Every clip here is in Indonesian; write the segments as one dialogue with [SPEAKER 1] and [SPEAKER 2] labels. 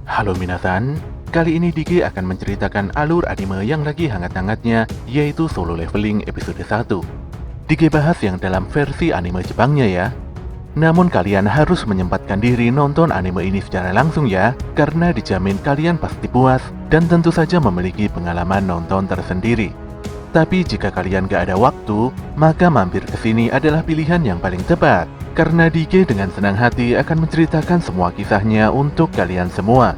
[SPEAKER 1] Halo minasan, kali ini Diki akan menceritakan alur anime yang lagi hangat-hangatnya, yaitu Solo Leveling episode 1. Diki bahas yang dalam versi anime Jepangnya ya. Namun kalian harus menyempatkan diri nonton anime ini secara langsung ya, karena dijamin kalian pasti puas dan tentu saja memiliki pengalaman nonton tersendiri. Tapi jika kalian gak ada waktu, maka mampir ke sini adalah pilihan yang paling tepat. Karena Diki dengan senang hati akan menceritakan semua kisahnya untuk kalian semua.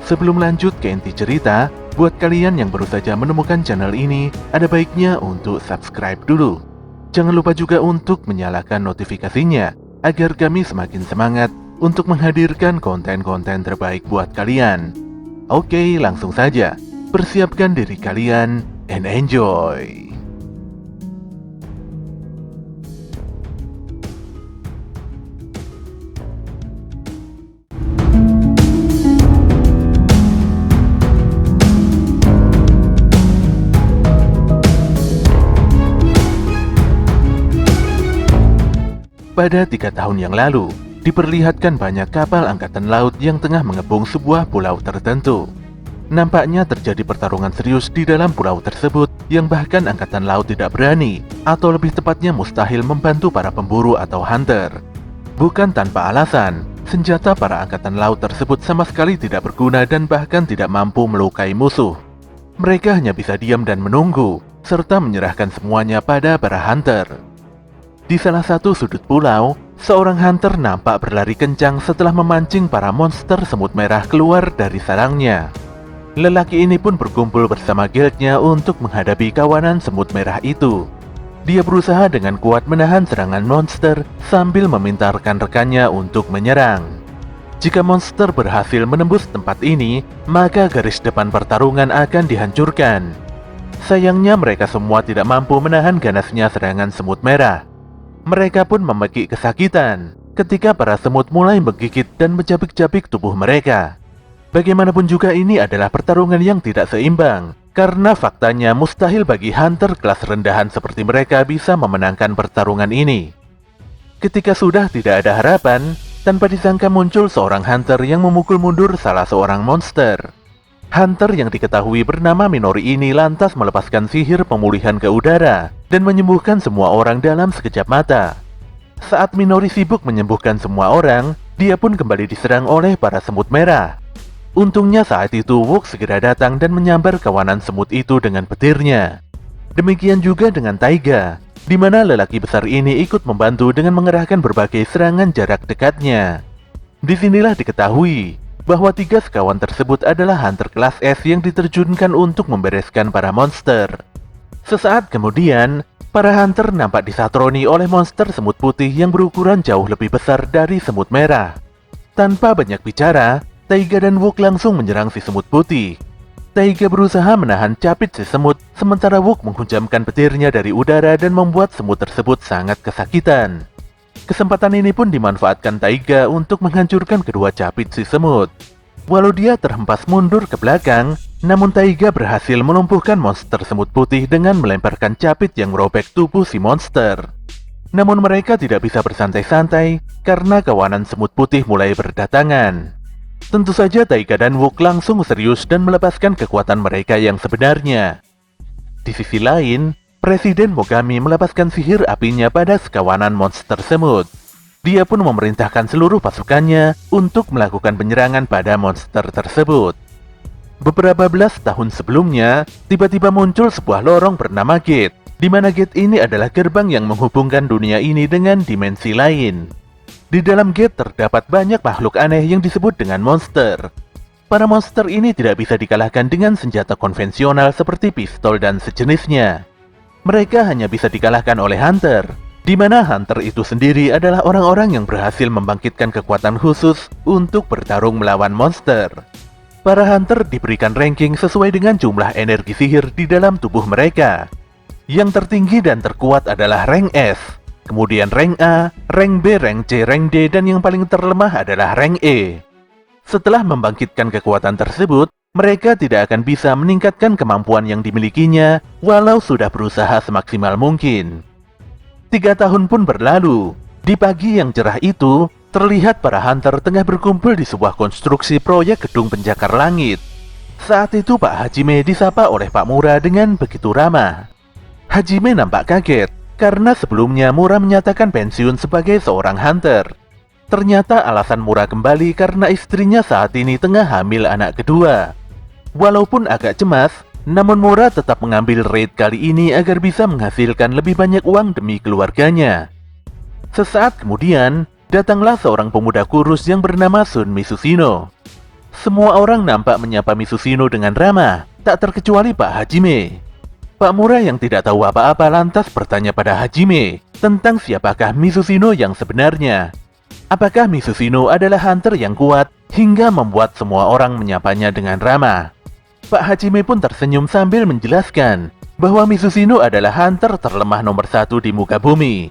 [SPEAKER 1] Sebelum lanjut ke inti cerita, buat kalian yang baru saja menemukan channel ini, ada baiknya untuk subscribe dulu. Jangan lupa juga untuk menyalakan notifikasinya, agar kami semakin semangat untuk menghadirkan konten-konten terbaik buat kalian. Oke, langsung saja. Persiapkan diri kalian and enjoy! Pada 3 tahun yang lalu, diperlihatkan banyak kapal angkatan laut yang tengah mengepung sebuah pulau tertentu. Nampaknya terjadi pertarungan serius di dalam pulau tersebut yang bahkan angkatan laut tidak berani, atau lebih tepatnya mustahil membantu para pemburu atau hunter. Bukan tanpa alasan, senjata para angkatan laut tersebut sama sekali tidak berguna dan bahkan tidak mampu melukai musuh. Mereka hanya bisa diam dan menunggu, serta menyerahkan semuanya pada para hunter. Di salah satu sudut pulau, seorang hunter nampak berlari kencang setelah memancing para monster semut merah keluar dari sarangnya. Lelaki ini pun berkumpul bersama guildnya untuk menghadapi kawanan semut merah itu. Dia berusaha dengan kuat menahan serangan monster sambil meminta rekan-rekannya untuk menyerang. Jika monster berhasil menembus tempat ini, maka garis depan pertarungan akan dihancurkan. Sayangnya mereka semua tidak mampu menahan ganasnya serangan semut merah. Mereka pun memekik kesakitan ketika para semut mulai menggigit dan mencabik-cabik tubuh mereka. Bagaimanapun juga ini adalah pertarungan yang tidak seimbang, karena faktanya mustahil bagi hunter kelas rendahan seperti mereka bisa memenangkan pertarungan ini. Ketika sudah tidak ada harapan, tanpa disangka muncul seorang hunter yang memukul mundur salah seorang monster. Hunter yang diketahui bernama Minori ini lantas melepaskan sihir pemulihan ke udara dan menyembuhkan semua orang dalam sekejap mata. Saat Minori sibuk menyembuhkan semua orang, dia pun kembali diserang oleh para semut merah. Untungnya saat itu Wook segera datang dan menyambar kawanan semut itu dengan petirnya. Demikian juga dengan Taiga, di mana lelaki besar ini ikut membantu dengan mengerahkan berbagai serangan jarak dekatnya. Disinilah diketahui bahwa 3 sekawan tersebut adalah hunter kelas S yang diterjunkan untuk membereskan para monster. Sesaat kemudian, para hunter nampak disatroni oleh monster semut putih yang berukuran jauh lebih besar dari semut merah. Tanpa banyak bicara, Taiga dan Wook langsung menyerang si semut putih. Taiga berusaha menahan capit si semut, sementara Wook menghunjamkan petirnya dari udara dan membuat semut tersebut sangat kesakitan. Kesempatan ini pun dimanfaatkan Taiga untuk menghancurkan kedua capit si semut. Walau dia terhempas mundur ke belakang, namun Taiga berhasil melumpuhkan monster semut putih dengan melemparkan capit yang merobek tubuh si monster. Namun mereka tidak bisa bersantai-santai karena kawanan semut putih mulai berdatangan. Tentu saja Taiga dan Wook langsung serius dan melepaskan kekuatan mereka yang sebenarnya. Di sisi lain, Presiden Mogami melepaskan sihir apinya pada sekawanan monster semut. Dia pun memerintahkan seluruh pasukannya untuk melakukan penyerangan pada monster tersebut. Beberapa belas tahun sebelumnya, tiba-tiba muncul sebuah lorong bernama Gate, di mana Gate ini adalah gerbang yang menghubungkan dunia ini dengan dimensi lain. Di dalam Gate terdapat banyak makhluk aneh yang disebut dengan monster. Para monster ini tidak bisa dikalahkan dengan senjata konvensional seperti pistol dan sejenisnya. Mereka hanya bisa dikalahkan oleh hunter, di mana hunter itu sendiri adalah orang-orang yang berhasil membangkitkan kekuatan khusus untuk bertarung melawan monster. Para hunter diberikan ranking sesuai dengan jumlah energi sihir di dalam tubuh mereka. Yang tertinggi dan terkuat adalah rank S, kemudian rank A, rank B, rank C, rank D, dan yang paling terlemah adalah rank E. Setelah membangkitkan kekuatan tersebut, mereka tidak akan bisa meningkatkan kemampuan yang dimilikinya walau sudah berusaha semaksimal mungkin. 3 tahun pun berlalu. Di pagi yang cerah itu, Terlihat para hunter tengah berkumpul di sebuah konstruksi proyek gedung pencakar langit. Saat itu Pak Hajime disapa oleh Pak Mura dengan begitu ramah. Hajime nampak kaget karena sebelumnya Mura menyatakan pensiun sebagai seorang hunter. Ternyata alasan Mura kembali karena istrinya saat ini tengah hamil anak kedua. Walaupun agak cemas, namun Mura tetap mengambil raid kali ini agar bisa menghasilkan lebih banyak uang demi keluarganya. Sesaat kemudian, datanglah seorang pemuda kurus yang bernama Sun Mizushino. Semua orang nampak menyapa Mizushino dengan ramah, tak terkecuali Pak Hajime. Pak Mura yang tidak tahu apa-apa lantas bertanya pada Hajime tentang siapakah Mizushino yang sebenarnya. Apakah Mizushino adalah hunter yang kuat hingga membuat semua orang menyapanya dengan ramah? Pak Hajime pun tersenyum sambil menjelaskan bahwa Mizushino adalah hunter terlemah nomor 1 di muka bumi.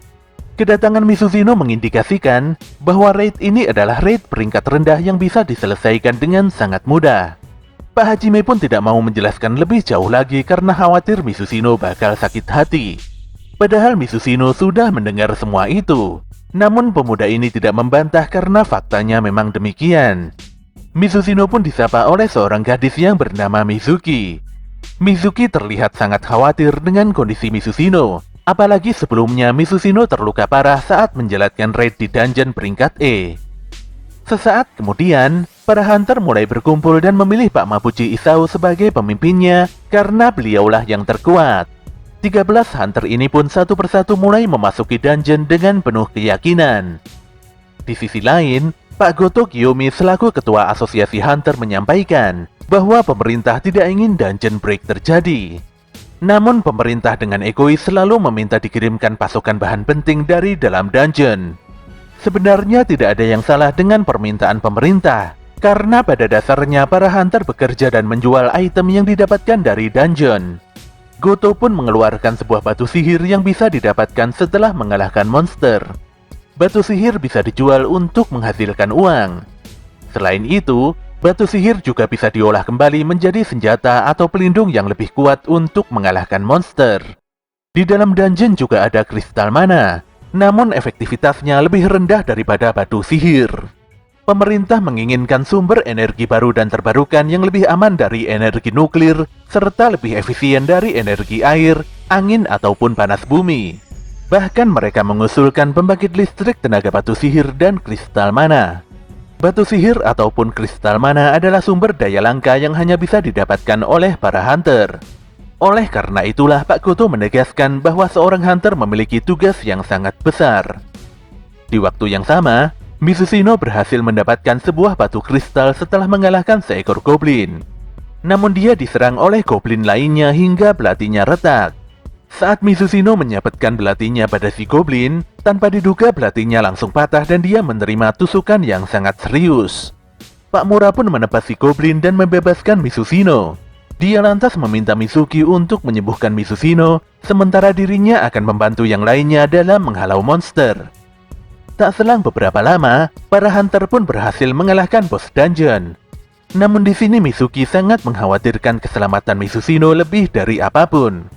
[SPEAKER 1] Kedatangan Mizushino mengindikasikan bahwa raid ini adalah raid peringkat rendah yang bisa diselesaikan dengan sangat mudah. Pak Hajime pun tidak mau menjelaskan lebih jauh lagi karena khawatir Mizushino bakal sakit hati. Padahal Mizushino sudah mendengar semua itu. Namun pemuda ini tidak membantah karena faktanya memang demikian. Mizushino pun disapa oleh seorang gadis yang bernama Mizuki. Mizuki terlihat sangat khawatir dengan kondisi Mizushino. Apalagi sebelumnya Mizushino terluka parah saat menjalankan raid di dungeon peringkat E. Sesaat kemudian, para hunter mulai berkumpul dan memilih Pak Mabuchi Isao sebagai pemimpinnya karena beliaulah yang terkuat. 13 hunter ini pun satu persatu mulai memasuki dungeon dengan penuh keyakinan. Di sisi lain, Pak Goto Kiyomi selaku ketua asosiasi hunter menyampaikan bahwa pemerintah tidak ingin dungeon break terjadi. Namun pemerintah dengan egois selalu meminta dikirimkan pasokan bahan penting dari dalam dungeon. Sebenarnya tidak ada yang salah dengan permintaan pemerintah, karena pada dasarnya para hunter bekerja dan menjual item yang didapatkan dari dungeon. Goto pun mengeluarkan sebuah batu sihir yang bisa didapatkan setelah mengalahkan monster. Batu sihir bisa dijual untuk menghasilkan uang. Selain itu, batu sihir juga bisa diolah kembali menjadi senjata atau pelindung yang lebih kuat untuk mengalahkan monster. Di dalam dungeon juga ada kristal mana, namun efektivitasnya lebih rendah daripada batu sihir. Pemerintah menginginkan sumber energi baru dan terbarukan yang lebih aman dari energi nuklir, serta lebih efisien dari energi air, angin ataupun panas bumi. Bahkan mereka mengusulkan pembangkit listrik tenaga batu sihir dan kristal mana. Batu sihir ataupun kristal mana adalah sumber daya langka yang hanya bisa didapatkan oleh para hunter. Oleh karena itulah Pak Goto menegaskan bahwa seorang hunter memiliki tugas yang sangat besar. Di waktu yang sama, Mizushino berhasil mendapatkan sebuah batu kristal setelah mengalahkan seekor goblin. Namun dia diserang oleh goblin lainnya hingga belatinya retak. Saat Mizushino menyabetkan belatinya pada si goblin, tanpa diduga belatinya langsung patah dan dia menerima tusukan yang sangat serius. Pak Mura pun menebas si goblin dan membebaskan Mizushino. Dia lantas meminta Mizuki untuk menyembuhkan Mizushino, sementara dirinya akan membantu yang lainnya dalam menghalau monster. Tak selang beberapa lama, para hunter pun berhasil mengalahkan bos dungeon. Namun di sini Mizuki sangat mengkhawatirkan keselamatan Mizushino lebih dari apapun.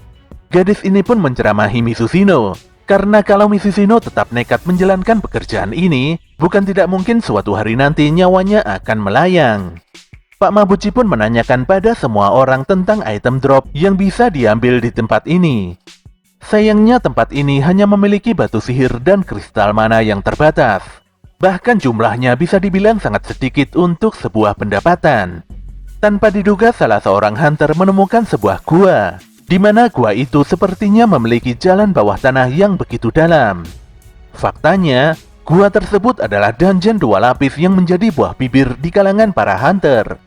[SPEAKER 1] Gadis ini pun menceramahi Mizushino, karena kalau Mizushino tetap nekat menjalankan pekerjaan ini, bukan tidak mungkin suatu hari nanti nyawanya akan melayang. Pak Mabuchi pun menanyakan pada semua orang tentang item drop yang bisa diambil di tempat ini. Sayangnya tempat ini hanya memiliki batu sihir dan kristal mana yang terbatas. Bahkan jumlahnya bisa dibilang sangat sedikit untuk sebuah pendapatan. Tanpa diduga salah seorang hunter menemukan sebuah gua, di mana gua itu sepertinya memiliki jalan bawah tanah yang begitu dalam. Faktanya, gua tersebut adalah dungeon 2 lapis yang menjadi buah bibir di kalangan para hunter.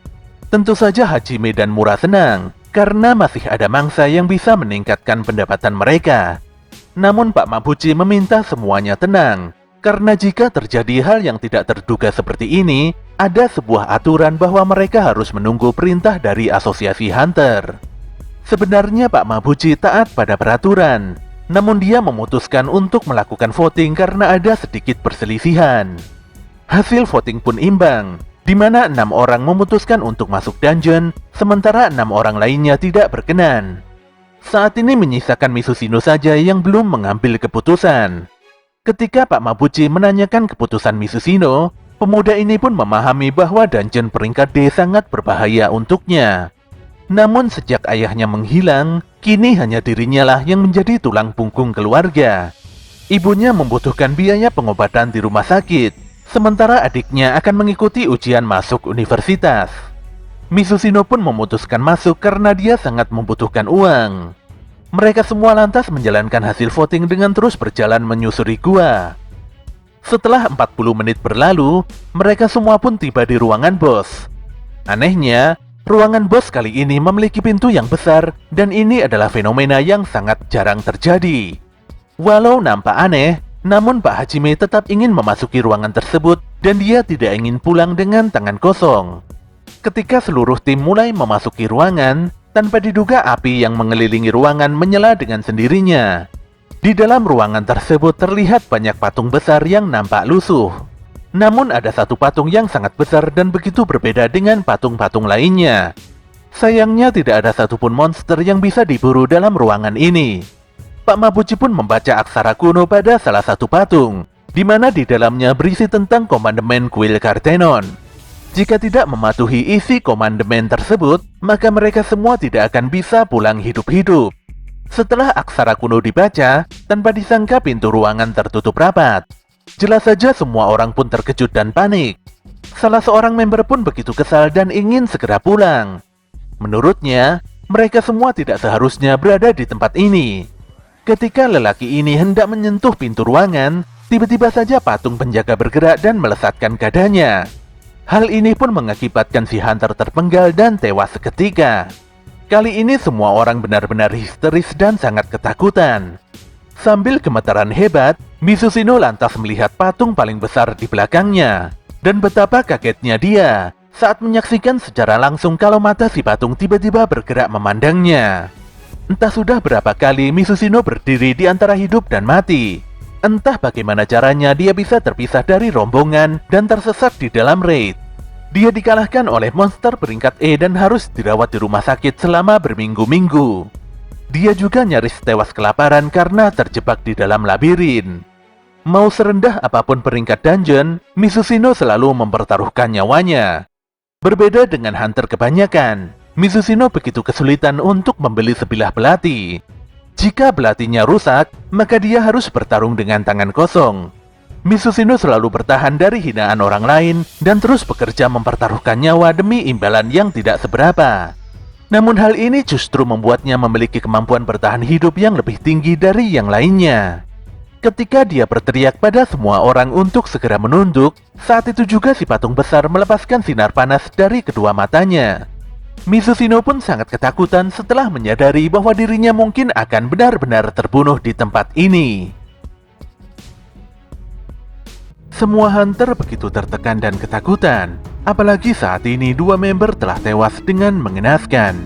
[SPEAKER 1] Tentu saja Hajime dan Mura senang, karena masih ada mangsa yang bisa meningkatkan pendapatan mereka. Namun Pak Mabuchi meminta semuanya tenang, karena jika terjadi hal yang tidak terduga seperti ini, ada sebuah aturan bahwa mereka harus menunggu perintah dari asosiasi hunter. Sebenarnya Pak Mabuchi taat pada peraturan, namun dia memutuskan untuk melakukan voting karena ada sedikit perselisihan. Hasil voting pun imbang, di mana 6 orang memutuskan untuk masuk dungeon, sementara 6 orang lainnya tidak berkenan. Saat ini menyisakan Mizushino saja yang belum mengambil keputusan. Ketika Pak Mabuchi menanyakan keputusan Mizushino, pemuda ini pun memahami bahwa dungeon peringkat D sangat berbahaya untuknya. Namun sejak ayahnya menghilang, kini hanya dirinya lah yang menjadi tulang punggung keluarga. Ibunya membutuhkan biaya pengobatan di rumah sakit, sementara adiknya akan mengikuti ujian masuk universitas. Mizushino pun memutuskan masuk karena dia sangat membutuhkan uang. Mereka semua lantas menjalankan hasil voting dengan terus berjalan menyusuri gua. Setelah 40 menit berlalu, mereka semua pun tiba di ruangan bos. Anehnya, ruangan bos kali ini memiliki pintu yang besar dan ini adalah fenomena yang sangat jarang terjadi. Walau nampak aneh, namun Pak Hajime tetap ingin memasuki ruangan tersebut dan dia tidak ingin pulang dengan tangan kosong. Ketika seluruh tim mulai memasuki ruangan, tanpa diduga api yang mengelilingi ruangan menyala dengan sendirinya. Di dalam ruangan tersebut terlihat banyak patung besar yang nampak lusuh. Namun ada satu patung yang sangat besar dan begitu berbeda dengan patung-patung lainnya. Sayangnya tidak ada satupun monster yang bisa diburu dalam ruangan ini. Pak Mabuchi pun membaca aksara kuno pada salah satu patung, di mana di dalamnya berisi tentang komandemen kuil Kartenon. Jika tidak mematuhi isi komandemen tersebut, maka mereka semua tidak akan bisa pulang hidup-hidup. Setelah aksara kuno dibaca, tanpa disangka pintu ruangan tertutup rapat. Jelas saja semua orang pun terkejut dan panik. Salah seorang member pun begitu kesal dan ingin segera pulang. Menurutnya, mereka semua tidak seharusnya berada di tempat ini. Ketika lelaki ini hendak menyentuh pintu ruangan, tiba-tiba saja patung penjaga bergerak dan melesatkan dadanya. Hal ini pun mengakibatkan si Hunter terpenggal dan tewas seketika. Kali ini semua orang benar-benar histeris dan sangat ketakutan. Sambil gemetaran hebat, Mizushino lantas melihat patung paling besar di belakangnya. Dan betapa kagetnya dia saat menyaksikan secara langsung kalau mata si patung tiba-tiba bergerak memandangnya. Entah sudah berapa kali Mizushino berdiri di antara hidup dan mati. Entah bagaimana caranya dia bisa terpisah dari rombongan dan tersesat di dalam raid. Dia dikalahkan oleh monster peringkat E dan harus dirawat di rumah sakit selama berminggu-minggu. Dia juga nyaris tewas kelaparan karena terjebak di dalam labirin. Mau serendah apapun peringkat dungeon, Mizushino selalu mempertaruhkan nyawanya. Berbeda dengan Hunter kebanyakan, Mizushino begitu kesulitan untuk membeli sebilah belati. Jika belatinya rusak, maka dia harus bertarung dengan tangan kosong. Mizushino selalu bertahan dari hinaan orang lain dan terus bekerja mempertaruhkan nyawa demi imbalan yang tidak seberapa. Namun hal ini justru membuatnya memiliki kemampuan bertahan hidup yang lebih tinggi dari yang lainnya. Ketika dia berteriak pada semua orang untuk segera menunduk, saat itu juga si patung besar melepaskan sinar panas dari kedua matanya. Mizushino pun sangat ketakutan setelah menyadari bahwa dirinya mungkin akan benar-benar terbunuh di tempat ini. Semua Hunter begitu tertekan dan ketakutan, apalagi saat ini dua member telah tewas dengan mengenaskan.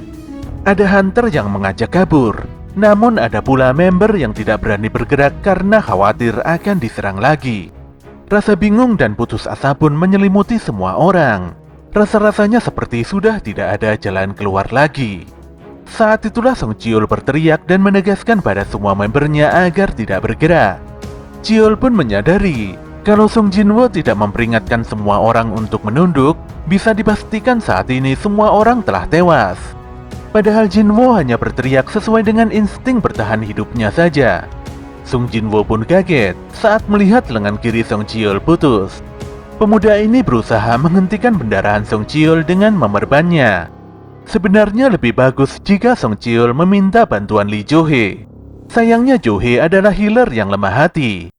[SPEAKER 1] Ada Hunter yang mengajak kabur, namun ada pula member yang tidak berani bergerak karena khawatir akan diserang lagi. Rasa bingung dan putus asa pun menyelimuti semua orang. Rasa-rasanya seperti sudah tidak ada jalan keluar lagi. Saat itulah Song Jiol berteriak dan menegaskan pada semua membernya agar tidak bergerak. Jiol pun menyadari kalau Song Jinwo tidak memperingatkan semua orang untuk menunduk, bisa dipastikan saat ini semua orang telah tewas. Padahal Jinwo hanya berteriak sesuai dengan insting bertahan hidupnya saja. Song Jinwo pun kaget saat melihat lengan kiri Song Jiol putus. Pemuda ini berusaha menghentikan pendarahan Song Jiol dengan memerbannya. Sebenarnya lebih bagus jika Song Jiol meminta bantuan Lee Jo-hee. Sayangnya Jo-hee adalah healer yang lemah hati.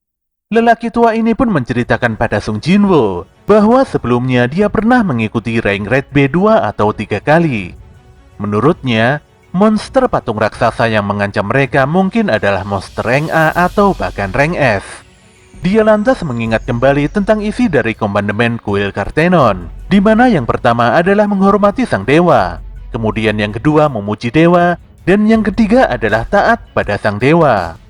[SPEAKER 1] Lelaki tua ini pun menceritakan pada Song Jinwo bahwa sebelumnya dia pernah mengikuti rank Red B 2 atau 3 kali. Menurutnya, monster patung raksasa yang mengancam mereka mungkin adalah monster rank A atau bahkan rank S. Dia lantas mengingat kembali tentang isi dari komandemen kuil Kartenon, di mana yang pertama adalah menghormati sang dewa, kemudian yang kedua memuji dewa, dan yang ketiga adalah taat pada sang dewa.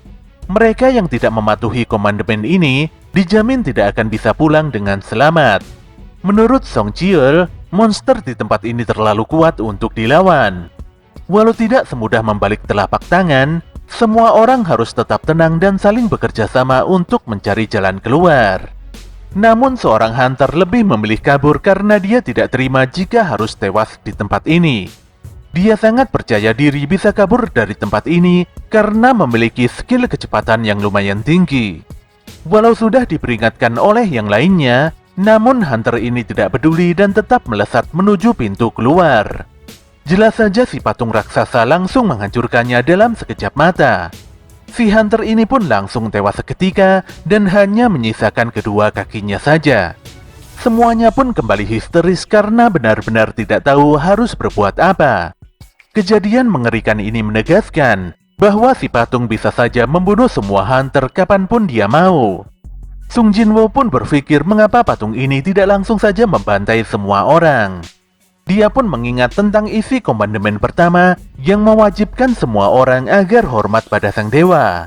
[SPEAKER 1] Mereka yang tidak mematuhi komandemen ini dijamin tidak akan bisa pulang dengan selamat. Menurut Song Jiol, monster di tempat ini terlalu kuat untuk dilawan. Walau tidak semudah membalik telapak tangan, Semua orang harus tetap tenang dan saling bekerja sama untuk mencari jalan keluar. Namun seorang hunter lebih memilih kabur karena dia tidak terima jika harus tewas di tempat ini. Dia sangat percaya diri bisa kabur dari tempat ini karena memiliki skill kecepatan yang lumayan tinggi. Walau sudah diperingatkan oleh yang lainnya, namun hunter ini tidak peduli dan tetap melesat menuju pintu keluar. Jelas saja si patung raksasa langsung menghancurkannya dalam sekejap mata. Si hunter ini pun langsung tewas seketika dan hanya menyisakan kedua kakinya saja. Semuanya pun kembali histeris karena benar-benar tidak tahu harus berbuat apa. Kejadian mengerikan ini menegaskan bahwa si patung bisa saja membunuh semua hunter kapanpun dia mau. Sung Jinwoo pun berpikir mengapa patung ini tidak langsung saja membantai semua orang. Dia pun mengingat tentang isi komandemen pertama yang mewajibkan semua orang agar hormat pada sang dewa.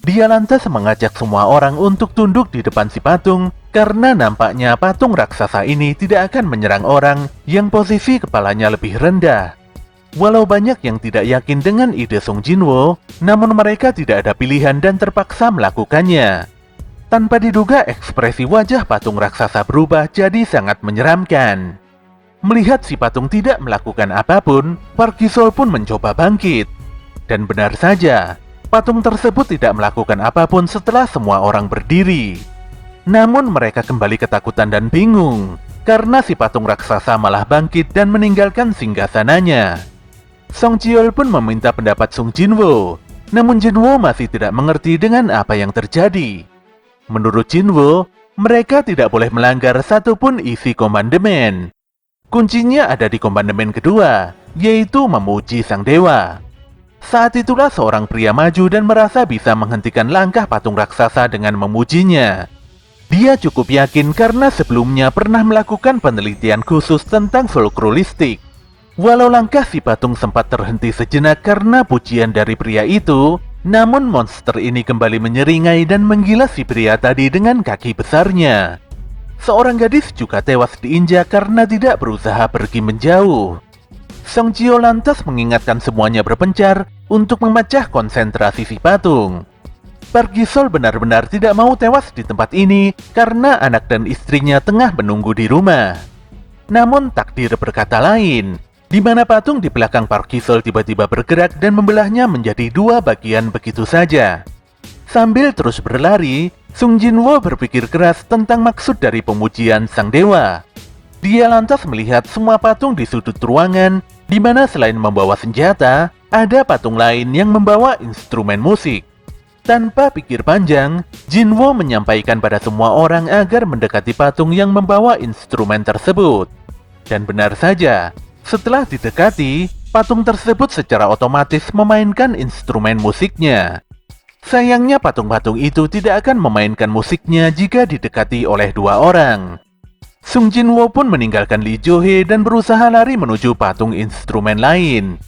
[SPEAKER 1] Dia lantas mengajak semua orang untuk tunduk di depan si patung karena nampaknya patung raksasa ini tidak akan menyerang orang yang posisi kepalanya lebih rendah. Walau banyak yang tidak yakin dengan ide Sung Jinwoo, namun mereka tidak ada pilihan dan terpaksa melakukannya. Tanpa diduga ekspresi wajah patung raksasa berubah jadi sangat menyeramkan. Melihat si patung tidak melakukan apapun, Park Gi-sol pun mencoba bangkit. Dan benar saja, patung tersebut tidak melakukan apapun setelah semua orang berdiri. Namun mereka kembali ketakutan dan bingung, karena si patung raksasa malah bangkit dan meninggalkan singgasananya. Song Cheol pun meminta pendapat Sung Jinwoo, namun Jinwoo masih tidak mengerti dengan apa yang terjadi. Menurut Jinwoo, mereka tidak boleh melanggar satupun isi komandemen. Kuncinya ada di komandemen kedua, yaitu memuji sang dewa. Saat itulah seorang pria maju dan merasa bisa menghentikan langkah patung raksasa dengan memujinya. Dia cukup yakin karena sebelumnya pernah melakukan penelitian khusus tentang folkloristik. Walau langkah si patung sempat terhenti sejenak karena pujian dari pria itu, namun monster ini kembali menyeringai dan menggilas si pria tadi dengan kaki besarnya. Seorang gadis juga tewas diinjak karena tidak berusaha pergi menjauh. Song Jio lantas mengingatkan semuanya berpencar untuk memecah konsentrasi si patung. Park Gi-sol benar-benar tidak mau tewas di tempat ini karena anak dan istrinya tengah menunggu di rumah. Namun takdir berkata lain, di mana patung di belakang Park Gi-sol tiba-tiba bergerak dan membelahnya menjadi dua bagian begitu saja. Sambil terus berlari, Sung Jinwoo berpikir keras tentang maksud dari pemujian sang dewa. Dia lantas melihat semua patung di sudut ruangan, di mana selain membawa senjata, ada patung lain yang membawa instrumen musik. Tanpa pikir panjang, Jinwoo menyampaikan pada semua orang agar mendekati patung yang membawa instrumen tersebut. Dan benar saja, setelah didekati, patung tersebut secara otomatis memainkan instrumen musiknya. Sayangnya patung-patung itu tidak akan memainkan musiknya jika didekati oleh dua orang. Sung Jinwoo pun meninggalkan Lee Jo-hye dan berusaha lari menuju patung instrumen lain.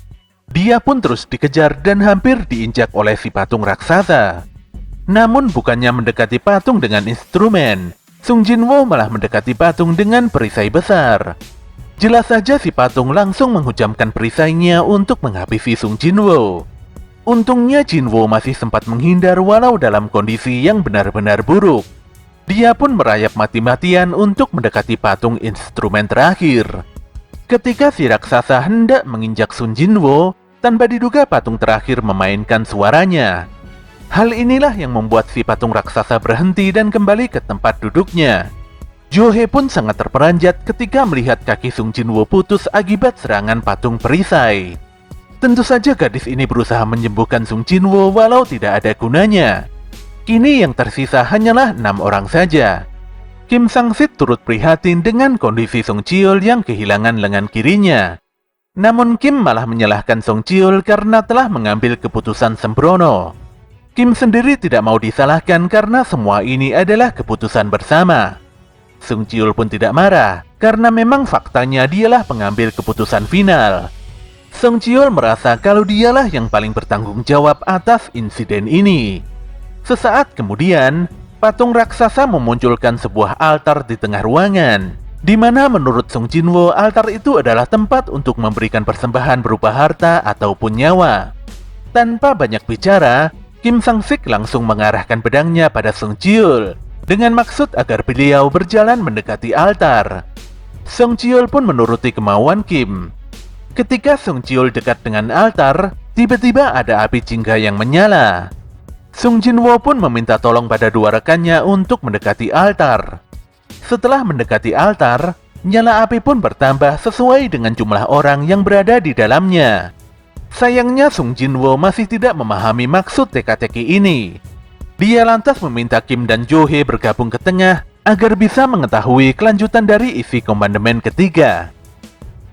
[SPEAKER 1] Dia pun terus dikejar dan hampir diinjak oleh si patung raksasa. Namun bukannya mendekati patung dengan instrumen, Sung Jinwoo malah mendekati patung dengan perisai besar. Jelas saja si patung langsung menghujamkan perisainya untuk menghabisi Sung Jinwoo. Untungnya Jinwoo masih sempat menghindar walau dalam kondisi yang benar-benar buruk. Dia pun merayap mati-matian untuk mendekati patung instrumen terakhir. Ketika si raksasa hendak menginjak Sung Jinwoo, tanpa diduga patung terakhir memainkan suaranya. Hal inilah yang membuat si patung raksasa berhenti dan kembali ke tempat duduknya. Jo-hye pun sangat terperanjat ketika melihat kaki Sung Jinwoo putus akibat serangan patung perisai. Tentu saja gadis ini berusaha menyembuhkan Sung Jinwoo walau tidak ada gunanya. Kini yang tersisa hanyalah 6 orang saja. Kim Sang-sit turut prihatin dengan kondisi Song Cheol yang kehilangan lengan kirinya. Namun Kim malah menyalahkan Song Cheol karena telah mengambil keputusan sembrono. Kim sendiri tidak mau disalahkan karena semua ini adalah keputusan bersama. Song Cheol pun tidak marah karena memang faktanya dialah pengambil keputusan final. Song Cheol merasa kalau dialah yang paling bertanggung jawab atas insiden ini. Sesaat kemudian, patung raksasa memunculkan sebuah altar di tengah ruangan, di mana menurut Sung Jinwoo altar itu adalah tempat untuk memberikan persembahan berupa harta ataupun nyawa. Tanpa banyak bicara, Kim Sang-sik langsung mengarahkan pedangnya pada Sung Jiul dengan maksud agar beliau berjalan mendekati altar. Sung Jiul pun menuruti kemauan Kim. Ketika Sung Jiul dekat dengan altar, tiba-tiba ada api jingga yang menyala. Sung Jinwo pun meminta tolong pada dua rekannya untuk mendekati altar. Setelah mendekati altar, nyala api pun bertambah sesuai dengan jumlah orang yang berada di dalamnya. Sayangnya Sung Jinwo masih tidak memahami maksud teka-teki ini. Dia lantas meminta Kim dan Jo Hee bergabung ke tengah agar bisa mengetahui kelanjutan dari isi komandemen ketiga.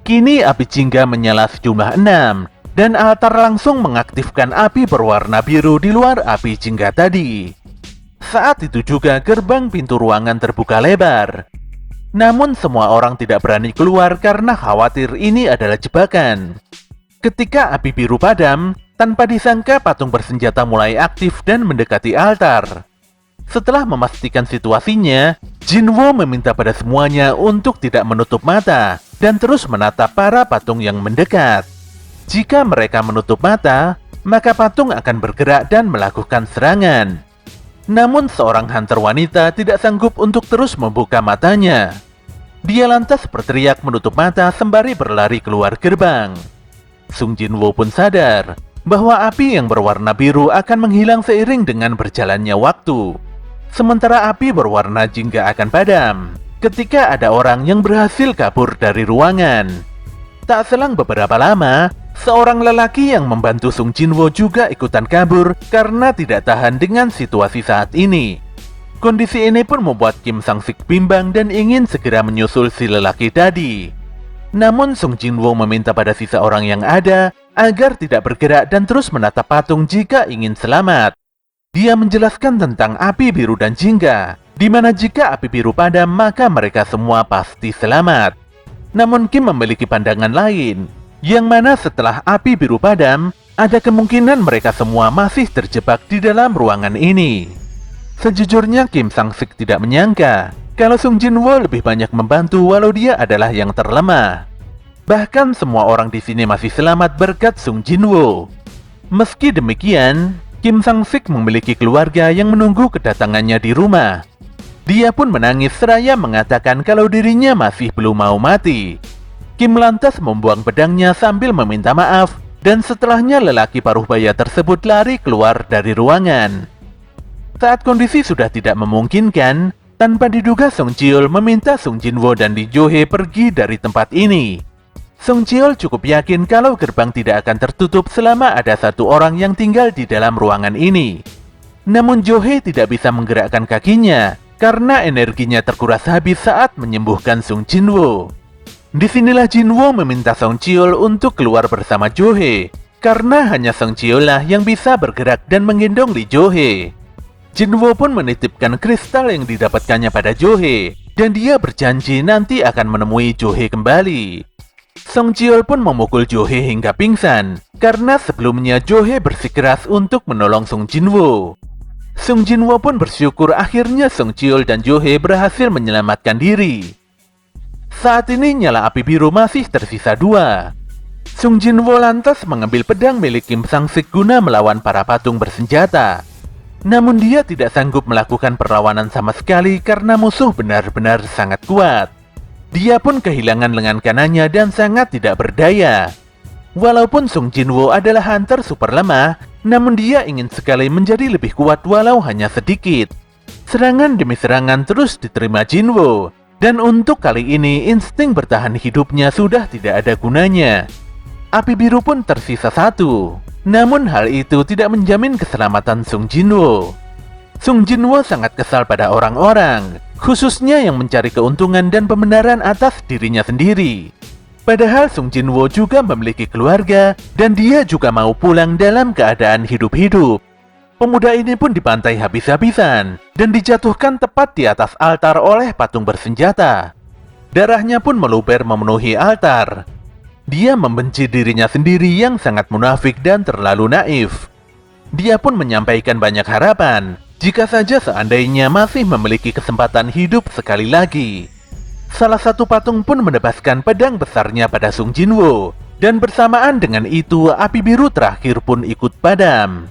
[SPEAKER 1] Kini api jingga menyala sejumlah 6, dan altar langsung mengaktifkan api berwarna biru di luar api jingga tadi. Saat itu juga gerbang pintu ruangan terbuka lebar. Namun semua orang tidak berani keluar karena khawatir ini adalah jebakan. Ketika api biru padam, tanpa disangka patung bersenjata mulai aktif dan mendekati altar. Setelah memastikan situasinya, Jinwo meminta pada semuanya untuk tidak menutup mata dan terus menatap para patung yang mendekat. Jika mereka menutup mata, maka patung akan bergerak dan melakukan serangan. Namun seorang hunter wanita tidak sanggup untuk terus membuka matanya. Dia lantas berteriak menutup mata sembari berlari keluar gerbang. Sung Jinwo pun sadar bahwa api yang berwarna biru akan menghilang seiring dengan berjalannya waktu. Sementara api berwarna jingga akan padam ketika ada orang yang berhasil kabur dari ruangan. Tak selang beberapa lama, seorang lelaki yang membantu Sung Jinwo juga ikutan kabur karena tidak tahan dengan situasi saat ini. Kondisi ini pun membuat Kim Sang-sik bimbang dan ingin segera menyusul si lelaki tadi. Namun Sung Jinwo meminta pada sisa orang yang ada agar tidak bergerak dan terus menatap patung jika ingin selamat. Dia menjelaskan tentang api biru dan jingga, di mana jika api biru padam maka mereka semua pasti selamat. Namun Kim memiliki pandangan lain, yang mana setelah api biru padam, ada kemungkinan mereka semua masih terjebak di dalam ruangan ini. Sejujurnya Kim Sang-sik tidak menyangka kalau Sung Jinwo lebih banyak membantu walau dia adalah yang terlemah. Bahkan semua orang di sini masih selamat berkat Sung Jinwo. Meski demikian, Kim Sang-sik memiliki keluarga yang menunggu kedatangannya di rumah. Dia pun menangis seraya mengatakan kalau dirinya masih belum mau mati. Kim lantas membuang pedangnya sambil meminta maaf, dan setelahnya lelaki paruh baya tersebut lari keluar dari ruangan. Saat kondisi sudah tidak memungkinkan, tanpa diduga Sung Jiul meminta Sung Jinwo dan Lee Jo Hee pergi dari tempat ini. Sung Jiul cukup yakin kalau gerbang tidak akan tertutup selama ada satu orang yang tinggal di dalam ruangan ini. Namun Jo Hee tidak bisa menggerakkan kakinya karena energinya terkuras habis saat menyembuhkan Sung Jinwo. Disinilah Jinwo meminta Sung Jiul untuk keluar bersama Jo Hee, karena hanya Sung Jiul lah yang bisa bergerak dan menggendong Lee Jo Hee. Jinwo pun menitipkan kristal yang didapatkannya pada Jo Hee, dan dia berjanji nanti akan menemui Jo Hee kembali. Sung Jiul pun memukul Jo Hee hingga pingsan, karena sebelumnya Jo Hee bersikeras untuk menolong Sung Jinwo. Sung Jinwo pun bersyukur akhirnya Sung Jiul dan Jo Hee berhasil menyelamatkan diri. Saat ini nyala api biru masih tersisa 2. Sung Jinwo lantas mengambil pedang milik Kim Sang-sik guna melawan para patung bersenjata. Namun dia tidak sanggup melakukan perlawanan sama sekali karena musuh benar-benar sangat kuat. Dia pun kehilangan lengan kanannya dan sangat tidak berdaya. Walaupun Sung Jinwo adalah hunter super lemah, namun dia ingin sekali menjadi lebih kuat walau hanya sedikit. Serangan demi serangan terus diterima Jinwo, dan untuk kali ini insting bertahan hidupnya sudah tidak ada gunanya. Api biru pun tersisa 1. Namun hal itu tidak menjamin keselamatan Sung Jinwo. Sung Jinwo sangat kesal pada orang-orang, khususnya yang mencari keuntungan dan pembenaran atas dirinya sendiri. Padahal Sung Jinwo juga memiliki keluarga dan dia juga mau pulang dalam keadaan hidup-hidup. Pemuda ini pun dibantai habis-habisan dan dijatuhkan tepat di atas altar oleh patung bersenjata. Darahnya pun meluber memenuhi altar. Dia membenci dirinya sendiri yang sangat munafik dan terlalu naif. Dia pun menyampaikan banyak harapan, jika saja seandainya masih memiliki kesempatan hidup sekali lagi. Salah satu patung pun menebaskan pedang besarnya pada Sung Jinwo, Dan bersamaan dengan itu, api biru terakhir pun ikut padam.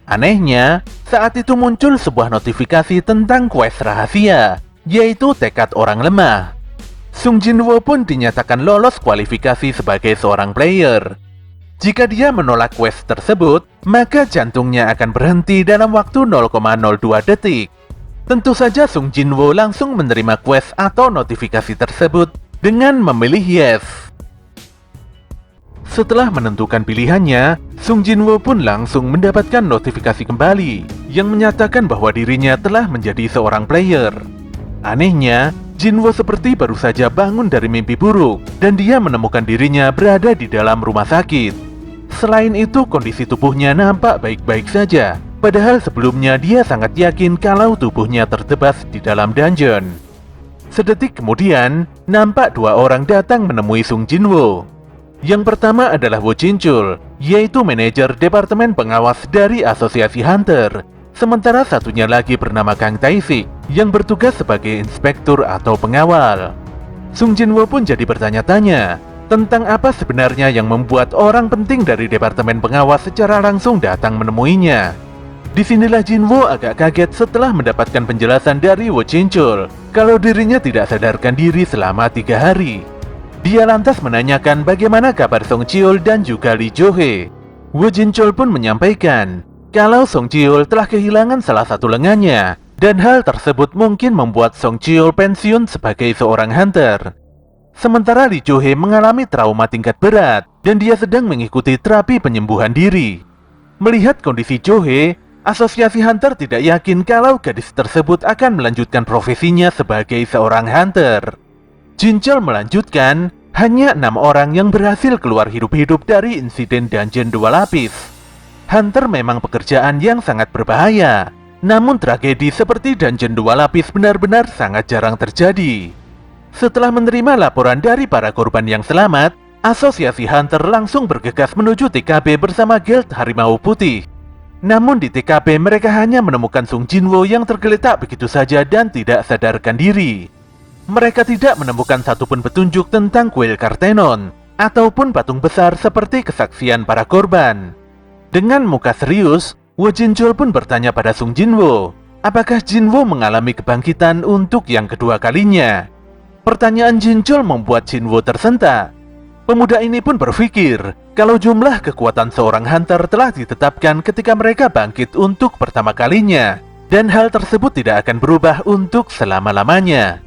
[SPEAKER 1] Anehnya, saat itu muncul sebuah notifikasi tentang quest rahasia, yaitu tekad orang lemah. Sung Jinwoo pun dinyatakan lolos kualifikasi sebagai seorang player. Jika dia menolak quest tersebut, maka jantungnya akan berhenti dalam waktu 0,02 detik. Tentu saja Sung Jinwoo langsung menerima quest atau notifikasi tersebut dengan memilih yes. Setelah menentukan pilihannya, Sung Jinwoo pun langsung mendapatkan notifikasi kembali yang menyatakan bahwa dirinya telah menjadi seorang player. Anehnya, Jinwoo seperti baru saja bangun dari mimpi buruk dan dia menemukan dirinya berada di dalam rumah sakit. Selain itu, kondisi tubuhnya nampak baik-baik saja, padahal sebelumnya dia sangat yakin kalau tubuhnya tertebas di dalam dungeon. Sedetik kemudian, nampak dua orang datang menemui Sung Jinwoo. Yang pertama adalah Wo Jinchul, yaitu manajer departemen pengawas dari Asosiasi Hunter. Sementara satunya lagi bernama Kang Taisik, yang bertugas sebagai inspektur atau pengawal. Sung Jinwoo pun jadi bertanya-tanya tentang apa sebenarnya yang membuat orang penting dari departemen pengawas secara langsung datang menemuinya. Disinilah Jinwoo agak kaget setelah mendapatkan penjelasan dari Wo Jinchul kalau dirinya tidak sadarkan diri selama 3 hari. Dia lantas menanyakan bagaimana kabar Song Cheol dan juga Lee Jo-hee. Wo Jinchul pun menyampaikan kalau Song Cheol telah kehilangan salah satu lengannya, dan hal tersebut mungkin membuat Song Cheol pensiun sebagai seorang hunter. Sementara Lee Jo-hee mengalami trauma tingkat berat, dan dia sedang mengikuti terapi penyembuhan diri. Melihat kondisi Jo-hee, Asosiasi Hunter tidak yakin kalau gadis tersebut akan melanjutkan profesinya sebagai seorang hunter. Jinchul melanjutkan, hanya 6 orang yang berhasil keluar hidup-hidup dari insiden dungeon 2 lapis. Hunter memang pekerjaan yang sangat berbahaya, namun tragedi seperti dungeon 2 lapis benar-benar sangat jarang terjadi. Setelah menerima laporan dari para korban yang selamat, Asosiasi Hunter langsung bergegas menuju TKB bersama Guild Harimau Putih. Namun di TKB mereka hanya menemukan Sung Jinwoo yang tergeletak begitu saja dan tidak sadarkan diri. Mereka tidak menemukan satupun petunjuk tentang kuil Kartenon ataupun patung besar seperti kesaksian para korban. Dengan muka serius, Wo Jinchul pun bertanya pada Sung Jinwoo, apakah Jinwoo mengalami kebangkitan untuk yang kedua kalinya? Pertanyaan Jinchul membuat Jinwoo tersentak. Pemuda ini pun berpikir kalau jumlah kekuatan seorang hunter telah ditetapkan ketika mereka bangkit untuk pertama kalinya, dan hal tersebut tidak akan berubah untuk selama-lamanya.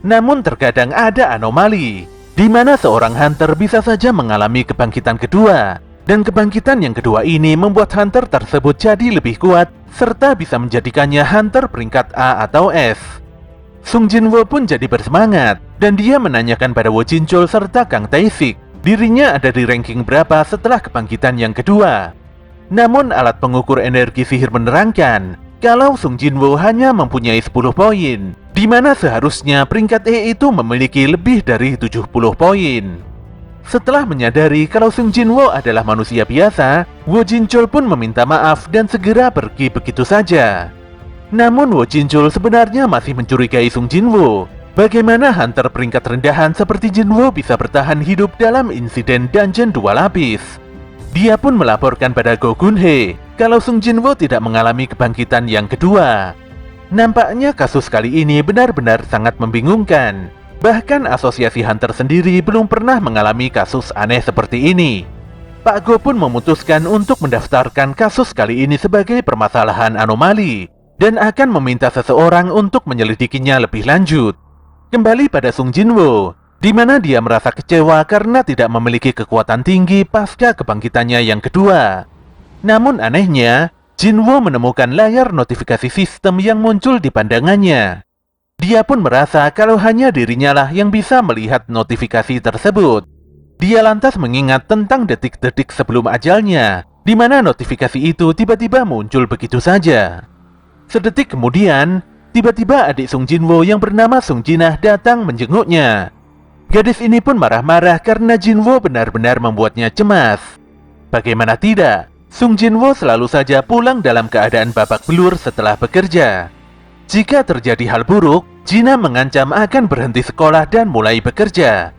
[SPEAKER 1] Namun terkadang ada anomali, di mana seorang hunter bisa saja mengalami kebangkitan kedua, dan kebangkitan yang kedua ini membuat hunter tersebut jadi lebih kuat, serta bisa menjadikannya hunter peringkat A atau S. Sung Jinwoo pun jadi bersemangat, dan dia menanyakan pada Wo Jinchul serta Kang Taisik, dirinya ada di ranking berapa setelah kebangkitan yang kedua. Namun alat pengukur energi sihir menerangkan, kalau Sung Jinwoo hanya mempunyai 10 poin, di mana seharusnya peringkat E itu memiliki lebih dari 70 poin. Setelah menyadari kalau Sung Jinwoo adalah manusia biasa, Wo Jinchul pun meminta maaf dan segera pergi begitu saja. Namun Wo Jinchul sebenarnya masih mencurigai Sung Jinwoo. Bagaimana hunter peringkat rendahan seperti Jinwoo bisa bertahan hidup dalam insiden dungeon 2 lapis? Dia pun melaporkan pada Go Gun-hee kalau Sung Jinwoo tidak mengalami kebangkitan yang kedua. Nampaknya kasus kali ini benar-benar sangat membingungkan. Bahkan Asosiasi Hunter sendiri belum pernah mengalami kasus aneh seperti ini. Pak Go pun memutuskan untuk mendaftarkan kasus kali ini sebagai permasalahan anomali dan akan meminta seseorang untuk menyelidikinya lebih lanjut. Kembali pada Sung Jinwoo, di mana dia merasa kecewa karena tidak memiliki kekuatan tinggi pasca kebangkitannya yang kedua. Namun anehnya, Jinwoo menemukan layar notifikasi sistem yang muncul di pandangannya. Dia pun merasa kalau hanya dirinya lah yang bisa melihat notifikasi tersebut. Dia lantas mengingat tentang detik-detik sebelum ajalnya, di mana notifikasi itu tiba-tiba muncul begitu saja. Sedetik kemudian, tiba-tiba adik Sung Jinwoo yang bernama Sung Jinah datang menjenguknya. Gadis ini pun marah-marah karena Jinwoo benar-benar membuatnya cemas. Bagaimana tidak, Sung Jinwoo selalu saja pulang dalam keadaan babak belur setelah bekerja. Jika terjadi hal buruk, Jinah mengancam akan berhenti sekolah dan mulai bekerja.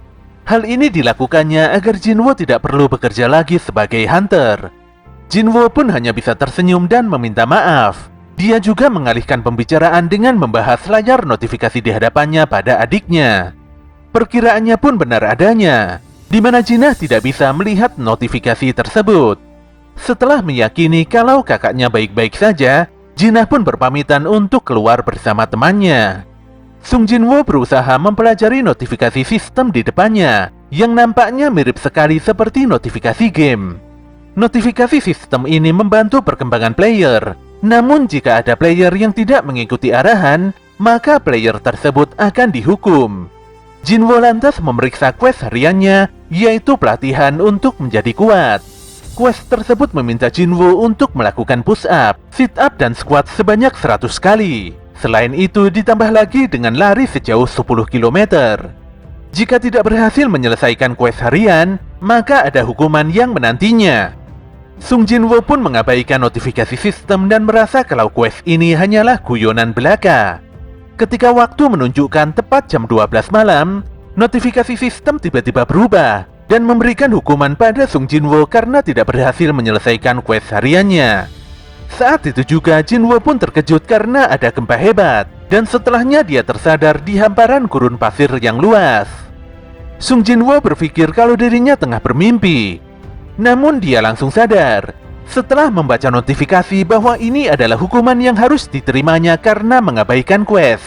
[SPEAKER 1] Hal ini dilakukannya agar Jinwo tidak perlu bekerja lagi sebagai hunter. Jinwo pun hanya bisa tersenyum dan meminta maaf. Dia juga mengalihkan pembicaraan dengan membahas layar notifikasi di hadapannya pada adiknya. Perkiraannya pun benar adanya, di mana Jinah tidak bisa melihat notifikasi tersebut. Setelah meyakini kalau kakaknya baik-baik saja, Jinah pun berpamitan untuk keluar bersama temannya. Sung Jinwo berusaha mempelajari notifikasi sistem di depannya, yang nampaknya mirip sekali seperti notifikasi game. Notifikasi sistem ini membantu perkembangan player, namun jika ada player yang tidak mengikuti arahan, maka player tersebut akan dihukum. Jinwo lantas memeriksa quest hariannya, yaitu pelatihan untuk menjadi kuat. Quest tersebut meminta Jinwo untuk melakukan push up, sit up, dan squat sebanyak 100 kali. Selain itu ditambah lagi dengan lari sejauh 10 km. Jika tidak berhasil menyelesaikan quest harian, maka ada hukuman yang menantinya. Sung Jinwo pun mengabaikan notifikasi sistem dan merasa kalau quest ini hanyalah guyonan belaka. Ketika waktu menunjukkan tepat jam 12 malam, notifikasi sistem tiba-tiba berubah dan memberikan hukuman pada Sung Jinwo karena tidak berhasil menyelesaikan quest hariannya. Saat itu juga Jinwo pun terkejut karena ada gempa hebat, dan setelahnya dia tersadar di hamparan gurun pasir yang luas. Sung Jinwo berpikir kalau dirinya tengah bermimpi. Namun dia langsung sadar setelah membaca notifikasi bahwa ini adalah hukuman yang harus diterimanya karena mengabaikan quest.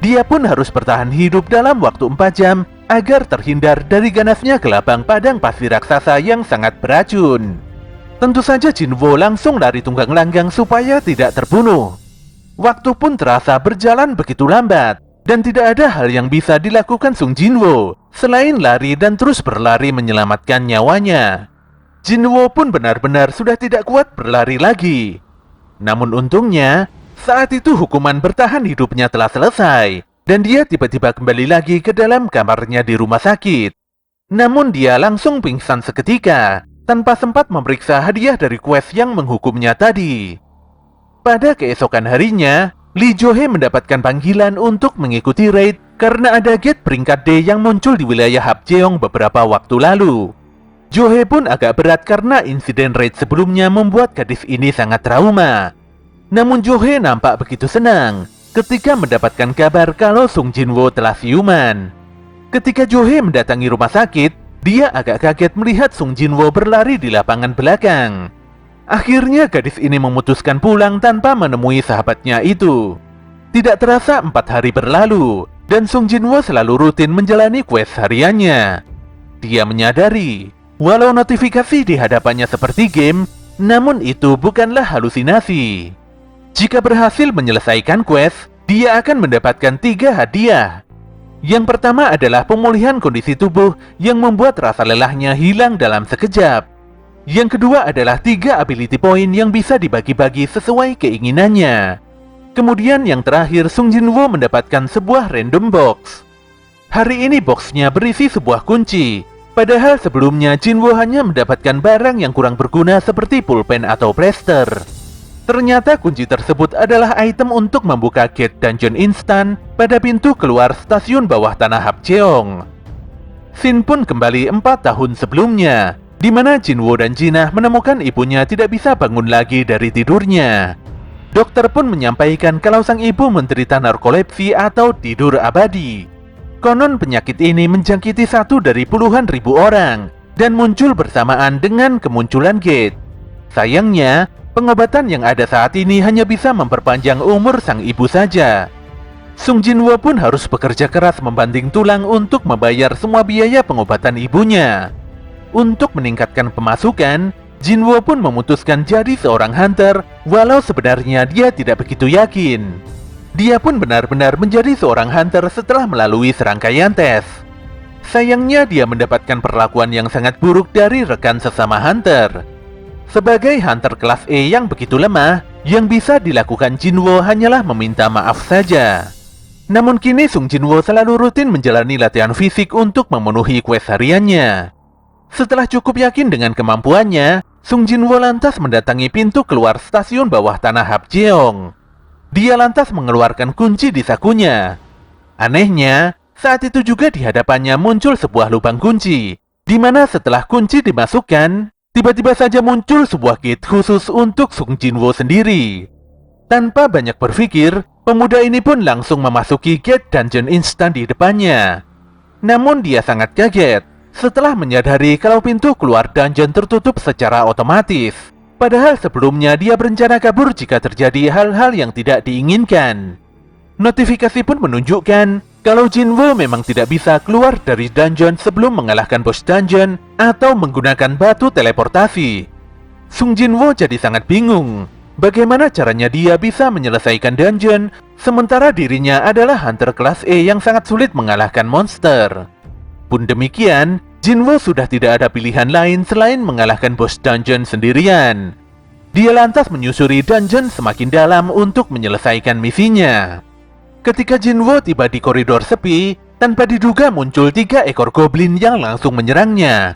[SPEAKER 1] Dia pun harus bertahan hidup dalam waktu 4 jam agar terhindar dari ganasnya gelabang padang pasir raksasa yang sangat beracun. Tentu saja Jinwo langsung lari tunggang langgang supaya tidak terbunuh. Waktu pun terasa berjalan begitu lambat, dan tidak ada hal yang bisa dilakukan Sung Jinwo selain lari dan terus berlari menyelamatkan nyawanya. Jinwo pun benar-benar sudah tidak kuat berlari lagi. Namun untungnya, saat itu hukuman bertahan hidupnya telah selesai, dan dia tiba-tiba kembali lagi ke dalam kamarnya di rumah sakit. Namun dia langsung pingsan seketika, tanpa sempat memeriksa hadiah dari quest yang menghukumnya tadi. Pada keesokan harinya, Lee Jo-hee mendapatkan panggilan untuk mengikuti raid karena ada gate peringkat D yang muncul di wilayah Hapjeong beberapa waktu lalu. Jo-hee pun agak berat karena insiden raid sebelumnya membuat gadis ini sangat trauma. Namun Jo-hee nampak begitu senang ketika mendapatkan kabar kalau Sung Jinwo telah siuman. Ketika Jo-hee mendatangi rumah sakit, dia agak kaget melihat Sung Jinwo berlari di lapangan belakang. Akhirnya gadis ini memutuskan pulang tanpa menemui sahabatnya itu. Tidak terasa 4 hari berlalu, dan Sung Jinwo selalu rutin menjalani quest hariannya. Dia menyadari, walau notifikasi di hadapannya seperti game, namun itu bukanlah halusinasi. Jika berhasil menyelesaikan quest, dia akan mendapatkan 3 hadiah. Yang pertama adalah pemulihan kondisi tubuh yang membuat rasa lelahnya hilang dalam sekejap. Yang kedua adalah 3 ability point yang bisa dibagi-bagi sesuai keinginannya. Kemudian yang terakhir, Sung Jinwo mendapatkan sebuah random box. Hari ini boxnya berisi sebuah kunci, padahal sebelumnya Jinwo hanya mendapatkan barang yang kurang berguna seperti pulpen atau plester. Ternyata kunci tersebut adalah item untuk membuka gate dungeon instan pada pintu keluar stasiun bawah tanah Hapjeong. Scene pun kembali 4 tahun sebelumnya, di mana Jinwo dan Jinah menemukan ibunya tidak bisa bangun lagi dari tidurnya. Dokter pun menyampaikan kalau sang ibu menderita narkolepsi atau tidur abadi. Konon penyakit ini menjangkiti 1 dari puluhan ribu orang dan muncul bersamaan dengan kemunculan gate. Sayangnya, pengobatan yang ada saat ini hanya bisa memperpanjang umur sang ibu saja. Sung Jinwo pun harus bekerja keras membanting tulang untuk membayar semua biaya pengobatan ibunya. Untuk meningkatkan pemasukan, Jinwo pun memutuskan jadi seorang hunter, walau sebenarnya dia tidak begitu yakin. Dia pun benar-benar menjadi seorang hunter setelah melalui serangkaian tes. Sayangnya dia mendapatkan perlakuan yang sangat buruk dari rekan sesama hunter. Sebagai hunter kelas E yang begitu lemah, yang bisa dilakukan Jinwo hanyalah meminta maaf saja. Namun kini Sung Jinwo selalu rutin menjalani latihan fisik untuk memenuhi quest hariannya. Setelah cukup yakin dengan kemampuannya, Sung Jinwo lantas mendatangi pintu keluar stasiun bawah tanah Hapjeong. Dia lantas mengeluarkan kunci di sakunya. Anehnya, Saat itu juga di hadapannya muncul sebuah lubang kunci, di mana setelah kunci dimasukkan, tiba-tiba saja muncul sebuah gate khusus untuk Sung Jinwoo sendiri. Tanpa banyak berpikir, pemuda ini pun langsung memasuki gate dungeon instan di depannya. Namun dia sangat kaget setelah menyadari kalau pintu keluar dungeon tertutup secara otomatis. Padahal sebelumnya dia berencana kabur jika terjadi hal-hal yang tidak diinginkan. Notifikasi pun menunjukkan kalau Jinwoo memang tidak bisa keluar dari dungeon sebelum mengalahkan bos dungeon atau menggunakan batu teleportasi. Sung Jinwoo jadi sangat bingung. Bagaimana caranya dia bisa menyelesaikan dungeon, sementara dirinya adalah hunter kelas E yang sangat sulit mengalahkan monster. Pun demikian, Jinwoo sudah tidak ada pilihan lain selain mengalahkan bos dungeon sendirian. Dia lantas menyusuri dungeon semakin dalam untuk menyelesaikan misinya. Ketika Jinwoo tiba di koridor sepi, tanpa diduga muncul 3 ekor goblin yang langsung menyerangnya.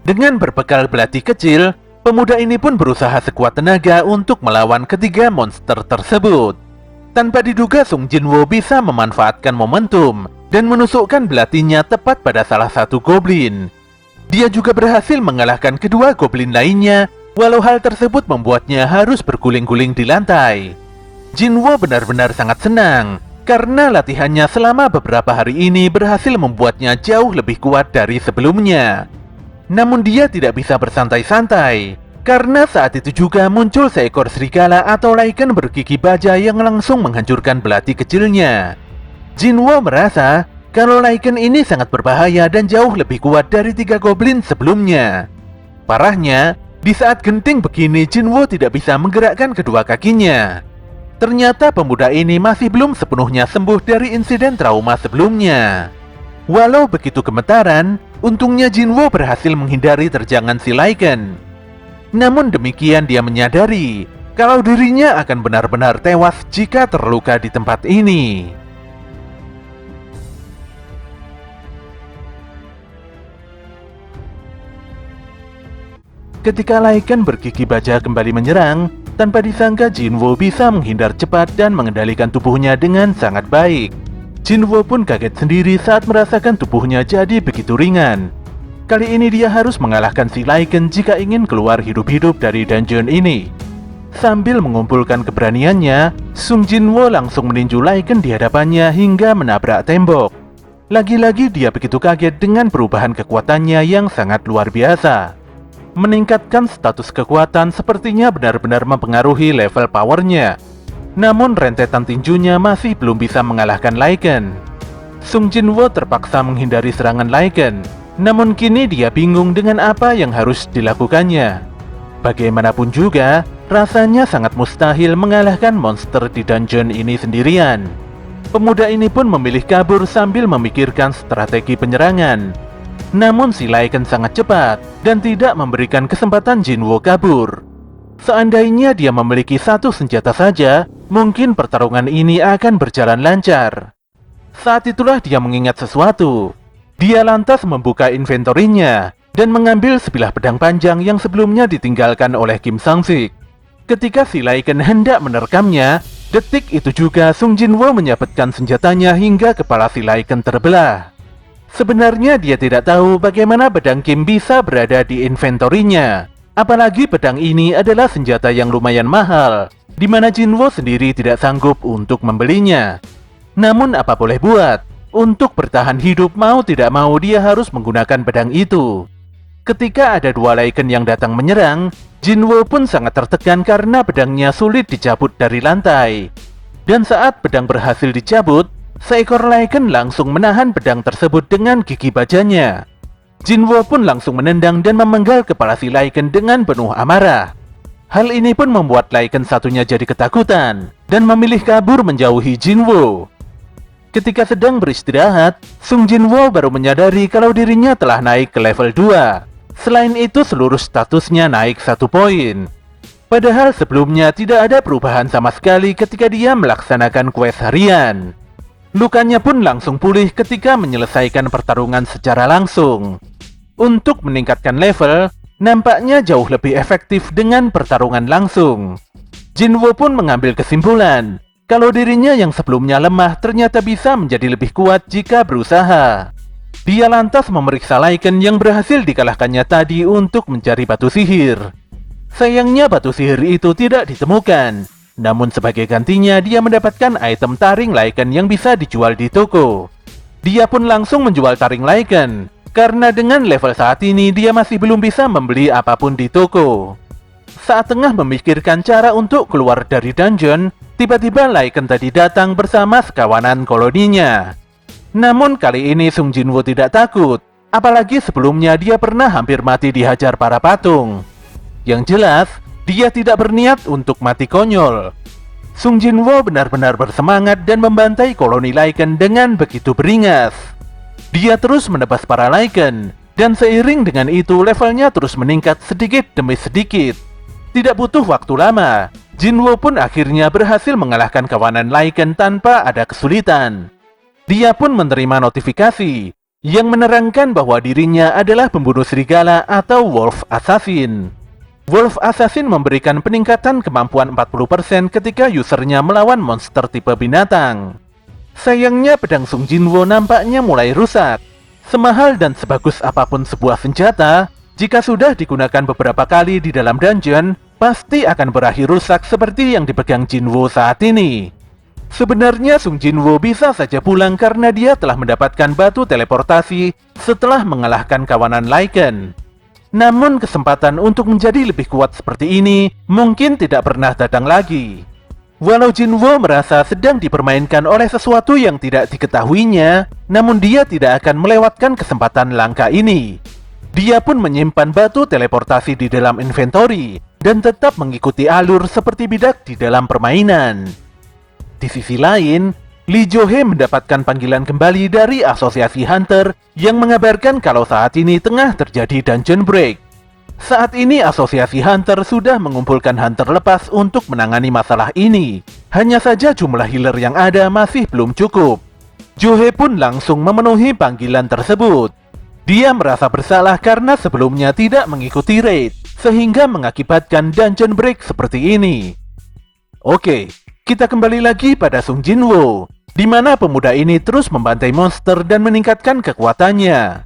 [SPEAKER 1] Dengan berbekal belati kecil, pemuda ini pun berusaha sekuat tenaga untuk melawan ketiga monster tersebut. Tanpa diduga Sung Jinwoo bisa memanfaatkan momentum dan menusukkan belatinya tepat pada salah satu goblin. Dia juga berhasil mengalahkan kedua goblin lainnya, walau hal tersebut membuatnya harus berguling-guling di lantai. Jinwoo benar-benar sangat senang karena latihannya selama beberapa hari ini berhasil membuatnya jauh lebih kuat dari sebelumnya. Namun dia tidak bisa bersantai-santai, karena saat itu juga muncul seekor serigala atau Lycan bergigi baja yang langsung menghancurkan belati kecilnya. Jinwoo merasa kalau Lycan ini sangat berbahaya dan jauh lebih kuat dari 3 goblin sebelumnya. Parahnya, di saat genting begini Jinwoo tidak bisa menggerakkan kedua kakinya. Ternyata pemuda ini masih belum sepenuhnya sembuh dari insiden trauma sebelumnya. Walau begitu gemetaran, untungnya Jinwoo berhasil menghindari terjangan si Lycan. Namun demikian dia menyadari kalau dirinya akan benar-benar tewas jika terluka di tempat ini. Ketika Lycan bergigi baja kembali menyerang, tanpa disangka Jinwoo bisa menghindar cepat dan mengendalikan tubuhnya dengan sangat baik. Jinwoo pun kaget sendiri saat merasakan tubuhnya jadi begitu ringan. Kali ini dia harus mengalahkan si Lycan jika ingin keluar hidup-hidup dari dungeon ini. Sambil mengumpulkan keberaniannya, Sung Jinwoo langsung meninju Lycan di hadapannya hingga menabrak tembok. Lagi-lagi dia begitu kaget dengan perubahan kekuatannya yang sangat luar biasa. Meningkatkan status kekuatan sepertinya benar-benar mempengaruhi level powernya. Namun rentetan tinjunya masih belum bisa mengalahkan Lycan. Sung Jinwoo terpaksa menghindari serangan Lycan. Namun kini dia bingung dengan apa yang harus dilakukannya. Bagaimanapun juga, rasanya sangat mustahil mengalahkan monster di dungeon ini sendirian. Pemuda ini pun memilih kabur sambil memikirkan strategi penyerangan. Namun si Lycan sangat cepat dan tidak memberikan kesempatan Jinwoo kabur. Seandainya dia memiliki satu senjata saja, mungkin pertarungan ini akan berjalan lancar. Saat itulah dia mengingat sesuatu. Dia lantas membuka inventorinya dan mengambil sebilah pedang panjang yang sebelumnya ditinggalkan oleh Kim Sang-sik. Ketika si Lycan hendak menerkamnya, detik itu juga Sung Jinwoo menyabetkan senjatanya hingga kepala si Lycan terbelah. Sebenarnya dia tidak tahu bagaimana pedang Kim bisa berada di inventorinya. Apalagi pedang ini adalah senjata yang lumayan mahal, di mana Jinwoo sendiri tidak sanggup untuk membelinya. Namun apa boleh buat, untuk bertahan hidup mau tidak mau dia harus menggunakan pedang itu. Ketika ada 2 Lycan yang datang menyerang, Jinwoo pun sangat tertekan karena pedangnya sulit dicabut dari lantai. Dan saat pedang berhasil dicabut, seekor Lycan langsung menahan pedang tersebut dengan gigi bajanya. Jinwoo pun langsung menendang dan memenggal kepala si Lycan dengan penuh amarah. Hal ini pun membuat Lycan satunya jadi ketakutan dan memilih kabur menjauhi Jinwoo. Ketika sedang beristirahat, Sung Jinwoo baru menyadari kalau dirinya telah naik ke level 2. Selain itu seluruh statusnya naik 1 poin. Padahal sebelumnya tidak ada perubahan sama sekali ketika dia melaksanakan quest harian. Lukanya pun langsung pulih ketika menyelesaikan pertarungan secara langsung. Untuk meningkatkan level, nampaknya jauh lebih efektif dengan pertarungan langsung. Jinwoo pun mengambil kesimpulan kalau dirinya yang sebelumnya lemah ternyata bisa menjadi lebih kuat jika berusaha. Dia lantas memeriksa Lycan yang berhasil dikalahkannya tadi untuk mencari batu sihir. Sayangnya batu sihir itu tidak ditemukan. Namun sebagai gantinya dia mendapatkan item taring Lycan yang bisa dijual di toko. Dia pun langsung menjual taring Lycan, karena dengan level saat ini dia masih belum bisa membeli apapun di toko. Saat tengah memikirkan cara untuk keluar dari dungeon, tiba-tiba Lycan tadi datang bersama sekawanan koloninya. Namun kali ini Sung Jinwoo tidak takut, apalagi sebelumnya dia pernah hampir mati dihajar para patung. Yang jelas, dia tidak berniat untuk mati konyol. Sung Jinwoo benar-benar bersemangat dan membantai koloni Lycan dengan begitu beringas. Dia terus menebas para Lycan, dan seiring dengan itu levelnya terus meningkat sedikit demi sedikit. Tidak butuh waktu lama, Jinwoo pun akhirnya berhasil mengalahkan kawanan Lycan tanpa ada kesulitan. Dia pun menerima notifikasi yang menerangkan bahwa dirinya adalah pembunuh serigala atau Wolf Assassin. Wolf Assassin memberikan peningkatan kemampuan 40% ketika usernya melawan monster tipe binatang. Sayangnya pedang Sung Jinwoo nampaknya mulai rusak. Semahal dan sebagus apapun sebuah senjata, jika sudah digunakan beberapa kali di dalam dungeon, pasti akan berakhir rusak seperti yang dipegang Jinwoo saat ini. Sebenarnya Sung Jinwoo bisa saja pulang karena dia telah mendapatkan batu teleportasi setelah mengalahkan kawanan Lycan. Namun kesempatan untuk menjadi lebih kuat seperti ini mungkin tidak pernah datang lagi. Walau Jinwoo merasa sedang dipermainkan oleh sesuatu yang tidak diketahuinya, namun dia tidak akan melewatkan kesempatan langka ini. Dia pun menyimpan batu teleportasi di dalam inventory dan tetap mengikuti alur seperti bidak di dalam permainan. Di sisi lain, Lee Jo-hee mendapatkan panggilan kembali dari Asosiasi Hunter yang mengabarkan kalau saat ini tengah terjadi dungeon break. Saat ini Asosiasi Hunter sudah mengumpulkan hunter lepas untuk menangani masalah ini. Hanya saja jumlah healer yang ada masih belum cukup. Jo-hee pun langsung memenuhi panggilan tersebut. Dia merasa bersalah karena sebelumnya tidak mengikuti raid, sehingga mengakibatkan dungeon break seperti ini. Oke, kita kembali lagi pada Sung Jinwoo, di mana pemuda ini terus membantai monster dan meningkatkan kekuatannya.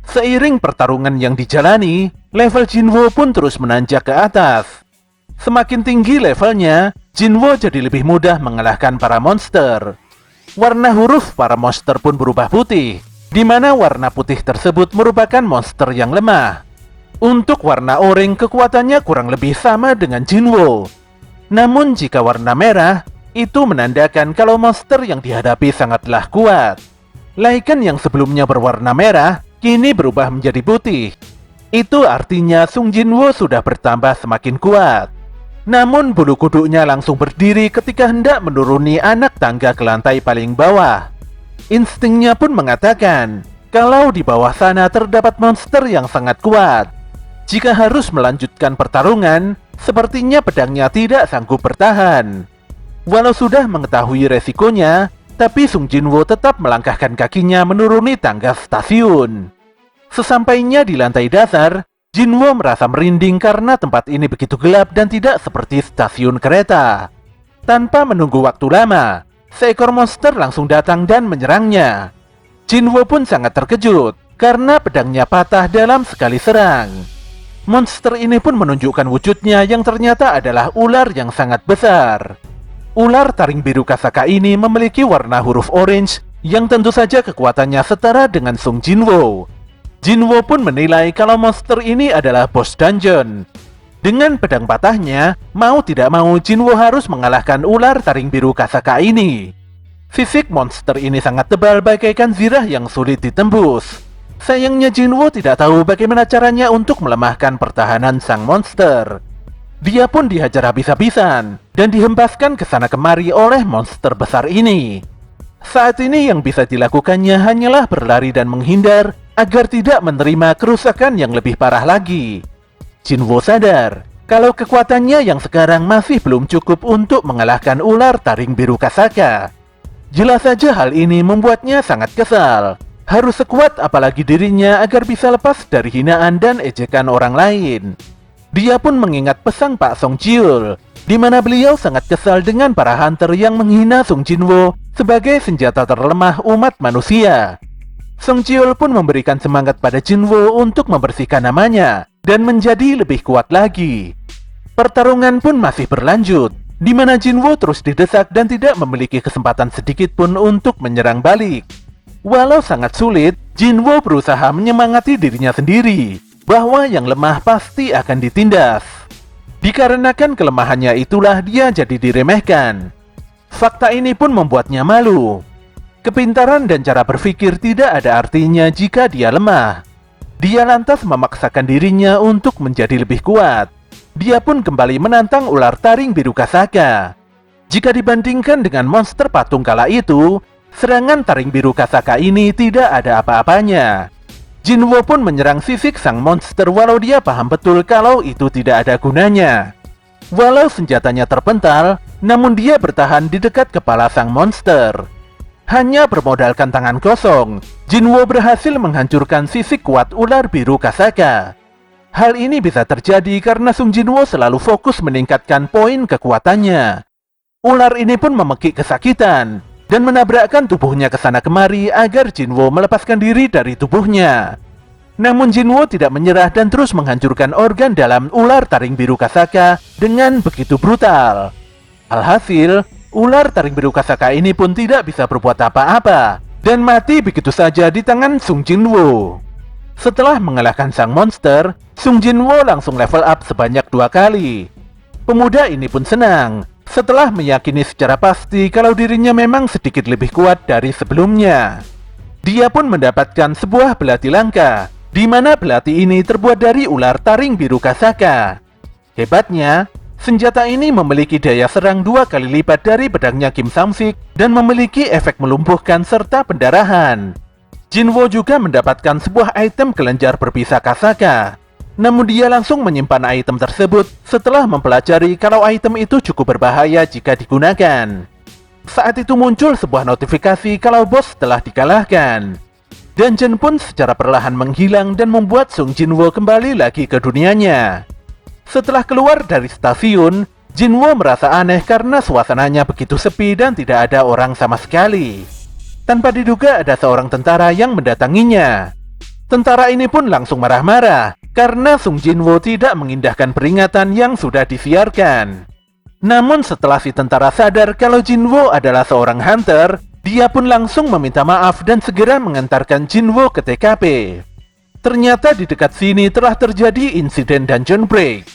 [SPEAKER 1] Seiring pertarungan yang dijalani, level Jinwoo pun terus menanjak ke atas. Semakin tinggi levelnya, Jinwoo jadi lebih mudah mengalahkan para monster. Warna huruf para monster pun berubah putih, di mana warna putih tersebut merupakan monster yang lemah. Untuk warna oranye kekuatannya kurang lebih sama dengan Jinwoo. Namun jika warna merah, itu menandakan kalau monster yang dihadapi sangatlah kuat. Lycan yang sebelumnya berwarna merah, kini berubah menjadi putih. Itu artinya Sung Jinwoo sudah bertambah semakin kuat. Namun bulu kuduknya langsung berdiri ketika hendak menuruni anak tangga ke lantai paling bawah. Instingnya pun mengatakan kalau di bawah sana terdapat monster yang sangat kuat. Jika harus melanjutkan pertarungan, sepertinya pedangnya tidak sanggup bertahan. Walau sudah mengetahui resikonya, tapi Sung Jinwoo tetap melangkahkan kakinya menuruni tangga stasiun. Sesampainya di lantai dasar, Jinwoo merasa merinding karena tempat ini begitu gelap dan tidak seperti stasiun kereta. Tanpa menunggu waktu lama, seekor monster langsung datang dan menyerangnya. Jinwoo pun sangat terkejut karena pedangnya patah dalam sekali serang. Monster ini pun menunjukkan wujudnya yang ternyata adalah ular yang sangat besar. Ular taring biru Kasaka ini memiliki warna huruf orange yang tentu saja kekuatannya setara dengan Sung Jinwoo. Jinwoo pun menilai kalau monster ini adalah bos dungeon. Dengan pedang patahnya, mau tidak mau Jinwoo harus mengalahkan ular taring biru Kasaka ini. Fisik monster ini sangat tebal bagaikan zirah yang sulit ditembus. Sayangnya Jinwoo tidak tahu bagaimana caranya untuk melemahkan pertahanan sang monster. Dia pun dihajar habis-habisan dan dihempaskan ke sana kemari oleh monster besar ini. Saat ini yang bisa dilakukannya hanyalah berlari dan menghindar agar tidak menerima kerusakan yang lebih parah lagi. Jinwoo sadar kalau kekuatannya yang sekarang masih belum cukup untuk mengalahkan ular taring biru Kasaka. Jelas saja hal ini membuatnya sangat kesal. Harus sekuat apalagi dirinya agar bisa lepas dari hinaan dan ejekan orang lain. Dia pun mengingat pesan Pak Song Jiul di mana beliau sangat kesal dengan para hunter yang menghina Sung Jinwoo sebagai senjata terlemah umat manusia. Song Cheol pun memberikan semangat pada Jinwoo untuk membersihkan namanya dan menjadi lebih kuat lagi. Pertarungan pun masih berlanjut, di mana Jinwoo terus didesak dan tidak memiliki kesempatan sedikit pun untuk menyerang balik. Walau sangat sulit, Jinwoo berusaha menyemangati dirinya sendiri bahwa yang lemah pasti akan ditindas. Dikarenakan kelemahannya itulah dia jadi diremehkan. Fakta ini pun membuatnya malu. Kepintaran dan cara berpikir tidak ada artinya jika dia lemah. Dia lantas memaksakan dirinya untuk menjadi lebih kuat. Dia pun kembali menantang ular taring biru Kasaka. Jika dibandingkan dengan monster patung kala itu, serangan taring biru Kasaka ini tidak ada apa-apanya. Jinwoo pun menyerang fisik sang monster walau dia paham betul kalau itu tidak ada gunanya. Walau senjatanya terpental, namun dia bertahan di dekat kepala sang monster. Hanya bermodalkan tangan kosong, Jinwoo berhasil menghancurkan fisik kuat ular biru Kasaka. Hal ini bisa terjadi karena Sung Jinwoo selalu fokus meningkatkan poin kekuatannya. Ular ini pun memekik kesakitan dan menabrakkan tubuhnya ke sana kemari agar Jinwoo melepaskan diri dari tubuhnya. Namun Jinwoo tidak menyerah dan terus menghancurkan organ dalam ular taring biru Kasaka dengan begitu brutal. Alhasil, ular taring biru Kasaka ini pun tidak bisa berbuat apa-apa dan mati begitu saja di tangan Sung Jinwoo. Setelah mengalahkan sang monster, Sung Jinwoo langsung level up sebanyak 2 kali. Pemuda ini pun senang setelah meyakini secara pasti kalau dirinya memang sedikit lebih kuat dari sebelumnya. Dia pun mendapatkan sebuah belati langka, di mana belati ini terbuat dari ular taring biru Kasaka. Hebatnya, senjata ini memiliki daya serang 2 kali lipat dari pedangnya Kim Samsik dan memiliki efek melumpuhkan serta pendarahan. Jinwoo juga mendapatkan sebuah item kelenjar berbisa Kasaka. Namun dia langsung menyimpan item tersebut setelah mempelajari kalau item itu cukup berbahaya jika digunakan. Saat itu muncul sebuah notifikasi kalau bos telah dikalahkan. Dungeon pun secara perlahan menghilang dan membuat Sung Jinwoo kembali lagi ke dunianya. Setelah keluar dari stasiun, Jinwoo merasa aneh karena suasananya begitu sepi dan tidak ada orang sama sekali. Tanpa diduga ada seorang tentara yang mendatanginya. Tentara ini pun langsung marah-marah karena Sung Jinwoo tidak mengindahkan peringatan yang sudah disiarkan. Namun setelah si tentara sadar kalau Jinwoo adalah seorang hunter, dia pun langsung meminta maaf dan segera mengantarkan Jinwoo ke TKP. Ternyata di dekat sini telah terjadi insiden dungeon break.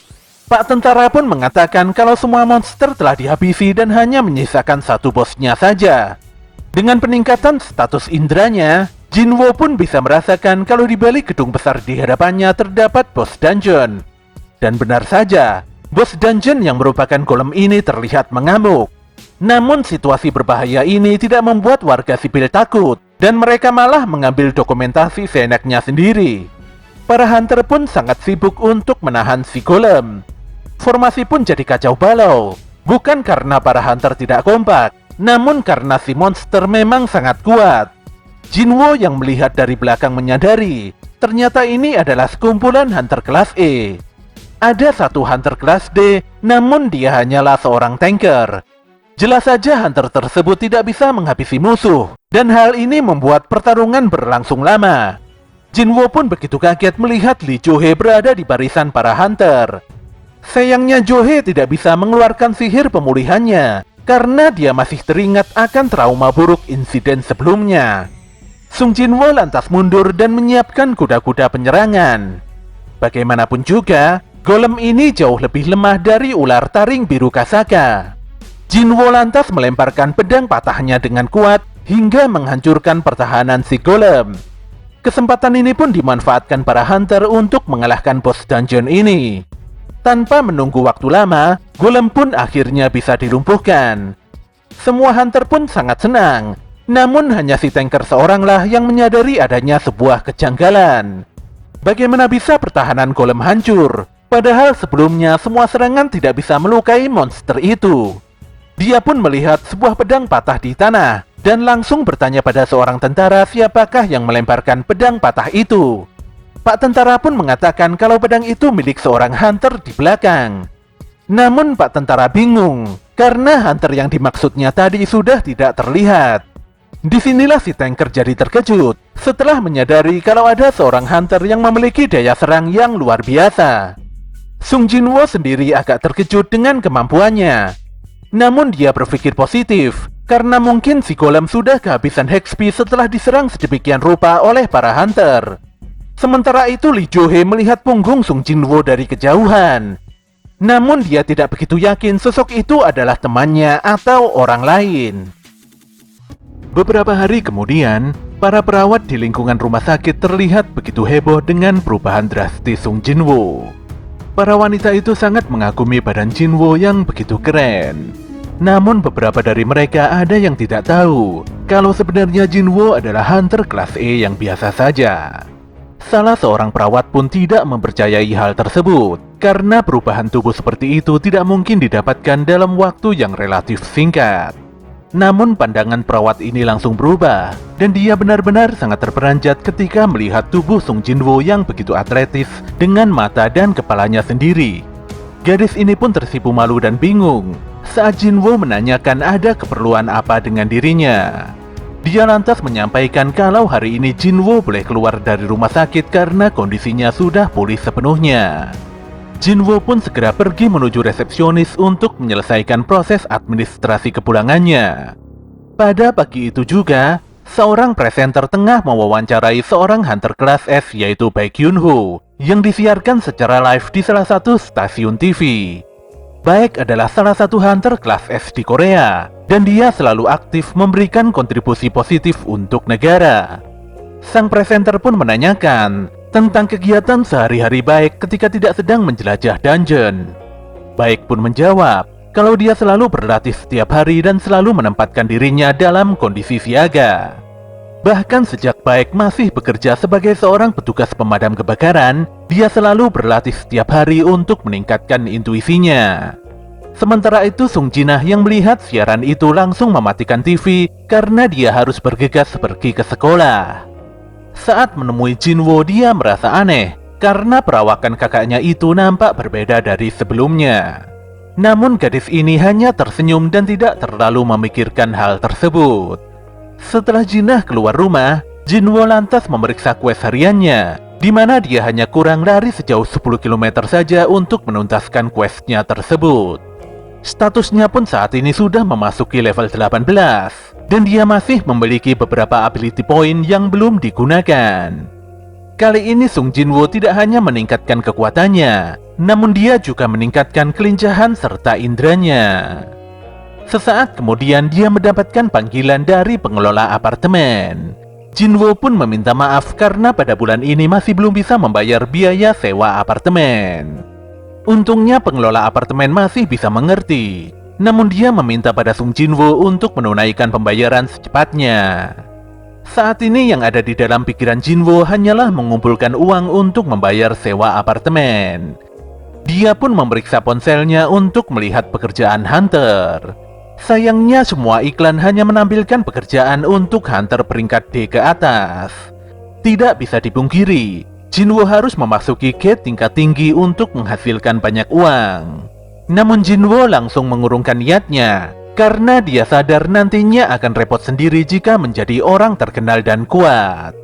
[SPEAKER 1] Pak tentara pun mengatakan kalau semua monster telah dihabisi dan hanya menyisakan satu bosnya saja. Dengan peningkatan status indranya, Jinwoo pun bisa merasakan kalau di balik gedung besar di hadapannya terdapat bos dungeon. Dan benar saja, bos dungeon yang merupakan golem ini terlihat mengamuk. Namun situasi berbahaya ini tidak membuat warga sipil takut, dan mereka malah mengambil dokumentasi seenaknya sendiri. Para hunter pun sangat sibuk untuk menahan si golem. Formasi pun jadi kacau balau, bukan karena para hunter tidak kompak, namun karena si monster memang sangat kuat. Jinwoo yang melihat dari belakang menyadari, ternyata ini adalah sekumpulan hunter kelas E. Ada satu hunter kelas D, namun dia hanyalah seorang tanker. Jelas saja hunter tersebut tidak bisa menghabisi musuh, dan hal ini membuat pertarungan berlangsung lama. Jinwoo pun begitu kaget melihat Lee Jo-hee berada di barisan para hunter. Sayangnya Jo-hee tidak bisa mengeluarkan sihir pemulihannya, karena dia masih teringat akan trauma buruk insiden sebelumnya. Sung Jinwoo lantas mundur dan menyiapkan kuda-kuda penyerangan. Bagaimanapun juga, golem ini jauh lebih lemah dari ular taring biru Kasaka. Jinwoo lantas melemparkan pedang patahnya dengan kuat hingga menghancurkan pertahanan si golem. Kesempatan ini pun dimanfaatkan para hunter untuk mengalahkan bos dungeon ini. Tanpa menunggu waktu lama, golem pun akhirnya bisa dilumpuhkan. Semua hunter pun sangat senang. Namun hanya si tanker seoranglah yang menyadari adanya sebuah kejanggalan. Bagaimana bisa pertahanan golem hancur? Padahal sebelumnya semua serangan tidak bisa melukai monster itu. Dia pun melihat sebuah pedang patah di tanah dan langsung bertanya pada seorang tentara siapakah yang melemparkan pedang patah itu. Pak tentara pun mengatakan kalau pedang itu milik seorang hunter di belakang. Namun Pak Tentara bingung, karena hunter yang dimaksudnya tadi sudah tidak terlihat. Disinilah si tanker jadi terkejut, setelah menyadari kalau ada seorang hunter yang memiliki daya serang yang luar biasa. Sung Jinwoo sendiri agak terkejut dengan kemampuannya. Namun dia berpikir positif, karena mungkin si golem sudah kehabisan HP setelah diserang sedemikian rupa oleh para hunter. Sementara itu Lee Jo-hee melihat punggung Sung Jinwoo dari kejauhan. Namun dia tidak begitu yakin sosok itu adalah temannya atau orang lain. Beberapa hari kemudian, para perawat di lingkungan rumah sakit terlihat begitu heboh dengan perubahan drastis Sung Jinwoo. Para wanita itu sangat mengagumi badan Jinwoo yang begitu keren. Namun beberapa dari mereka ada yang tidak tahu kalau sebenarnya Jinwoo adalah hunter kelas E yang biasa saja. Salah seorang perawat pun tidak mempercayai hal tersebut, karena perubahan tubuh seperti itu tidak mungkin didapatkan dalam waktu yang relatif singkat. Namun pandangan perawat ini langsung berubah, dan dia benar-benar sangat terperanjat ketika melihat tubuh Sung Jinwoo yang begitu atletis dengan mata dan kepalanya sendiri. Gadis ini pun tersipu malu dan bingung saat Jinwoo menanyakan ada keperluan apa dengan dirinya. Dia lantas menyampaikan kalau hari ini Jinwoo boleh keluar dari rumah sakit karena kondisinya sudah pulih sepenuhnya. Jinwoo pun segera pergi menuju resepsionis untuk menyelesaikan proses administrasi kepulangannya. Pada pagi itu juga, seorang presenter tengah mewawancarai seorang hunter kelas S yaitu Baek Yoon-ho yang disiarkan secara live di salah satu stasiun TV. Baek adalah salah satu hunter kelas S di Korea, dan dia selalu aktif memberikan kontribusi positif untuk negara. Sang presenter pun menanyakan tentang kegiatan sehari-hari Baek ketika tidak sedang menjelajah dungeon. Baek pun menjawab kalau dia selalu berlatih setiap hari dan selalu menempatkan dirinya dalam kondisi siaga. Bahkan sejak Baek masih bekerja sebagai seorang petugas pemadam kebakaran, dia selalu berlatih setiap hari untuk meningkatkan intuisinya. Sementara itu Sung Jinah yang melihat siaran itu langsung mematikan TV karena dia harus bergegas pergi ke sekolah. Saat menemui Jinwoo, dia merasa aneh karena perawakan kakaknya itu nampak berbeda dari sebelumnya. Namun gadis ini hanya tersenyum dan tidak terlalu memikirkan hal tersebut. Setelah Jinah keluar rumah, Jinwoo lantas memeriksa quest hariannya, di mana dia hanya kurang lari sejauh 10 km saja untuk menuntaskan questnya tersebut. Statusnya pun saat ini sudah memasuki level 18, dan dia masih memiliki beberapa ability point yang belum digunakan. Kali ini Sung Jinwoo tidak hanya meningkatkan kekuatannya, namun dia juga meningkatkan kelincahan serta indranya. Sesaat kemudian dia mendapatkan panggilan dari pengelola apartemen. Jinwoo pun meminta maaf karena pada bulan ini masih belum bisa membayar biaya sewa apartemen. Untungnya pengelola apartemen masih bisa mengerti, namun dia meminta pada Sung Jinwoo untuk menunaikan pembayaran secepatnya. Saat ini yang ada di dalam pikiran Jinwoo hanyalah mengumpulkan uang untuk membayar sewa apartemen. Dia pun memeriksa ponselnya untuk melihat pekerjaan hunter. Sayangnya semua iklan hanya menampilkan pekerjaan untuk hunter peringkat D ke atas. Tidak bisa dipungkiri, Jinwoo harus memasuki gate tingkat tinggi untuk menghasilkan banyak uang. Namun Jinwoo langsung mengurungkan niatnya, karena dia sadar nantinya akan repot sendiri jika menjadi orang terkenal dan kuat.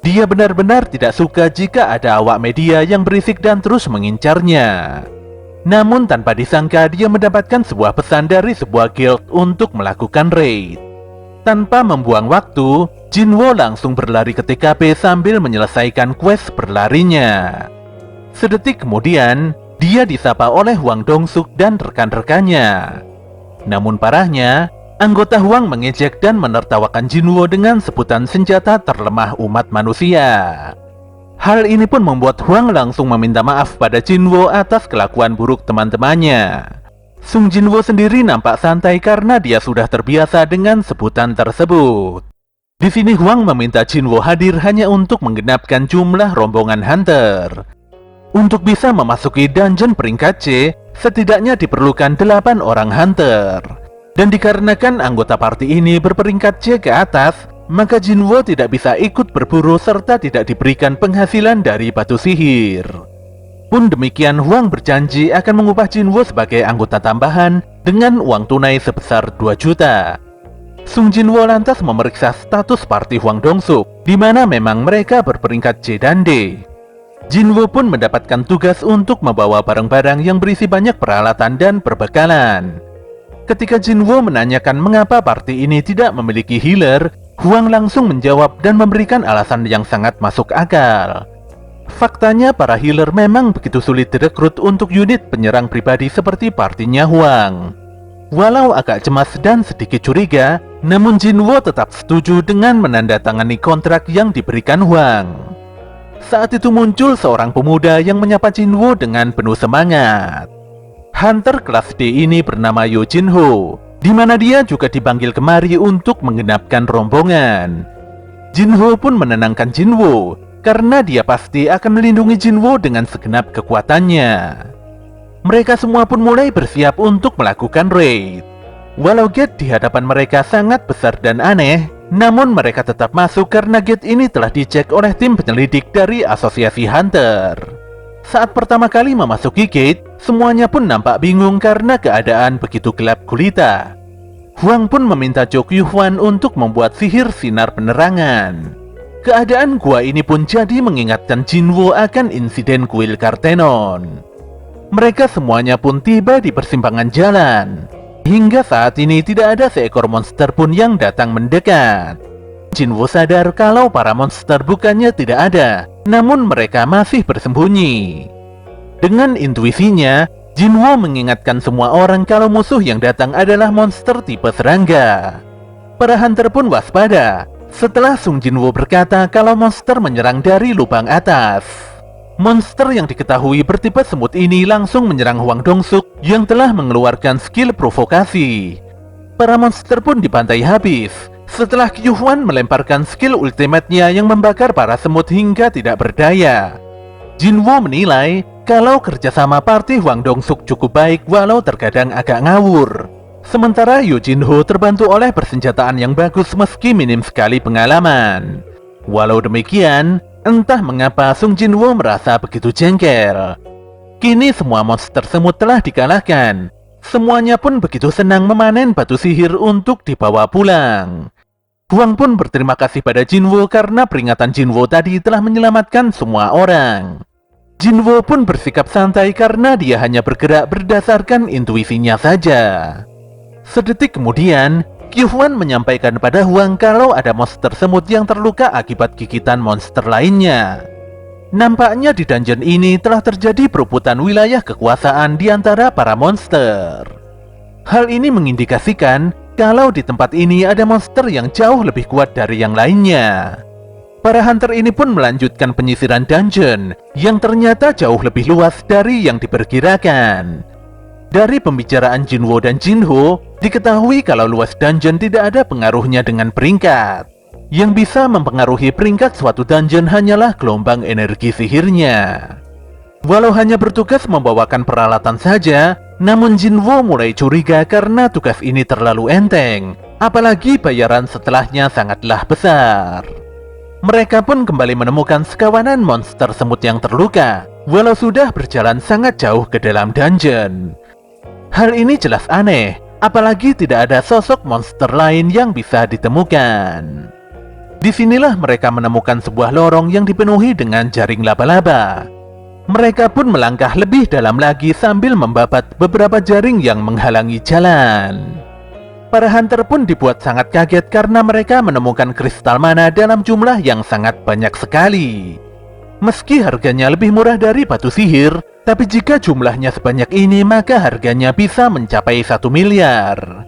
[SPEAKER 1] Dia benar-benar tidak suka jika ada awak media yang berisik dan terus mengincarnya. Namun tanpa disangka dia mendapatkan sebuah pesan dari sebuah guild untuk melakukan raid. Tanpa membuang waktu, Jinwoo langsung berlari ke TKP sambil menyelesaikan quest berlarinya. Sedetik kemudian, dia disapa oleh Hwang Dong-suk dan rekan-rekannya. Namun parahnya, anggota Hwang mengejek dan menertawakan Jinwoo dengan sebutan senjata terlemah umat manusia. Hal ini pun membuat Hwang langsung meminta maaf pada Jinwoo atas kelakuan buruk teman-temannya. Sung Jinwoo sendiri nampak santai karena dia sudah terbiasa dengan sebutan tersebut. Di sini Hwang meminta Jinwoo hadir hanya untuk menggenapkan jumlah rombongan hunter. Untuk bisa memasuki dungeon peringkat C, setidaknya diperlukan 8 orang hunter. Dan dikarenakan anggota party ini berperingkat C ke atas, maka Jinwoo tidak bisa ikut berburu serta tidak diberikan penghasilan dari batu sihir. Pun demikian, Huang berjanji akan mengubah Jinwo sebagai anggota tambahan dengan uang tunai sebesar 2 juta. Sung Jinwo lantas memeriksa status parti Huang Dongsuk, di mana memang mereka berperingkat C dan D. Jinwo pun mendapatkan tugas untuk membawa barang-barang yang berisi banyak peralatan dan perbekalan. Ketika Jinwo menanyakan mengapa parti ini tidak memiliki healer, Huang langsung menjawab dan memberikan alasan yang sangat masuk akal. Faktanya para healer memang begitu sulit direkrut untuk unit penyerang pribadi seperti partinya Huang. Walau agak cemas dan sedikit curiga, namun Jinwo tetap setuju dengan menandatangani kontrak yang diberikan Huang. Saat itu muncul seorang pemuda yang menyapa Jinwo dengan penuh semangat. Hunter kelas D ini bernama Yo Jinho, di mana dia juga dipanggil kemari untuk menggenapkan rombongan. Jinho pun menenangkan Jinwo, karena dia pasti akan melindungi Jinwo dengan segenap kekuatannya. Mereka semua pun mulai bersiap untuk melakukan raid. Walau gate di hadapan mereka sangat besar dan aneh, namun mereka tetap masuk karena gate ini telah dicek oleh tim penyelidik dari Asosiasi Hunter. Saat pertama kali memasuki gate, semuanya pun nampak bingung karena keadaan begitu gelap gulita. Huang pun meminta Zhou Yuhuan untuk membuat sihir sinar penerangan. Keadaan gua ini pun jadi mengingatkan Jinwo akan insiden kuil Kartenon. Mereka semuanya pun tiba di persimpangan jalan. Hingga saat ini tidak ada seekor monster pun yang datang mendekat. Jinwo sadar kalau para monster bukannya tidak ada, namun mereka masih bersembunyi. Dengan intuisinya, Jinwo mengingatkan semua orang kalau musuh yang datang adalah monster tipe serangga. Para hunter pun waspada setelah Sung Jinwo berkata kalau monster menyerang dari lubang atas. Monster yang diketahui bertipe semut ini langsung menyerang Huang Dongsuk yang telah mengeluarkan skill provokasi. Para monster pun dibantai habis setelah Yuhuan melemparkan skill ultimate-nya yang membakar para semut hingga tidak berdaya. Jinwo menilai kalau kerjasama party Huang Dongsuk cukup baik walau terkadang agak ngawur. Sementara Yo Jinho terbantu oleh persenjataan yang bagus meski minim sekali pengalaman. Walau demikian, entah mengapa Sung Jinwo merasa begitu jengkel. Kini semua monster semut telah dikalahkan. Semuanya pun begitu senang memanen batu sihir untuk dibawa pulang. Huang pun berterima kasih pada Jinwo karena peringatan Jinwo tadi telah menyelamatkan semua orang. Jinwo pun bersikap santai karena dia hanya bergerak berdasarkan intuisinya saja. Sedetik kemudian, Yuhuan menyampaikan pada Huang kalau ada monster semut yang terluka akibat gigitan monster lainnya. Nampaknya di dungeon ini telah terjadi perebutan wilayah kekuasaan di antara para monster. Hal ini mengindikasikan kalau di tempat ini ada monster yang jauh lebih kuat dari yang lainnya. Para hunter ini pun melanjutkan penyisiran dungeon yang ternyata jauh lebih luas dari yang diperkirakan. Dari pembicaraan Jinwo dan Jinho, diketahui kalau luas dungeon tidak ada pengaruhnya dengan peringkat. Yang bisa mempengaruhi peringkat suatu dungeon hanyalah gelombang energi sihirnya. Walau hanya bertugas membawakan peralatan saja, namun Jinwo mulai curiga karena tugas ini terlalu enteng, apalagi bayaran setelahnya sangatlah besar. Mereka pun kembali menemukan sekawanan monster semut yang terluka, walau sudah berjalan sangat jauh ke dalam dungeon. Hal ini jelas aneh, apalagi tidak ada sosok monster lain yang bisa ditemukan. Disinilah mereka menemukan sebuah lorong yang dipenuhi dengan jaring laba-laba. Mereka pun melangkah lebih dalam lagi sambil membabat beberapa jaring yang menghalangi jalan. Para hunter pun dibuat sangat kaget karena mereka menemukan kristal mana dalam jumlah yang sangat banyak sekali. Meski harganya lebih murah dari batu sihir, tapi jika jumlahnya sebanyak ini maka harganya bisa mencapai 1 miliar.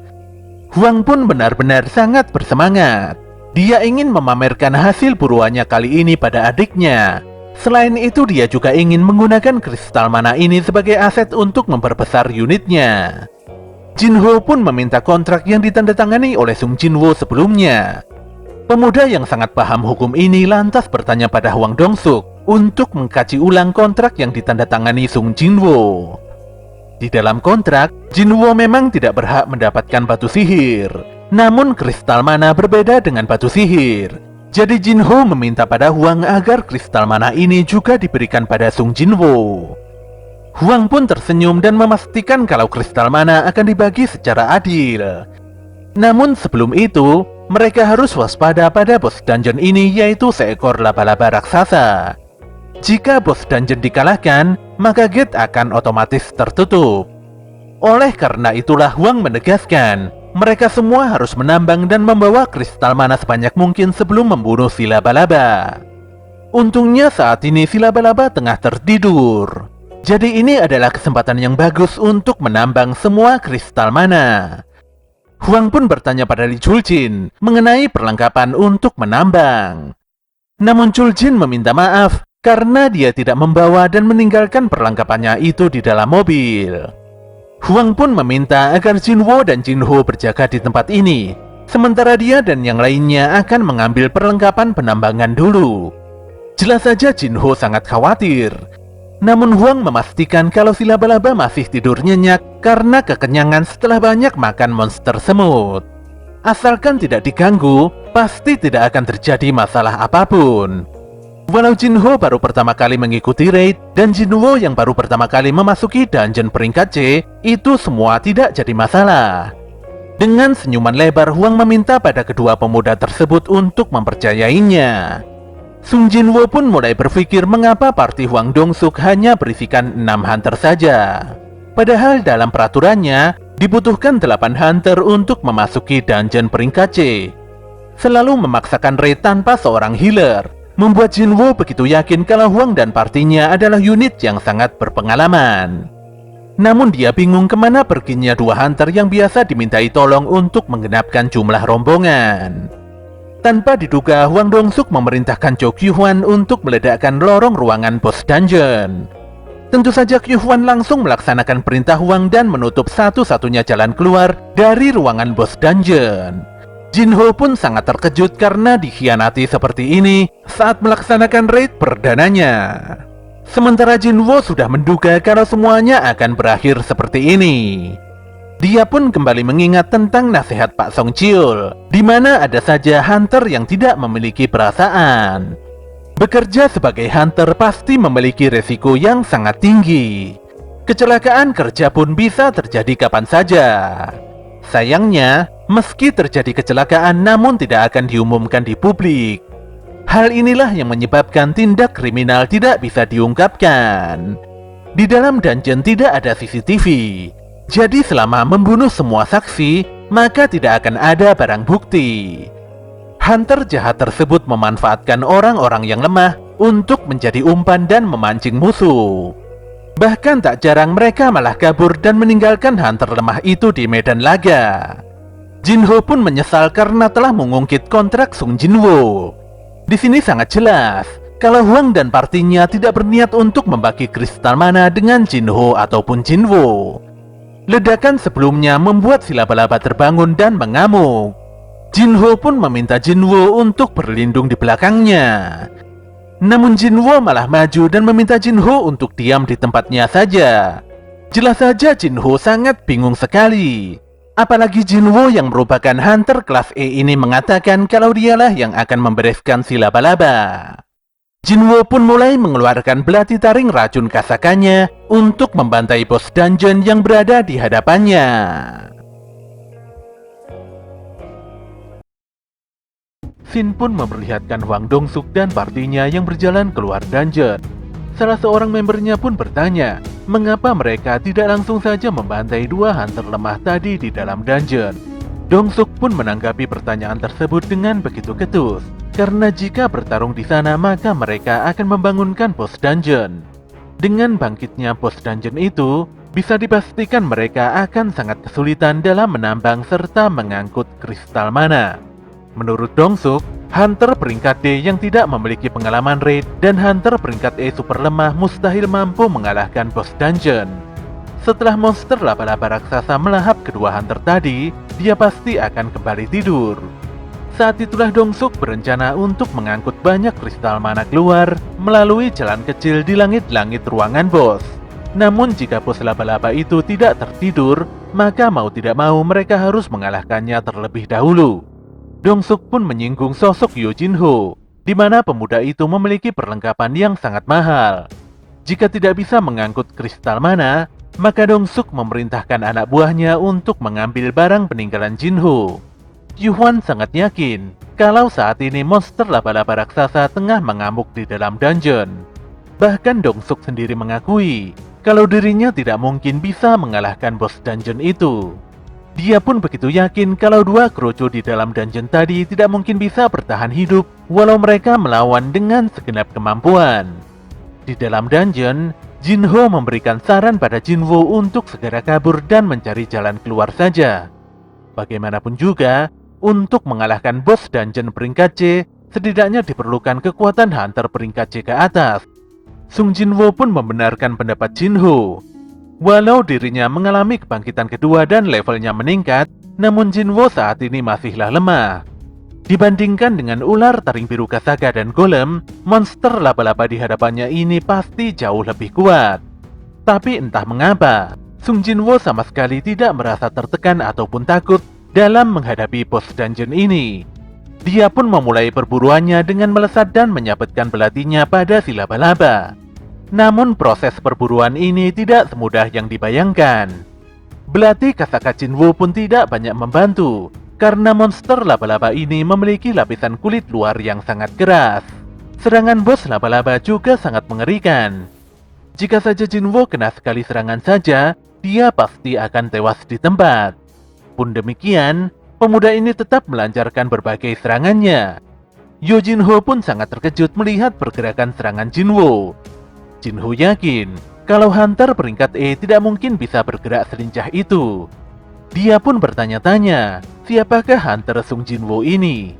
[SPEAKER 1] Huang pun benar-benar sangat bersemangat. Dia ingin memamerkan hasil buruannya kali ini pada adiknya. Selain itu dia juga ingin menggunakan kristal mana ini sebagai aset untuk memperbesar unitnya. Jinho pun meminta kontrak yang ditandatangani oleh Sung Jinwo sebelumnya. Pemuda yang sangat paham hukum ini lantas bertanya pada Huang Dongsuk untuk mengkaji ulang kontrak yang ditandatangani Sung Jinwo. Di dalam kontrak, Jinwo memang tidak berhak mendapatkan batu sihir. Namun kristal mana berbeda dengan batu sihir. Jadi Jinho meminta pada Huang agar kristal mana ini juga diberikan pada Sung Jinwo. Huang pun tersenyum dan memastikan kalau kristal mana akan dibagi secara adil. Namun sebelum itu, mereka harus waspada pada bos dungeon ini, yaitu seekor laba-laba raksasa. Jika bos dungeon dikalahkan, maka gate akan otomatis tertutup. Oleh karena itulah Huang menegaskan, mereka semua harus menambang dan membawa kristal mana sebanyak mungkin sebelum membunuh si laba-laba. Untungnya saat ini si laba-laba tengah tertidur. Jadi ini adalah kesempatan yang bagus untuk menambang semua kristal mana. Huang pun bertanya pada Li Chuljin mengenai perlengkapan untuk menambang. Namun Chuljin meminta maaf karena dia tidak membawa dan meninggalkan perlengkapannya itu di dalam mobil. Huang pun meminta agar Jinwo dan Jinho berjaga di tempat ini, sementara dia dan yang lainnya akan mengambil perlengkapan penambangan dulu. Jelas saja Jinho sangat khawatir. Namun Huang memastikan kalau si laba-laba masih tidur nyenyak karena kekenyangan setelah banyak makan monster semut. Asalkan tidak diganggu, pasti tidak akan terjadi masalah apapun. Walau Jinho baru pertama kali mengikuti raid dan Jinwo yang baru pertama kali memasuki dungeon peringkat C, itu semua tidak jadi masalah. Dengan senyuman lebar, Huang meminta pada kedua pemuda tersebut untuk mempercayainya. Sung Jinwo pun mulai berpikir mengapa party Huang Dongsuk hanya berisikan 6 hunter saja. Padahal dalam peraturannya, dibutuhkan 8 hunter untuk memasuki dungeon peringkat C. Selalu memaksakan raid tanpa seorang healer, membuat Jinwo begitu yakin kalau Huang dan partinya adalah unit yang sangat berpengalaman. Namun dia bingung kemana perginya 2 hunter yang biasa dimintai tolong untuk menggenapkan jumlah rombongan. Tanpa diduga, Huang Dongsuk memerintahkan Zhou Qiuhuan untuk meledakkan lorong ruangan bos dungeon. Tentu saja Qiuhuan langsung melaksanakan perintah Huang dan menutup satu-satunya jalan keluar dari ruangan bos dungeon. Jinho pun sangat terkejut karena dikhianati seperti ini saat melaksanakan raid perdananya. Sementara Jinwo sudah menduga kalau semuanya akan berakhir seperti ini. Dia pun kembali mengingat tentang nasihat Pak Song Chiul, di mana ada saja hunter yang tidak memiliki perasaan. Bekerja sebagai hunter pasti memiliki resiko yang sangat tinggi. Kecelakaan kerja pun bisa terjadi kapan saja. Sayangnya, meski terjadi kecelakaan namun tidak akan diumumkan di publik. Hal inilah yang menyebabkan tindak kriminal tidak bisa diungkapkan. Di dalam dungeon tidak ada CCTV. Jadi selama membunuh semua saksi, maka tidak akan ada barang bukti. Hunter jahat tersebut memanfaatkan orang-orang yang lemah untuk menjadi umpan dan memancing musuh. Bahkan tak jarang mereka malah kabur dan meninggalkan hunter lemah itu di medan laga. Jinho pun menyesal karena telah mengungkit kontrak Sung Jinwo. Di sini sangat jelas kalau Huang dan partinya tidak berniat untuk membagi kristal mana dengan Jinho ataupun Jinwo. Ledakan sebelumnya membuat si laba-laba terbangun dan mengamuk. Jinho pun meminta Jinwo untuk berlindung di belakangnya. Namun Jinwo malah maju dan meminta Jinho untuk diam di tempatnya saja. Jelas saja Jinho sangat bingung sekali. Apalagi Jinwo yang merupakan hunter kelas E ini mengatakan kalau dialah yang akan membereskan si laba-laba. Jinwo pun mulai mengeluarkan belati taring racun kasakannya untuk membantai bos dungeon yang berada di hadapannya. Sin pun memperlihatkan Huang Dongsuk dan partinya yang berjalan keluar dungeon. Salah seorang membernya pun bertanya, mengapa mereka tidak langsung saja membantai 2 hunter lemah tadi di dalam dungeon. Dongsuk pun menanggapi pertanyaan tersebut dengan begitu ketus. Karena jika bertarung di sana maka mereka akan membangunkan bos dungeon. Dengan bangkitnya bos dungeon itu, bisa dipastikan mereka akan sangat kesulitan dalam menambang serta mengangkut kristal mana. Menurut Dongsuk, hunter peringkat D yang tidak memiliki pengalaman raid dan hunter peringkat E super lemah mustahil mampu mengalahkan bos dungeon. Setelah monster laba-laba raksasa melahap kedua hunter tadi, dia pasti akan kembali tidur. Saat itulah Dongsuk berencana untuk mengangkut banyak kristal mana keluar melalui jalan kecil di langit-langit ruangan bos. Namun jika bos laba-laba itu tidak tertidur, maka mau tidak mau mereka harus mengalahkannya terlebih dahulu. Dongsuk pun menyinggung sosok Yo Jinho, di mana pemuda itu memiliki perlengkapan yang sangat mahal. Jika tidak bisa mengangkut kristal mana, maka Dongsuk memerintahkan anak buahnya untuk mengambil barang peninggalan Jinho. Yuhwan sangat yakin kalau saat ini monster laba-laba raksasa tengah mengamuk di dalam dungeon. Bahkan Dongsuk sendiri mengakui kalau dirinya tidak mungkin bisa mengalahkan bos dungeon itu. Dia pun begitu yakin kalau dua kroco di dalam dungeon tadi tidak mungkin bisa bertahan hidup walau mereka melawan dengan segenap kemampuan. Di dalam dungeon, Jinho memberikan saran pada Jinwo untuk segera kabur dan mencari jalan keluar saja. Bagaimanapun juga, untuk mengalahkan bos dungeon peringkat C, setidaknya diperlukan kekuatan hunter peringkat C ke atas. Sung Jinwo pun membenarkan pendapat Jinho. Walau dirinya mengalami kebangkitan kedua dan levelnya meningkat, namun Jinwo saat ini masihlah lemah. Dibandingkan dengan ular taring biru Kasaga dan golem, monster laba-laba di hadapannya ini pasti jauh lebih kuat. Tapi entah mengapa, Sung Jinwo sama sekali tidak merasa tertekan ataupun takut dalam menghadapi bos dungeon ini. Dia pun memulai perburuannya dengan melesat dan menyabetkan belatinya pada si laba-laba. Namun proses perburuan ini tidak semudah yang dibayangkan. Belati Kasaka Jinwo pun tidak banyak membantu, karena monster laba-laba ini memiliki lapisan kulit luar yang sangat keras. Serangan bos laba-laba juga sangat mengerikan. Jika saja Jinwo kena sekali serangan saja, dia pasti akan tewas di tempat. Pun demikian, pemuda ini tetap melancarkan berbagai serangannya. Yo Jinho pun sangat terkejut melihat pergerakan serangan Jinwo. Jinho yakin kalau hunter peringkat E tidak mungkin bisa bergerak selincah itu. Dia pun bertanya-tanya, siapakah hunter Sung Jinwo ini?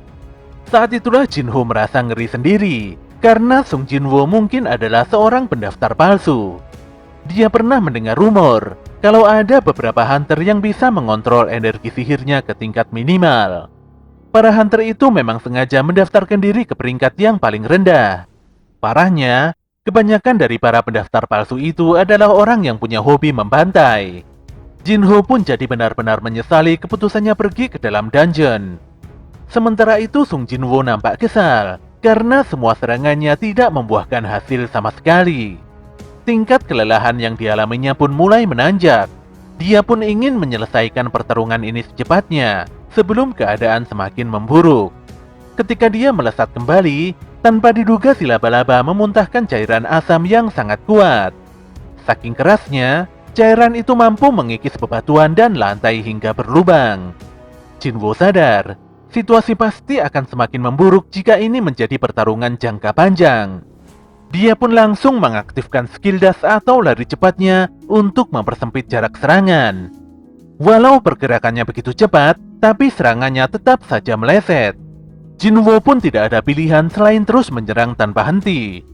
[SPEAKER 1] Saat itulah Jinho merasa ngeri sendiri, karena Sung Jinwo mungkin adalah seorang pendaftar palsu. Dia pernah mendengar rumor, kalau ada beberapa hunter yang bisa mengontrol energi sihirnya ke tingkat minimal. Para hunter itu memang sengaja mendaftarkan diri ke peringkat yang paling rendah. Parahnya, kebanyakan dari para pendaftar palsu itu adalah orang yang punya hobi membantai. Jinho pun jadi benar-benar menyesali keputusannya pergi ke dalam dungeon. Sementara itu Sung Jinwo nampak kesal karena semua serangannya tidak membuahkan hasil sama sekali. Tingkat kelelahan yang dialaminya pun mulai menanjak. Dia pun ingin menyelesaikan pertarungan ini secepatnya sebelum keadaan semakin memburuk. Ketika dia melesat kembali, tanpa diduga si laba-laba memuntahkan cairan asam yang sangat kuat. Saking kerasnya, cairan itu mampu mengikis bebatuan dan lantai hingga berlubang. Jinwo sadar, situasi pasti akan semakin memburuk jika ini menjadi pertarungan jangka panjang. Dia pun langsung mengaktifkan skill dash atau lari cepatnya untuk mempersempit jarak serangan. Walau pergerakannya begitu cepat, tapi serangannya tetap saja meleset. Jinwo pun tidak ada pilihan selain terus menyerang tanpa henti.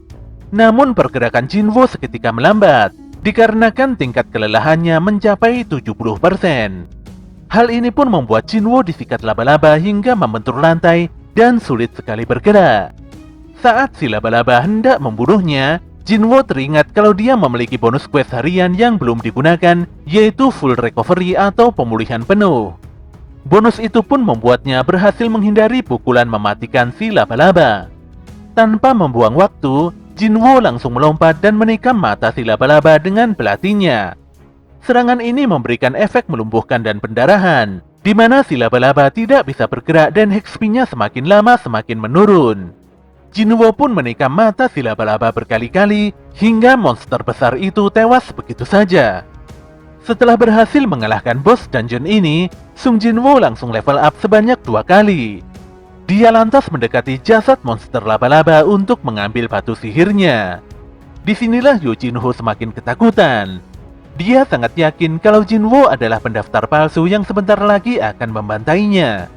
[SPEAKER 1] Namun pergerakan Jinwo seketika melambat, dikarenakan tingkat kelelahannya mencapai 70%. Hal ini pun membuat Jinwo disikat laba-laba hingga membentur lantai dan sulit sekali bergerak. Saat si laba-laba hendak membunuhnya, Jinwo teringat kalau dia memiliki bonus quest harian yang belum digunakan, yaitu full recovery atau pemulihan penuh. Bonus itu pun membuatnya berhasil menghindari pukulan mematikan si laba-laba. Tanpa membuang waktu, Jinwo langsung melompat dan menikam mata si laba-laba dengan belatinya. Serangan ini memberikan efek melumpuhkan dan pendarahan, di mana si laba-laba tidak bisa bergerak dan HP-nya semakin lama semakin menurun. Jinwo pun menikam mata si laba-laba berkali-kali hingga monster besar itu tewas begitu saja. Setelah berhasil mengalahkan bos dungeon ini, Sung Jinwo langsung level up sebanyak 2 kali. Dia lantas mendekati jasad monster laba-laba untuk mengambil batu sihirnya. Disinilah Yo Jinho semakin ketakutan. Dia sangat yakin kalau Jinwo adalah pendaftar palsu yang sebentar lagi akan membantainya.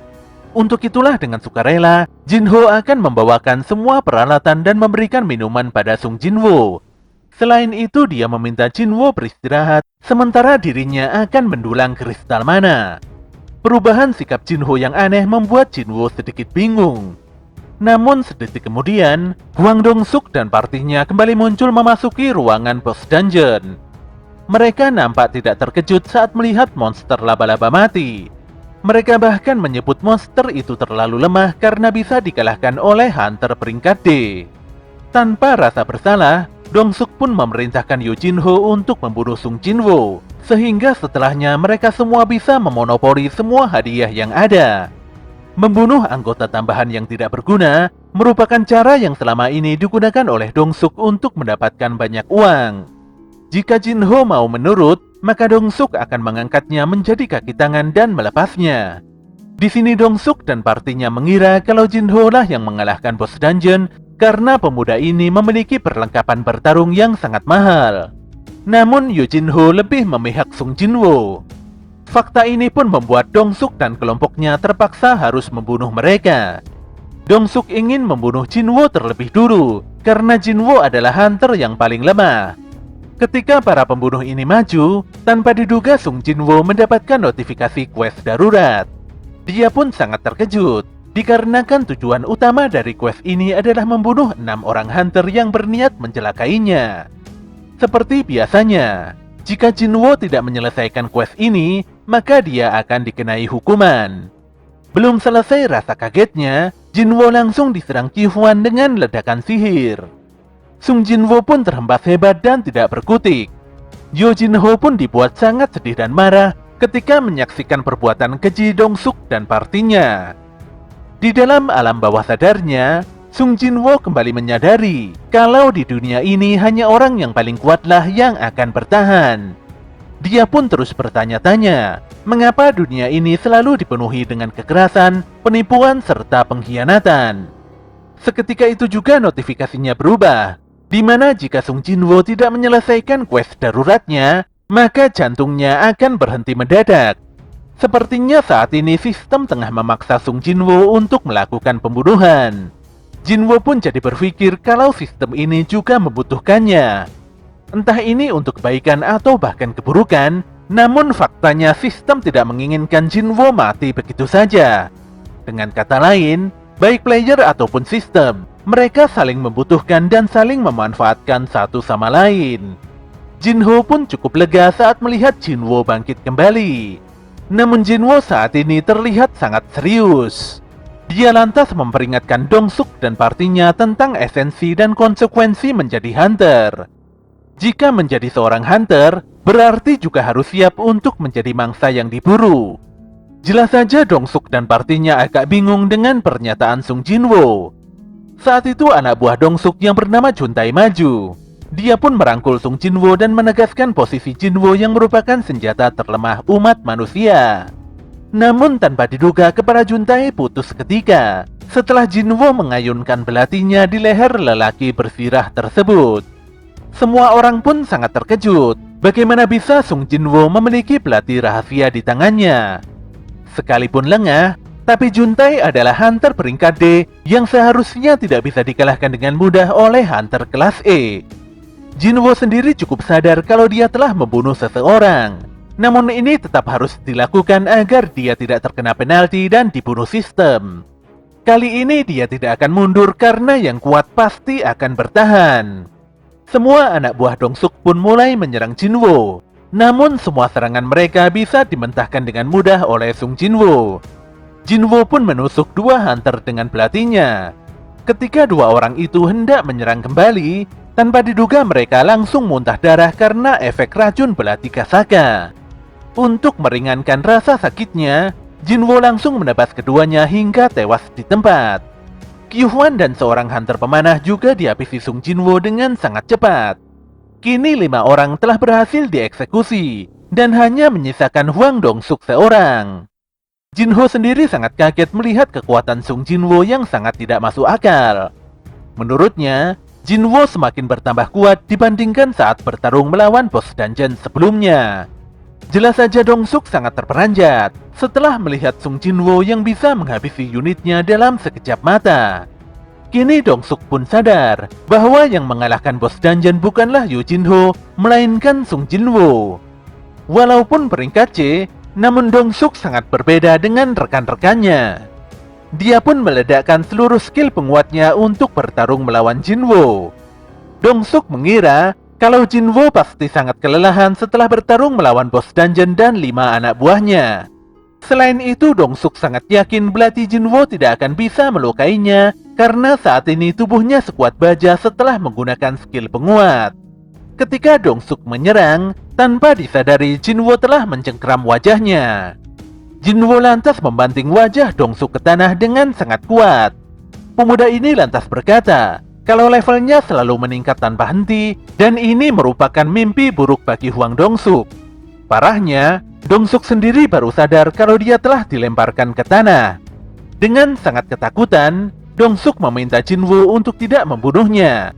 [SPEAKER 1] Untuk itulah dengan sukarela, Jinho akan membawakan semua peralatan dan memberikan minuman pada Sung Jinwo. Selain itu, dia meminta Jinwo beristirahat, sementara dirinya akan mendulang kristal mana. Perubahan sikap Jinho yang aneh membuat Jinwo sedikit bingung. Namun sedetik kemudian, Hwang Dong-suk dan partinya kembali muncul memasuki ruangan boss dungeon. Mereka nampak tidak terkejut saat melihat monster laba-laba mati. Mereka bahkan menyebut monster itu terlalu lemah karena bisa dikalahkan oleh hunter peringkat D. Tanpa rasa bersalah, Dong-suk pun memerintahkan Yu Jin-ho untuk membunuh Sung Jin-woo, sehingga setelahnya mereka semua bisa memonopoli semua hadiah yang ada. Membunuh anggota tambahan yang tidak berguna merupakan cara yang selama ini digunakan oleh Dong-suk untuk mendapatkan banyak uang. Jika Jin-ho mau menurut, maka Dong-suk akan mengangkatnya menjadi kaki tangan dan melepasnya. Di sini Dong-suk dan partinya mengira kalau Jin-ho lah yang mengalahkan bos dungeon karena pemuda ini memiliki perlengkapan bertarung yang sangat mahal. Namun Yu Jin-ho lebih memihak Sung Jin-woo. Fakta ini pun membuat Dong-suk dan kelompoknya terpaksa harus membunuh mereka. Dong-suk ingin membunuh Jin-woo terlebih dulu karena Jin-woo adalah hunter yang paling lemah. Ketika para pembunuh ini maju, tanpa diduga Sung Jin-woo mendapatkan notifikasi quest darurat. Dia pun sangat terkejut, dikarenakan tujuan utama dari quest ini adalah membunuh 6 orang hunter yang berniat mencelakainya. Seperti biasanya, jika Jin-woo tidak menyelesaikan quest ini, maka dia akan dikenai hukuman. Belum selesai rasa kagetnya, Jin-woo langsung diserang Ki-hwan dengan ledakan sihir. Sung Jin-woo pun terhempas hebat dan tidak berkutik. Yo Jin-ho pun dibuat sangat sedih dan marah ketika menyaksikan perbuatan keji Dong-suk dan partinya. Di dalam alam bawah sadarnya, Sung Jin-woo kembali menyadari kalau di dunia ini hanya orang yang paling kuatlah yang akan bertahan. Dia pun terus bertanya-tanya, mengapa dunia ini selalu dipenuhi dengan kekerasan, penipuan, serta pengkhianatan. Seketika itu juga notifikasinya berubah, di mana jika Sung Jin-woo tidak menyelesaikan quest daruratnya, maka jantungnya akan berhenti mendadak. Sepertinya saat ini sistem tengah memaksa Sung Jin-woo untuk melakukan pembunuhan. Jin-woo pun jadi berpikir kalau sistem ini juga membutuhkannya. Entah ini untuk kebaikan atau bahkan keburukan, namun faktanya sistem tidak menginginkan Jin-woo mati begitu saja. Dengan kata lain, baik player ataupun sistem, mereka saling membutuhkan dan saling memanfaatkan satu sama lain. Jin-ho pun cukup lega saat melihat Jin-woo bangkit kembali. Namun Jin-woo saat ini terlihat sangat serius. Dia lantas memperingatkan Dong-suk dan partinya tentang esensi dan konsekuensi menjadi hunter. Jika menjadi seorang hunter, berarti juga harus siap untuk menjadi mangsa yang diburu. Jelas saja Dong-suk dan partinya agak bingung dengan pernyataan Sung Jin-woo. Saat itu anak buah Dong-suk yang bernama Juntai maju. Dia pun merangkul Sung Jin-woo dan menegaskan posisi Jin-woo yang merupakan senjata terlemah umat manusia. Namun tanpa diduga kepala Juntai putus seketika setelah Jin-woo mengayunkan belatinya di leher lelaki bersirah tersebut. Semua orang pun sangat terkejut, bagaimana bisa Sung Jin-woo memiliki belati rahasia di tangannya. Sekalipun lengah, tapi Juntai adalah hunter peringkat D yang seharusnya tidak bisa dikalahkan dengan mudah oleh hunter kelas E. Jin-woo sendiri cukup sadar kalau dia telah membunuh seseorang. Namun ini tetap harus dilakukan agar dia tidak terkena penalti dan dibunuh sistem. Kali ini dia tidak akan mundur karena yang kuat pasti akan bertahan. Semua anak buah Dong-suk pun mulai menyerang Jin-woo. Namun semua serangan mereka bisa dimentahkan dengan mudah oleh Sung Jin-woo. Jin-woo pun menusuk 2 hunter dengan belatinya. Ketika 2 orang itu hendak menyerang kembali, tanpa diduga mereka langsung muntah darah karena efek racun belati Kasaka. Untuk meringankan rasa sakitnya, Jin-woo langsung menebas keduanya hingga tewas di tempat. Ki-hwan dan seorang hunter pemanah juga dihabisi Sung Jin-woo dengan sangat cepat. Kini 5 orang telah berhasil dieksekusi, dan hanya menyisakan Hwang Dong-suk seorang. Jin-ho sendiri sangat kaget melihat kekuatan Sung Jin-woo yang sangat tidak masuk akal. Menurutnya, Jin-woo semakin bertambah kuat dibandingkan saat bertarung melawan bos dungeon sebelumnya. Jelas saja Dong-suk sangat terperanjat setelah melihat Sung Jin-woo yang bisa menghabisi unitnya dalam sekejap mata. Kini Dong-suk pun sadar bahwa yang mengalahkan bos dungeon bukanlah Yu Jin-ho, melainkan Sung Jin-woo. Walaupun peringkat C, namun Dong-suk sangat berbeda dengan rekan-rekannya. Dia pun meledakkan seluruh skill penguatnya untuk bertarung melawan Jin-woo. Dong-suk mengira kalau Jin-woo pasti sangat kelelahan setelah bertarung melawan bos dungeon dan 5 anak buahnya. Selain itu, Dongsuk sangat yakin belati Jinwo tidak akan bisa melukainya karena saat ini tubuhnya sekuat baja setelah menggunakan skill penguat. Ketika Dongsuk menyerang, tanpa disadari Jinwo telah mencengkram wajahnya. Jinwo lantas membanting wajah Dongsuk ke tanah dengan sangat kuat. Pemuda ini lantas berkata, kalau levelnya selalu meningkat tanpa henti, dan ini merupakan mimpi buruk bagi Hwang Dongsuk. Parahnya, Dongsuk sendiri baru sadar kalau dia telah dilemparkan ke tanah. Dengan sangat ketakutan, Dongsuk meminta Jinwo untuk tidak membunuhnya.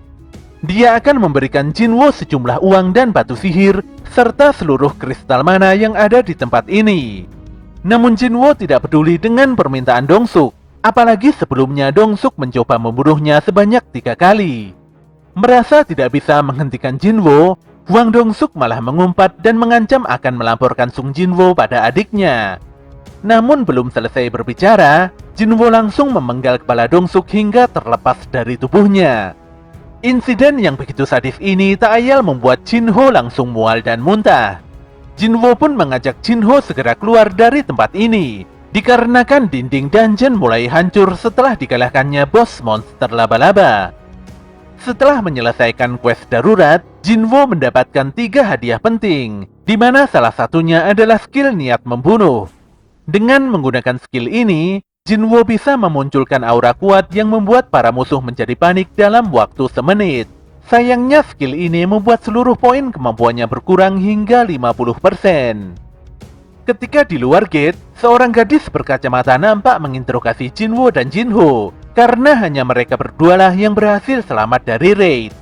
[SPEAKER 1] Dia akan memberikan Jinwo sejumlah uang dan batu sihir, serta seluruh kristal mana yang ada di tempat ini. Namun Jinwo tidak peduli dengan permintaan Dongsuk. Apalagi sebelumnya Dongsuk mencoba membunuhnya sebanyak 3 kali. Merasa tidak bisa menghentikan Jinwo, Hwang Dongsuk malah mengumpat dan mengancam akan melaporkan Sung Jinwo pada adiknya. Namun belum selesai berbicara, Jinwo langsung memenggal kepala Dongsuk hingga terlepas dari tubuhnya. Insiden yang begitu sadis ini tak ayal membuat Jinho langsung mual dan muntah. Jinwo pun mengajak Jinho segera keluar dari tempat ini, dikarenakan dinding dungeon mulai hancur setelah dikalahkannya bos monster laba-laba. Setelah menyelesaikan quest darurat, Jinwo mendapatkan 3 hadiah penting, di mana salah satunya adalah skill niat membunuh. Dengan menggunakan skill ini, Jinwo bisa memunculkan aura kuat yang membuat para musuh menjadi panik dalam waktu semenit. Sayangnya skill ini membuat seluruh poin kemampuannya berkurang hingga 50%. Ketika di luar gate, seorang gadis berkacamata nampak menginterogasi Jinwo dan Jinho, karena hanya mereka berdualah yang berhasil selamat dari raid.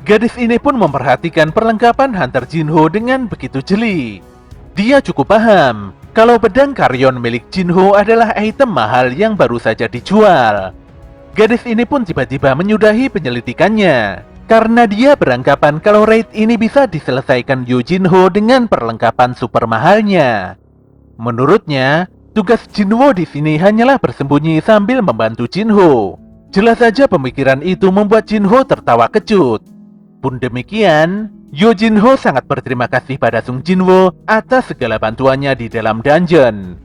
[SPEAKER 1] Gadis ini pun memperhatikan perlengkapan Hunter Jinho dengan begitu jeli. Dia cukup paham kalau pedang Karyon milik Jinho adalah item mahal yang baru saja dijual. Gadis ini pun tiba-tiba menyudahi penyelidikannya, karena dia beranggapan kalau raid ini bisa diselesaikan Yu Jinho dengan perlengkapan super mahalnya. Menurutnya, tugas Jinwo di sini hanyalah bersembunyi sambil membantu Jinho. Jelas saja pemikiran itu membuat Jinho tertawa kecut. Pun demikian, Yo Jinho sangat berterima kasih pada Sung Jinwo atas segala bantuannya di dalam dungeon.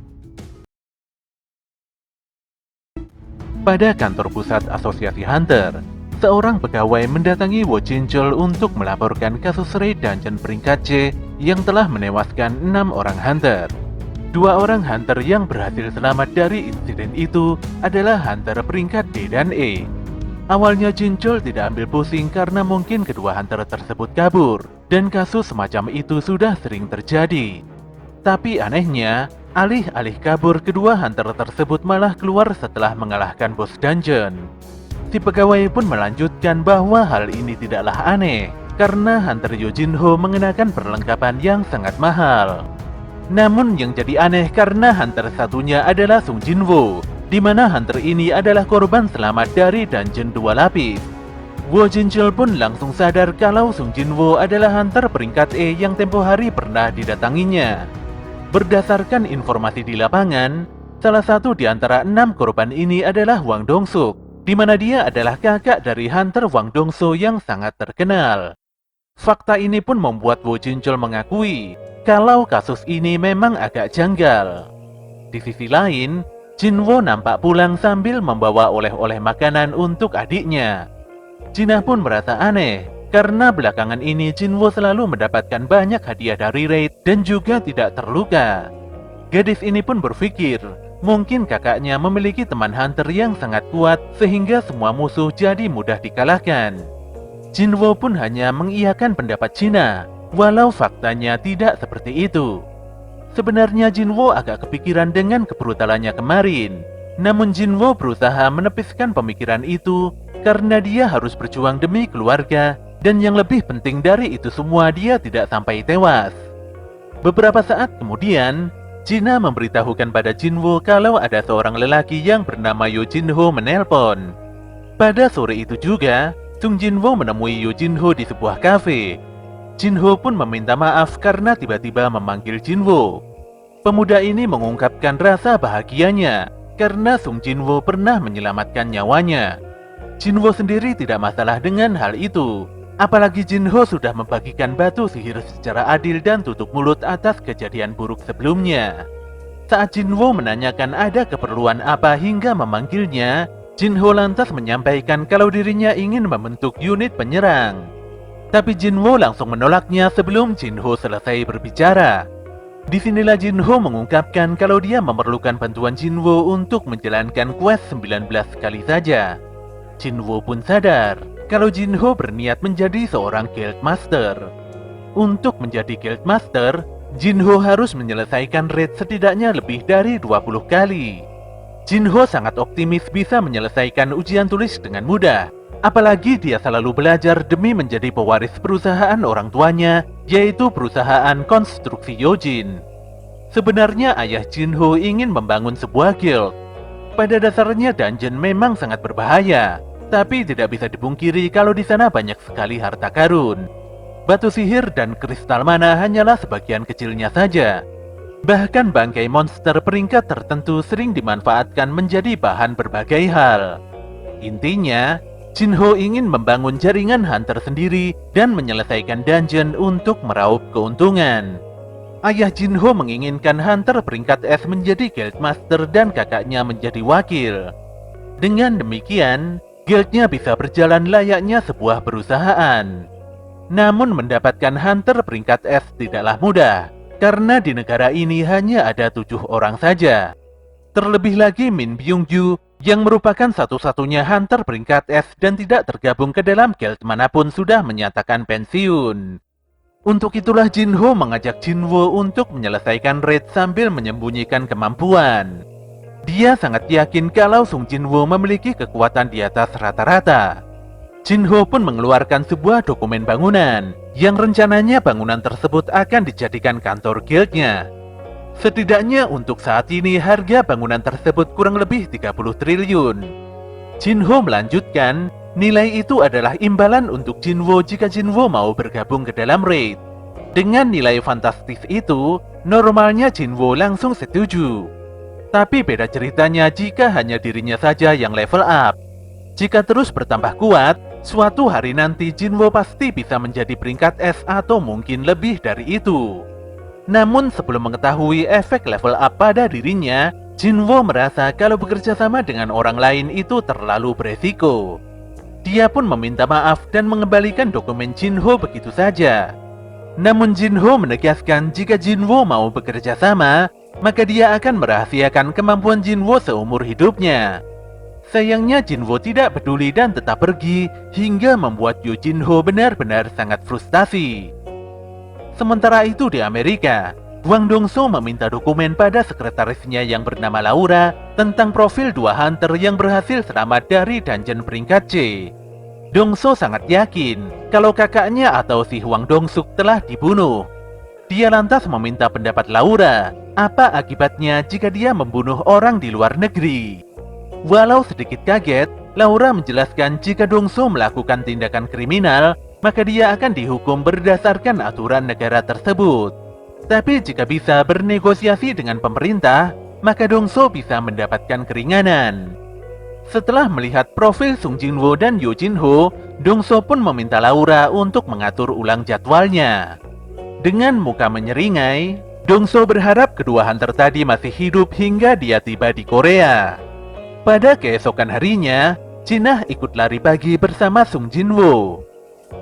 [SPEAKER 1] Pada kantor pusat Asosiasi Hunter, seorang pegawai mendatangi Wo Jinchul untuk melaporkan kasus raid dungeon peringkat C yang telah menewaskan 6 orang hunter. 2 orang hunter yang berhasil selamat dari insiden itu adalah hunter peringkat D dan E. Awalnya Jinchul tidak ambil pusing karena mungkin kedua hunter tersebut kabur, dan kasus semacam itu sudah sering terjadi. Tapi anehnya, alih-alih kabur, kedua hunter tersebut malah keluar setelah mengalahkan bos dungeon. Si pegawai pun melanjutkan bahwa hal ini tidaklah aneh, karena hunter Yo Jinho mengenakan perlengkapan yang sangat mahal. Namun yang jadi aneh karena hunter satunya adalah Sung Jinwo, di mana hunter ini adalah korban selamat dari dungeon 2 lapis. Wo Jinchul pun langsung sadar kalau Sung Jinwo adalah hunter peringkat E yang tempo hari pernah didatanginya. Berdasarkan informasi di lapangan, salah satu di antara 6 korban ini adalah Hwang Dongsuk, di mana dia adalah kakak dari hunter Hwang Dongso yang sangat terkenal. Fakta ini pun membuat Wo Jinchul mengakui kalau kasus ini memang agak janggal. Di sisi lain, Jinwo nampak pulang sambil membawa oleh-oleh makanan untuk adiknya. Jinah pun merasa aneh, karena belakangan ini Jinwo selalu mendapatkan banyak hadiah dari raid dan juga tidak terluka. Gadis ini pun berpikir, mungkin kakaknya memiliki teman hunter yang sangat kuat sehingga semua musuh jadi mudah dikalahkan. Jinwo pun hanya mengiyakan pendapat Jinah, walau faktanya tidak seperti itu. Sebenarnya Jinwo agak kepikiran dengan kebrutalannya kemarin. Namun Jinwo berusaha menepiskan pemikiran itu karena dia harus berjuang demi keluarga, dan yang lebih penting dari itu semua dia tidak sampai tewas. Beberapa saat kemudian, Jinah memberitahukan pada Jinwo kalau ada seorang lelaki yang bernama Yo Jinho menelpon. Pada sore itu juga, Sung Jinwo menemui Yo Jinho di sebuah kafe. Jinho pun meminta maaf karena tiba-tiba memanggil Jinwo. Pemuda ini mengungkapkan rasa bahagianya karena Sung Jinwo pernah menyelamatkan nyawanya. Jinwo sendiri tidak masalah dengan hal itu, apalagi Jinho sudah membagikan batu sihir secara adil dan tutup mulut atas kejadian buruk sebelumnya. Saat Jinwoo menanyakan ada keperluan apa hingga memanggilnya, Jinho lantas menyampaikan kalau dirinya ingin membentuk unit penyerang. Tapi Jinwoo langsung menolaknya sebelum Jinho selesai berbicara. Disinilah Jinho mengungkapkan kalau dia memerlukan bantuan Jinwoo untuk menjalankan quest 19 kali saja. Jinwoo pun sadar kalau Jinho berniat menjadi seorang guild master. Untuk menjadi guild master, Jinho harus menyelesaikan raid setidaknya lebih dari 20 kali. Jinho sangat optimis bisa menyelesaikan ujian tulis dengan mudah. Apalagi dia selalu belajar demi menjadi pewaris perusahaan orang tuanya, yaitu perusahaan konstruksi Yojin. Sebenarnya ayah Jinho ingin membangun sebuah guild. Pada dasarnya dungeon memang sangat berbahaya, tapi tidak bisa dipungkiri kalau di sana banyak sekali harta karun. Batu sihir dan kristal mana hanyalah sebagian kecilnya saja. Bahkan bangkai monster peringkat tertentu sering dimanfaatkan menjadi bahan berbagai hal. Intinya, Jinho ingin membangun jaringan hunter sendiri dan menyelesaikan dungeon untuk meraup keuntungan. Ayah Jinho menginginkan hunter peringkat S menjadi guildmaster dan kakaknya menjadi wakil. Dengan demikian, guildnya bisa berjalan layaknya sebuah perusahaan. Namun mendapatkan hunter peringkat S tidaklah mudah, karena di negara ini hanya ada 7 orang saja. Terlebih lagi Min Byung-ju yang merupakan satu-satunya hunter peringkat S dan tidak tergabung ke dalam guild manapun sudah menyatakan pensiun. Untuk itulah Jinho mengajak Jinwoo untuk menyelesaikan raid sambil menyembunyikan kemampuan. Dia sangat yakin kalau Sung Jinwoo memiliki kekuatan di atas rata-rata. Jinho pun mengeluarkan sebuah dokumen bangunan, yang rencananya bangunan tersebut akan dijadikan kantor guildnya. Setidaknya untuk saat ini harga bangunan tersebut kurang lebih 30 triliun. Jinho melanjutkan, nilai itu adalah imbalan untuk Jinwoo jika Jinwoo mau bergabung ke dalam raid. Dengan nilai fantastis itu, normalnya Jinwoo langsung setuju. Tapi beda ceritanya jika hanya dirinya saja yang level up. Jika terus bertambah kuat, suatu hari nanti Jinwoo pasti bisa menjadi peringkat S atau mungkin lebih dari itu. Namun sebelum mengetahui efek level up pada dirinya, Jinwoo merasa kalau bekerja sama dengan orang lain itu terlalu beresiko. Dia pun meminta maaf dan mengembalikan dokumen Jinho begitu saja. Namun Jinho menegaskan jika Jinwoo mau bekerja sama, maka dia akan merahasiakan kemampuan Jinwoo seumur hidupnya. Sayangnya Jinwoo tidak peduli dan tetap pergi hingga membuat Yoo Jinho benar-benar sangat frustasi. Sementara itu di Amerika, Hwang Dong-so meminta dokumen pada sekretarisnya yang bernama Laura tentang profil 2 hunter yang berhasil selamat dari dungeon peringkat C. Dong-so sangat yakin kalau kakaknya atau si Hwang Dong-suk telah dibunuh. Dia lantas meminta pendapat Laura, apa akibatnya jika dia membunuh orang di luar negeri. Walau sedikit kaget, Laura menjelaskan jika Dong-so melakukan tindakan kriminal, maka dia akan dihukum berdasarkan aturan negara tersebut. Tapi jika bisa bernegosiasi dengan pemerintah, maka Dong-so bisa mendapatkan keringanan. Setelah melihat profil Sung Jinwoo dan Yoo Jinho, Dong-so pun meminta Laura untuk mengatur ulang jadwalnya. Dengan muka menyeringai, Dong-so berharap kedua hunter tadi masih hidup hingga dia tiba di Korea. Pada keesokan harinya, Jinah ikut lari pagi bersama Sung Jinwoo.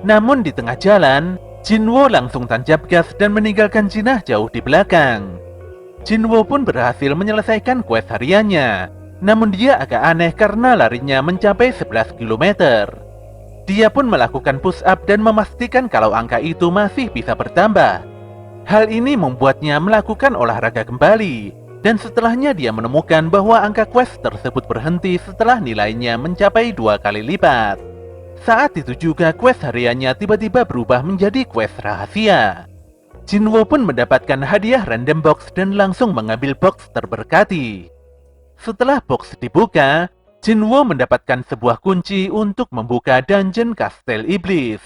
[SPEAKER 1] Namun di tengah jalan, Jinwoo langsung tancap gas dan meninggalkan Jinah jauh di belakang. Jinwoo pun berhasil menyelesaikan quest hariannya, namun dia agak aneh karena larinya mencapai 11 km. Dia pun melakukan push up dan memastikan kalau angka itu masih bisa bertambah. Hal ini membuatnya melakukan olahraga kembali, dan setelahnya dia menemukan bahwa angka quest tersebut berhenti setelah nilainya mencapai 2 kali lipat. Saat itu juga quest hariannya tiba-tiba berubah menjadi quest rahasia. Jinwoo pun mendapatkan hadiah random box dan langsung mengambil box terberkati. Setelah box dibuka, Jinwoo mendapatkan sebuah kunci untuk membuka dungeon Kastel Iblis.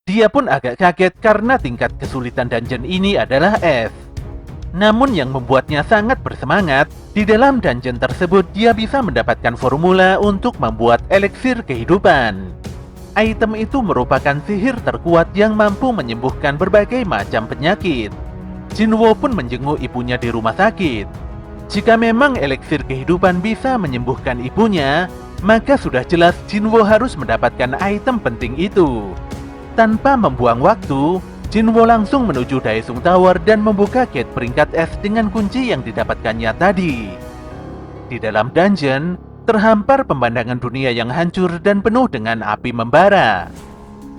[SPEAKER 1] Dia pun agak kaget karena tingkat kesulitan dungeon ini adalah S. Namun yang membuatnya sangat bersemangat, di dalam dungeon tersebut dia bisa mendapatkan formula untuk membuat eliksir kehidupan. Item itu merupakan sihir terkuat yang mampu menyembuhkan berbagai macam penyakit. Jinwoo pun menjenguk ibunya di rumah sakit. Jika memang eliksir kehidupan bisa menyembuhkan ibunya, maka sudah jelas Jinwo harus mendapatkan item penting itu. Tanpa membuang waktu, Jinwo langsung menuju Daesung Tower dan membuka gate peringkat es dengan kunci yang didapatkannya tadi. Di dalam dungeon, terhampar pemandangan dunia yang hancur dan penuh dengan api membara.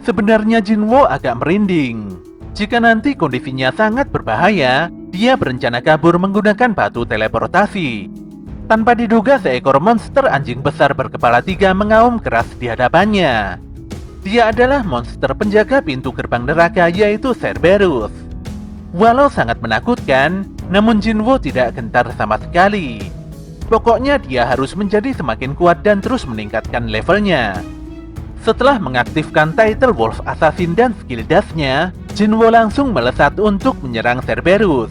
[SPEAKER 1] Sebenarnya Jinwo agak merinding. Jika nanti kondisinya sangat berbahaya, dia berencana kabur menggunakan batu teleportasi. Tanpa diduga seekor monster anjing besar berkepala 3 mengaum keras di hadapannya. Dia adalah monster penjaga pintu gerbang neraka, yaitu Cerberus. Walau sangat menakutkan, namun Jinwo tidak gentar sama sekali. Pokoknya dia harus menjadi semakin kuat dan terus meningkatkan levelnya. Setelah mengaktifkan Title Wolf Assassin dan skill dash-nya, Jinwo langsung melesat untuk menyerang Cerberus.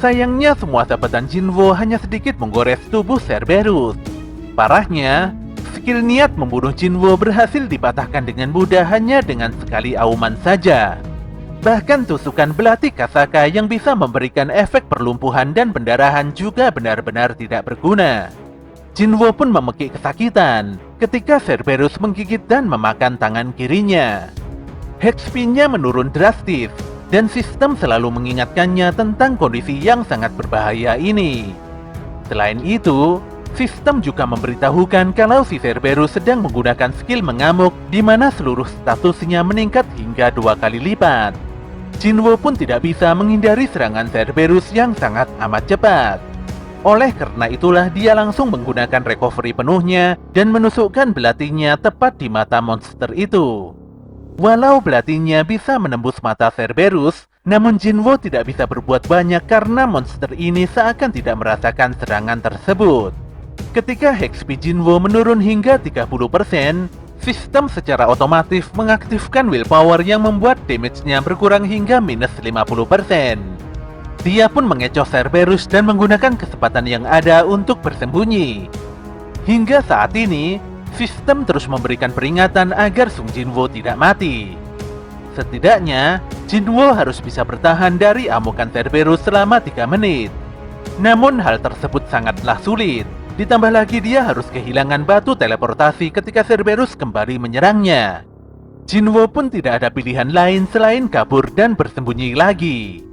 [SPEAKER 1] Sayangnya semua sabetan Jinwo hanya sedikit menggores tubuh Cerberus. Parahnya, skill niat membunuh Jinwo berhasil dipatahkan dengan mudah hanya dengan sekali auman saja. Bahkan tusukan belati Kasaka yang bisa memberikan efek perlumpuhan dan pendarahan juga benar-benar tidak berguna. Jinwo pun memekik kesakitan ketika Cerberus menggigit dan memakan tangan kirinya. HP-nya menurun drastis dan sistem selalu mengingatkannya tentang kondisi yang sangat berbahaya ini. Selain itu, sistem juga memberitahukan kalau si Cerberus sedang menggunakan skill mengamuk di mana seluruh statusnya meningkat hingga 2 kali lipat. Jinwo pun tidak bisa menghindari serangan Cerberus yang sangat amat cepat. Oleh karena itulah dia langsung menggunakan recovery penuhnya dan menusukkan belatinya tepat di mata monster itu. Walau belatinya bisa menembus mata Cerberus, namun Jinwo tidak bisa berbuat banyak karena monster ini seakan tidak merasakan serangan tersebut. Ketika HP Jinwo menurun hingga 30%, sistem secara otomatis mengaktifkan willpower yang membuat damage-nya berkurang hingga minus 50%. Dia pun mengecoh Cerberus dan menggunakan kesempatan yang ada untuk bersembunyi. Hingga saat ini, sistem terus memberikan peringatan agar Sung Jinwo tidak mati. Setidaknya, Jinwo harus bisa bertahan dari amukan Cerberus selama 3 menit. Namun hal tersebut sangatlah sulit. Ditambah lagi dia harus kehilangan batu teleportasi ketika Cerberus kembali menyerangnya. Jinwo pun tidak ada pilihan lain selain kabur dan bersembunyi lagi.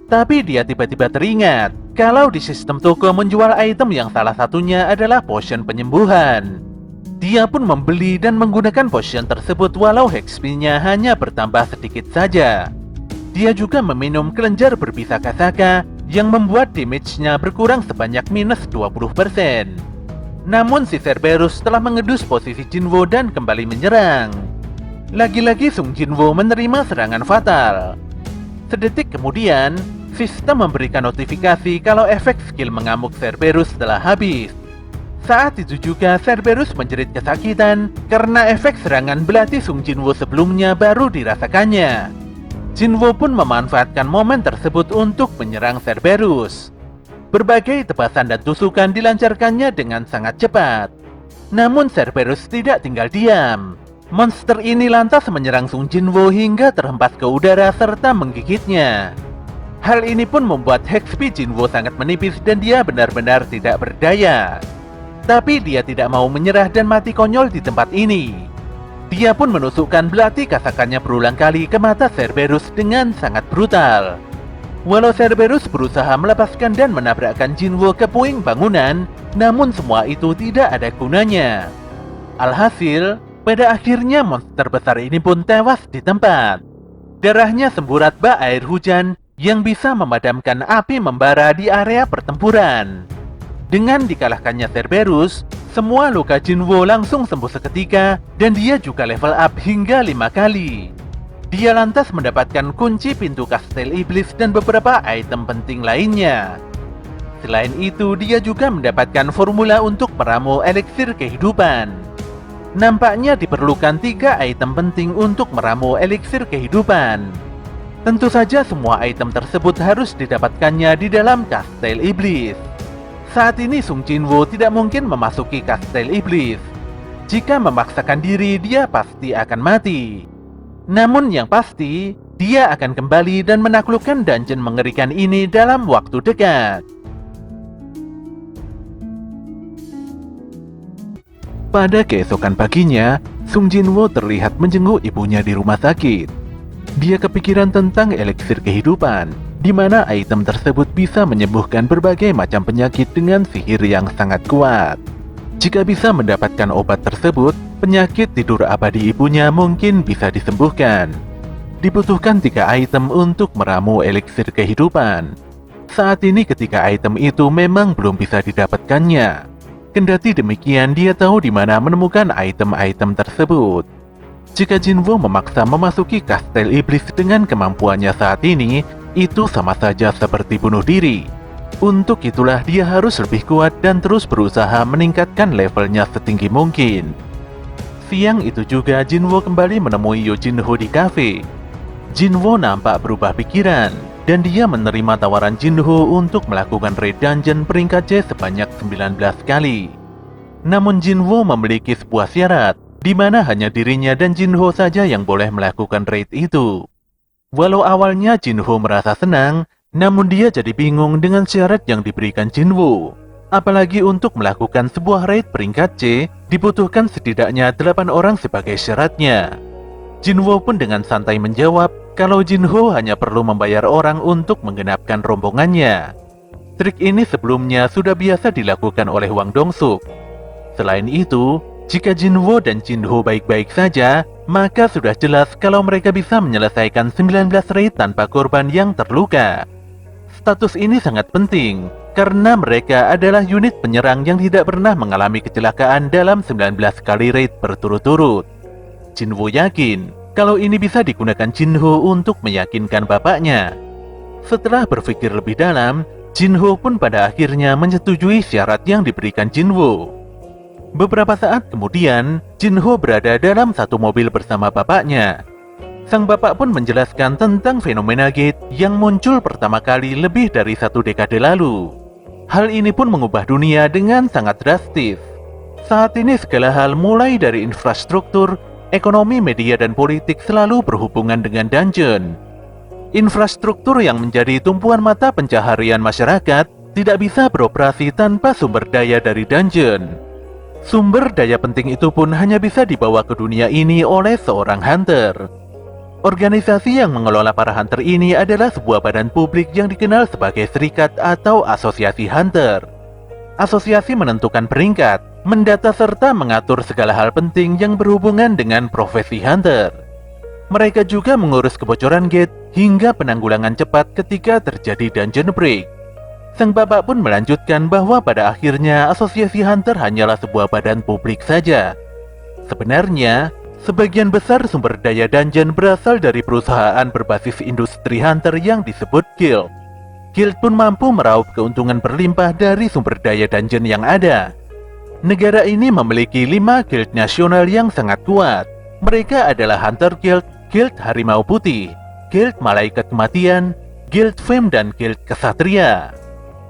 [SPEAKER 1] Tapi dia tiba-tiba teringat kalau di sistem toko menjual item yang salah satunya adalah potion penyembuhan. Dia pun membeli dan menggunakan potion tersebut walau HP-nya hanya bertambah sedikit saja. Dia juga meminum kelenjar berbisa Kasaka yang membuat damage-nya berkurang sebanyak minus 20%. Namun si Cerberus telah mengedus posisi Jinwo dan kembali menyerang. Lagi-lagi Sung Jinwo menerima serangan fatal. Sedetik kemudian, sistem memberikan notifikasi kalau efek skill mengamuk Cerberus telah habis. Saat itu juga Cerberus menjerit kesakitan karena efek serangan belati Sung Jinwo sebelumnya baru dirasakannya. Jinwo pun memanfaatkan momen tersebut untuk menyerang Cerberus. Berbagai tebasan dan tusukan dilancarkannya dengan sangat cepat. Namun Cerberus tidak tinggal diam. Monster ini lantas menyerang Sung Jinwo hingga terhempas ke udara serta menggigitnya. Hal ini pun membuat HP Jinwo sangat menipis dan dia benar-benar tidak berdaya. Tapi dia tidak mau menyerah dan mati konyol di tempat ini. Dia pun menusukkan belati kasakannya berulang kali ke mata Cerberus dengan sangat brutal. Walau Cerberus berusaha melepaskan dan menabrakkan Jinwo ke puing bangunan, namun semua itu tidak ada gunanya. Alhasil, pada akhirnya monster besar ini pun tewas di tempat. Darahnya semburat bak air hujan yang bisa memadamkan api membara di area pertempuran. Dengan dikalahkannya Cerberus, semua luka Jinwo langsung sembuh seketika dan dia juga level up hingga 5 kali. Dia lantas mendapatkan kunci pintu kastel iblis dan beberapa item penting lainnya. Selain itu, dia juga mendapatkan formula untuk meramu eliksir kehidupan. Nampaknya diperlukan 3 item penting untuk meramu eliksir kehidupan. Tentu saja semua item tersebut harus didapatkannya di dalam kastel iblis. Saat ini Sung Jinwo tidak mungkin memasuki kastel iblis. Jika memaksakan diri, dia pasti akan mati. Namun yang pasti, dia akan kembali dan menaklukkan dungeon mengerikan ini dalam waktu dekat. Pada keesokan paginya, Sung Jinwoo terlihat menjenguk ibunya di rumah sakit. Dia kepikiran tentang eliksir kehidupan, di mana item tersebut bisa menyembuhkan berbagai macam penyakit dengan sihir yang sangat kuat. Jika bisa mendapatkan obat tersebut, penyakit tidur abadi ibunya mungkin bisa disembuhkan. Dibutuhkan 3 item untuk meramu eliksir kehidupan. Saat ini ketika item itu memang belum bisa didapatkannya. Kendati demikian, dia tahu di mana menemukan item-item tersebut. Jika Jinwoo memaksa memasuki kastel iblis dengan kemampuannya saat ini, itu sama saja seperti bunuh diri. Untuk itulah dia harus lebih kuat dan terus berusaha meningkatkan levelnya setinggi mungkin. Siang itu juga Jinwoo kembali menemui Yo Jinho di kafe. Jinwoo nampak berubah pikiran, dan dia menerima tawaran Jinho untuk melakukan raid dungeon peringkat C sebanyak 19 kali. Namun Jinwoo memiliki sebuah syarat, di mana hanya dirinya dan Jinho saja yang boleh melakukan raid itu. Walau awalnya Jinho merasa senang, namun dia jadi bingung dengan syarat yang diberikan Jinwoo. Apalagi untuk melakukan sebuah raid peringkat C, dibutuhkan setidaknya 8 orang sebagai syaratnya. Jinwoo pun dengan santai menjawab kalau Jinho hanya perlu membayar orang untuk menggenapkan rombongannya. Trik ini sebelumnya sudah biasa dilakukan oleh Wang Dongsuk. Selain itu, jika Jinwoo dan Jinho baik-baik saja, maka sudah jelas kalau mereka bisa menyelesaikan 19 raid tanpa korban yang terluka. Status ini sangat penting, karena mereka adalah unit penyerang yang tidak pernah mengalami kecelakaan dalam 19 kali raid berturut-turut. Jinwoo yakin kalau ini bisa digunakan Jinho untuk meyakinkan bapaknya. Setelah berpikir lebih dalam, Jinho pun pada akhirnya menyetujui syarat yang diberikan Jinwoo. Beberapa saat kemudian, Jinho berada dalam satu mobil bersama bapaknya. Sang bapak pun menjelaskan tentang fenomena gate yang muncul pertama kali lebih dari 1 dekade lalu. Hal ini pun mengubah dunia dengan sangat drastis. Saat ini segala hal mulai dari infrastruktur, ekonomi, media, dan politik selalu berhubungan dengan dungeon. Infrastruktur yang menjadi tumpuan mata pencaharian masyarakat tidak bisa beroperasi tanpa sumber daya dari dungeon. Sumber daya penting itu pun hanya bisa dibawa ke dunia ini oleh seorang hunter. Organisasi yang mengelola para hunter ini adalah sebuah badan publik yang dikenal sebagai serikat atau asosiasi hunter. Asosiasi menentukan peringkat, mendata serta mengatur segala hal penting yang berhubungan dengan profesi hunter. Mereka juga mengurus kebocoran gate hingga penanggulangan cepat ketika terjadi dungeon break. Sang bapak pun melanjutkan bahwa pada akhirnya asosiasi hunter hanyalah sebuah badan publik saja. Sebenarnya, sebagian besar sumber daya dungeon berasal dari perusahaan berbasis industri hunter yang disebut guild. Guild pun mampu meraup keuntungan berlimpah dari sumber daya dungeon yang ada. Negara ini memiliki 5 guild nasional yang sangat kuat. Mereka adalah Hunter Guild, Guild Harimau Putih, Guild Malaikat Kematian, Guild Fame, dan Guild Kesatria.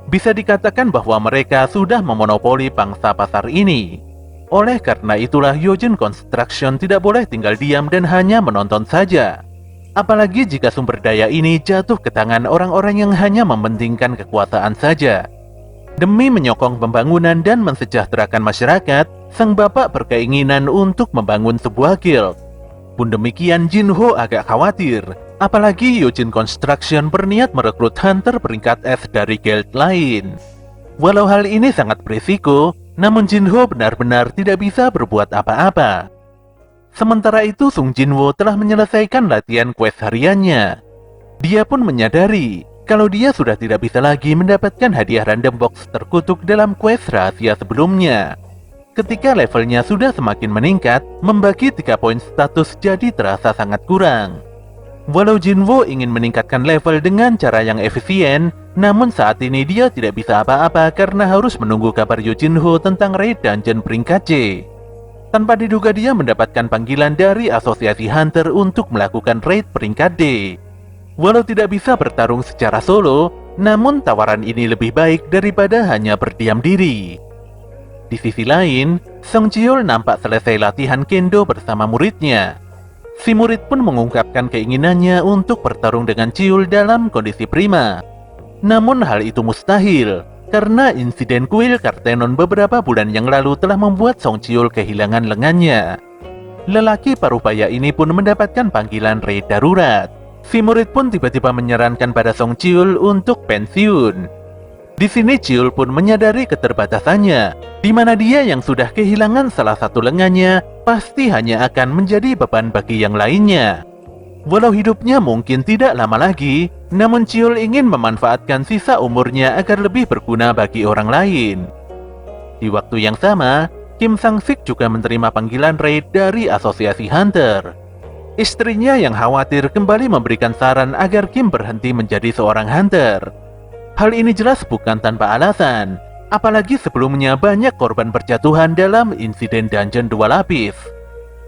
[SPEAKER 1] Bisa dikatakan bahwa mereka sudah memonopoli pangsa pasar ini. Oleh karena itulah Yojin Construction tidak boleh tinggal diam dan hanya menonton saja. Apalagi jika sumber daya ini jatuh ke tangan orang-orang yang hanya mementingkan kekuasaan saja. Demi menyokong pembangunan dan mensejahterakan masyarakat, sang bapak berkeinginan untuk membangun sebuah guild. Pun demikian, Jinho agak khawatir, apalagi Yojin Construction berniat merekrut hunter peringkat S dari guild lain. Walau hal ini sangat berisiko, namun Jinho benar-benar tidak bisa berbuat apa-apa. Sementara itu, Sung Jinwoo telah menyelesaikan latihan quest hariannya. Dia pun menyadari kalau dia sudah tidak bisa lagi mendapatkan hadiah random box terkutuk dalam quest rahasia sebelumnya. Ketika levelnya sudah semakin meningkat, membagi 3 poin status jadi terasa sangat kurang. Walau Jinwoo ingin meningkatkan level dengan cara yang efisien, namun saat ini dia tidak bisa apa-apa karena harus menunggu kabar Yojinho tentang raid dungeon peringkat C. Tanpa diduga dia mendapatkan panggilan dari asosiasi hunter untuk melakukan raid peringkat D. Walau tidak bisa bertarung secara solo, namun tawaran ini lebih baik daripada hanya berdiam diri. Di sisi lain, Song Cheol nampak selesai latihan kendo bersama muridnya. Si murid pun mengungkapkan keinginannya untuk bertarung dengan Cheol dalam kondisi prima. Namun hal itu mustahil, karena insiden kuil Kartenon beberapa bulan yang lalu telah membuat Song Chiul kehilangan lengannya. Lelaki parubaya ini pun mendapatkan panggilan raid darurat. Si murid pun tiba-tiba menyarankan pada Song Chiul untuk pensiun. Di sini Chiul pun menyadari keterbatasannya, di mana dia yang sudah kehilangan salah satu lengannya pasti hanya akan menjadi beban bagi yang lainnya. Walau hidupnya mungkin tidak lama lagi, namun Chiul ingin memanfaatkan sisa umurnya agar lebih berguna bagi orang lain. Di waktu yang sama, Kim Sang-sik juga menerima panggilan raid dari Asosiasi Hunter. Istrinya yang khawatir kembali memberikan saran agar Kim berhenti menjadi seorang hunter. Hal ini jelas bukan tanpa alasan, apalagi sebelumnya banyak korban berjatuhan dalam insiden dungeon 2 lapis.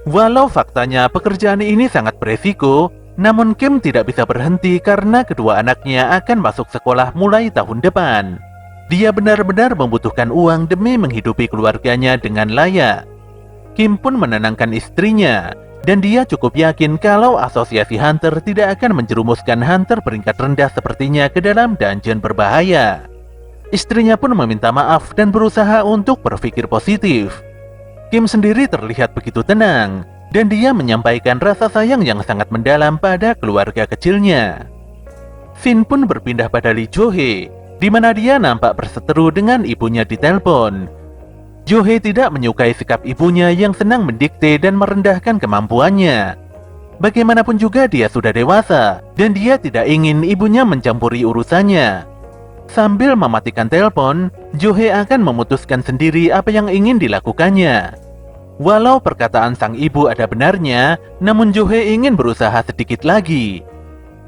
[SPEAKER 1] Walau faktanya pekerjaan ini sangat beresiko, namun Kim tidak bisa berhenti karena kedua anaknya akan masuk sekolah mulai tahun depan. Dia benar-benar membutuhkan uang demi menghidupi keluarganya dengan layak. Kim pun menenangkan istrinya, dan dia cukup yakin kalau Asosiasi Hunter tidak akan menjerumuskan hunter peringkat rendah sepertinya ke dalam dungeon berbahaya. Istrinya pun meminta maaf dan berusaha untuk berpikir positif. Kim sendiri terlihat begitu tenang, dan dia menyampaikan rasa sayang yang sangat mendalam pada keluarga kecilnya. Shin pun berpindah pada Lee Jo-hee, di mana dia nampak berseteru dengan ibunya di telepon. Jo-hee tidak menyukai sikap ibunya yang senang mendikte dan merendahkan kemampuannya. Bagaimanapun juga dia sudah dewasa, dan dia tidak ingin ibunya mencampuri urusannya. Sambil mematikan telepon, Jo-hee akan memutuskan sendiri apa yang ingin dilakukannya. Walau perkataan sang ibu ada benarnya, namun Jo-hee ingin berusaha sedikit lagi.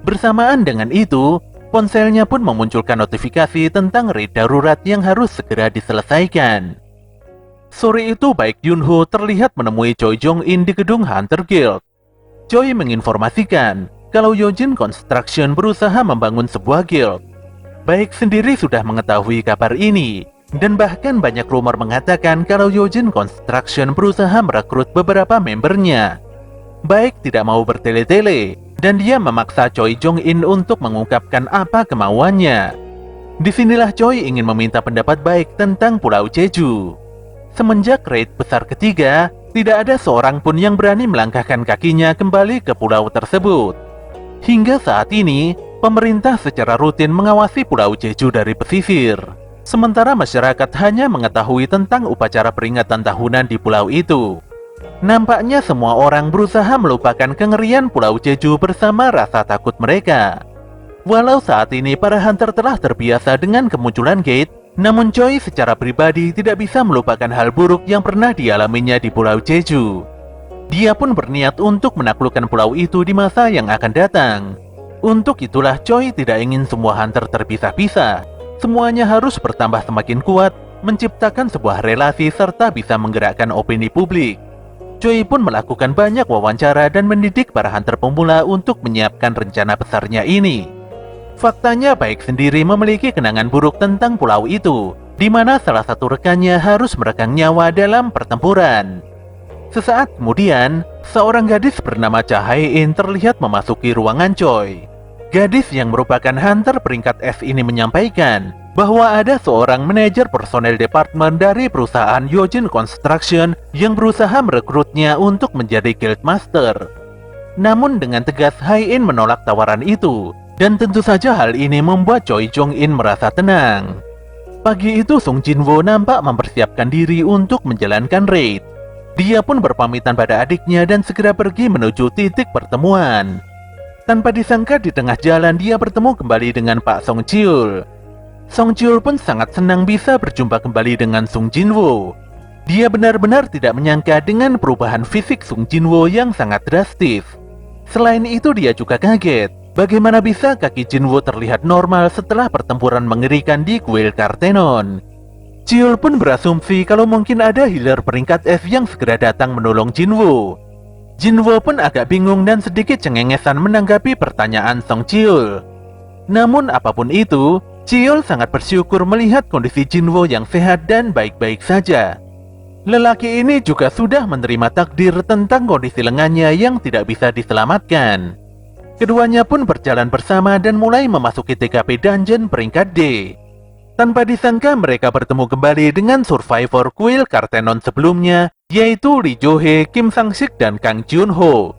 [SPEAKER 1] Bersamaan dengan itu, ponselnya pun memunculkan notifikasi tentang raid darurat yang harus segera diselesaikan. Sore itu Baek Yun-ho terlihat menemui Choi Jong-in di gedung Hunter Guild. Choi menginformasikan kalau Yojin Construction berusaha membangun sebuah guild. Baek sendiri sudah mengetahui kabar ini, dan bahkan banyak rumor mengatakan kalau Yojin Construction berusaha merekrut beberapa membernya. Baek tidak mau bertele-tele, dan dia memaksa Choi Jong-in untuk mengungkapkan apa kemauannya. Disinilah Choi ingin meminta pendapat Baek tentang Pulau Jeju. Semenjak raid besar ketiga, tidak ada seorang pun yang berani melangkahkan kakinya kembali ke pulau tersebut. Hingga saat ini, pemerintah secara rutin mengawasi Pulau Jeju dari pesisir. Sementara masyarakat hanya mengetahui tentang upacara peringatan tahunan di pulau itu. Nampaknya semua orang berusaha melupakan kengerian Pulau Jeju bersama rasa takut mereka. Walau saat ini para hunter telah terbiasa dengan kemunculan gate, namun Choi secara pribadi tidak bisa melupakan hal buruk yang pernah dialaminya di Pulau Jeju. Dia pun berniat untuk menaklukkan pulau itu di masa yang akan datang. Untuk itulah Choi tidak ingin semua hunter terpisah-pisah. Semuanya harus bertambah semakin kuat, menciptakan sebuah relasi serta bisa menggerakkan opini publik. Choi pun melakukan banyak wawancara dan mendidik para hunter pemula untuk menyiapkan rencana besarnya ini. Faktanya Baek sendiri memiliki kenangan buruk tentang pulau itu, di mana salah satu rekannya harus meregang nyawa dalam pertempuran. Sesaat kemudian, seorang gadis bernama Cha Hae-in terlihat memasuki ruangan Choi. Gadis yang merupakan hunter peringkat S ini menyampaikan bahwa ada seorang manajer personel departemen dari perusahaan Yojin Construction yang berusaha merekrutnya untuk menjadi guildmaster. Namun dengan tegas Hae-in menolak tawaran itu, dan tentu saja hal ini membuat Choi Jong-in merasa tenang. Pagi itu Sung Jin-woo nampak mempersiapkan diri untuk menjalankan raid. Dia pun berpamitan pada adiknya dan segera pergi menuju titik pertemuan. Tanpa disangka di tengah jalan dia bertemu kembali dengan Pak Song Chiul. Song Chiul pun sangat senang bisa berjumpa kembali dengan Sung Jin-woo. Dia benar-benar tidak menyangka dengan perubahan fisik Sung Jin-woo yang sangat drastis. Selain itu dia juga kaget. Bagaimana bisa kaki Jin-woo terlihat normal setelah pertempuran mengerikan di kuil Kartenon? Chiul pun berasumsi kalau mungkin ada healer peringkat S yang segera datang menolong Jin-woo. Jin-woo pun agak bingung dan sedikit cengengesan menanggapi pertanyaan Song Chiul. Namun apapun itu, Chiul sangat bersyukur melihat kondisi Jin-woo yang sehat dan baik-baik saja. Lelaki ini juga sudah menerima takdir tentang kondisi lengannya yang tidak bisa diselamatkan. Keduanya pun berjalan bersama dan mulai memasuki TKP dungeon peringkat D. Tanpa disangka mereka bertemu kembali dengan survivor kuil Kartenon sebelumnya, yaitu Lee Jo-hee, Kim Sang-sik, dan Kang Jun-ho.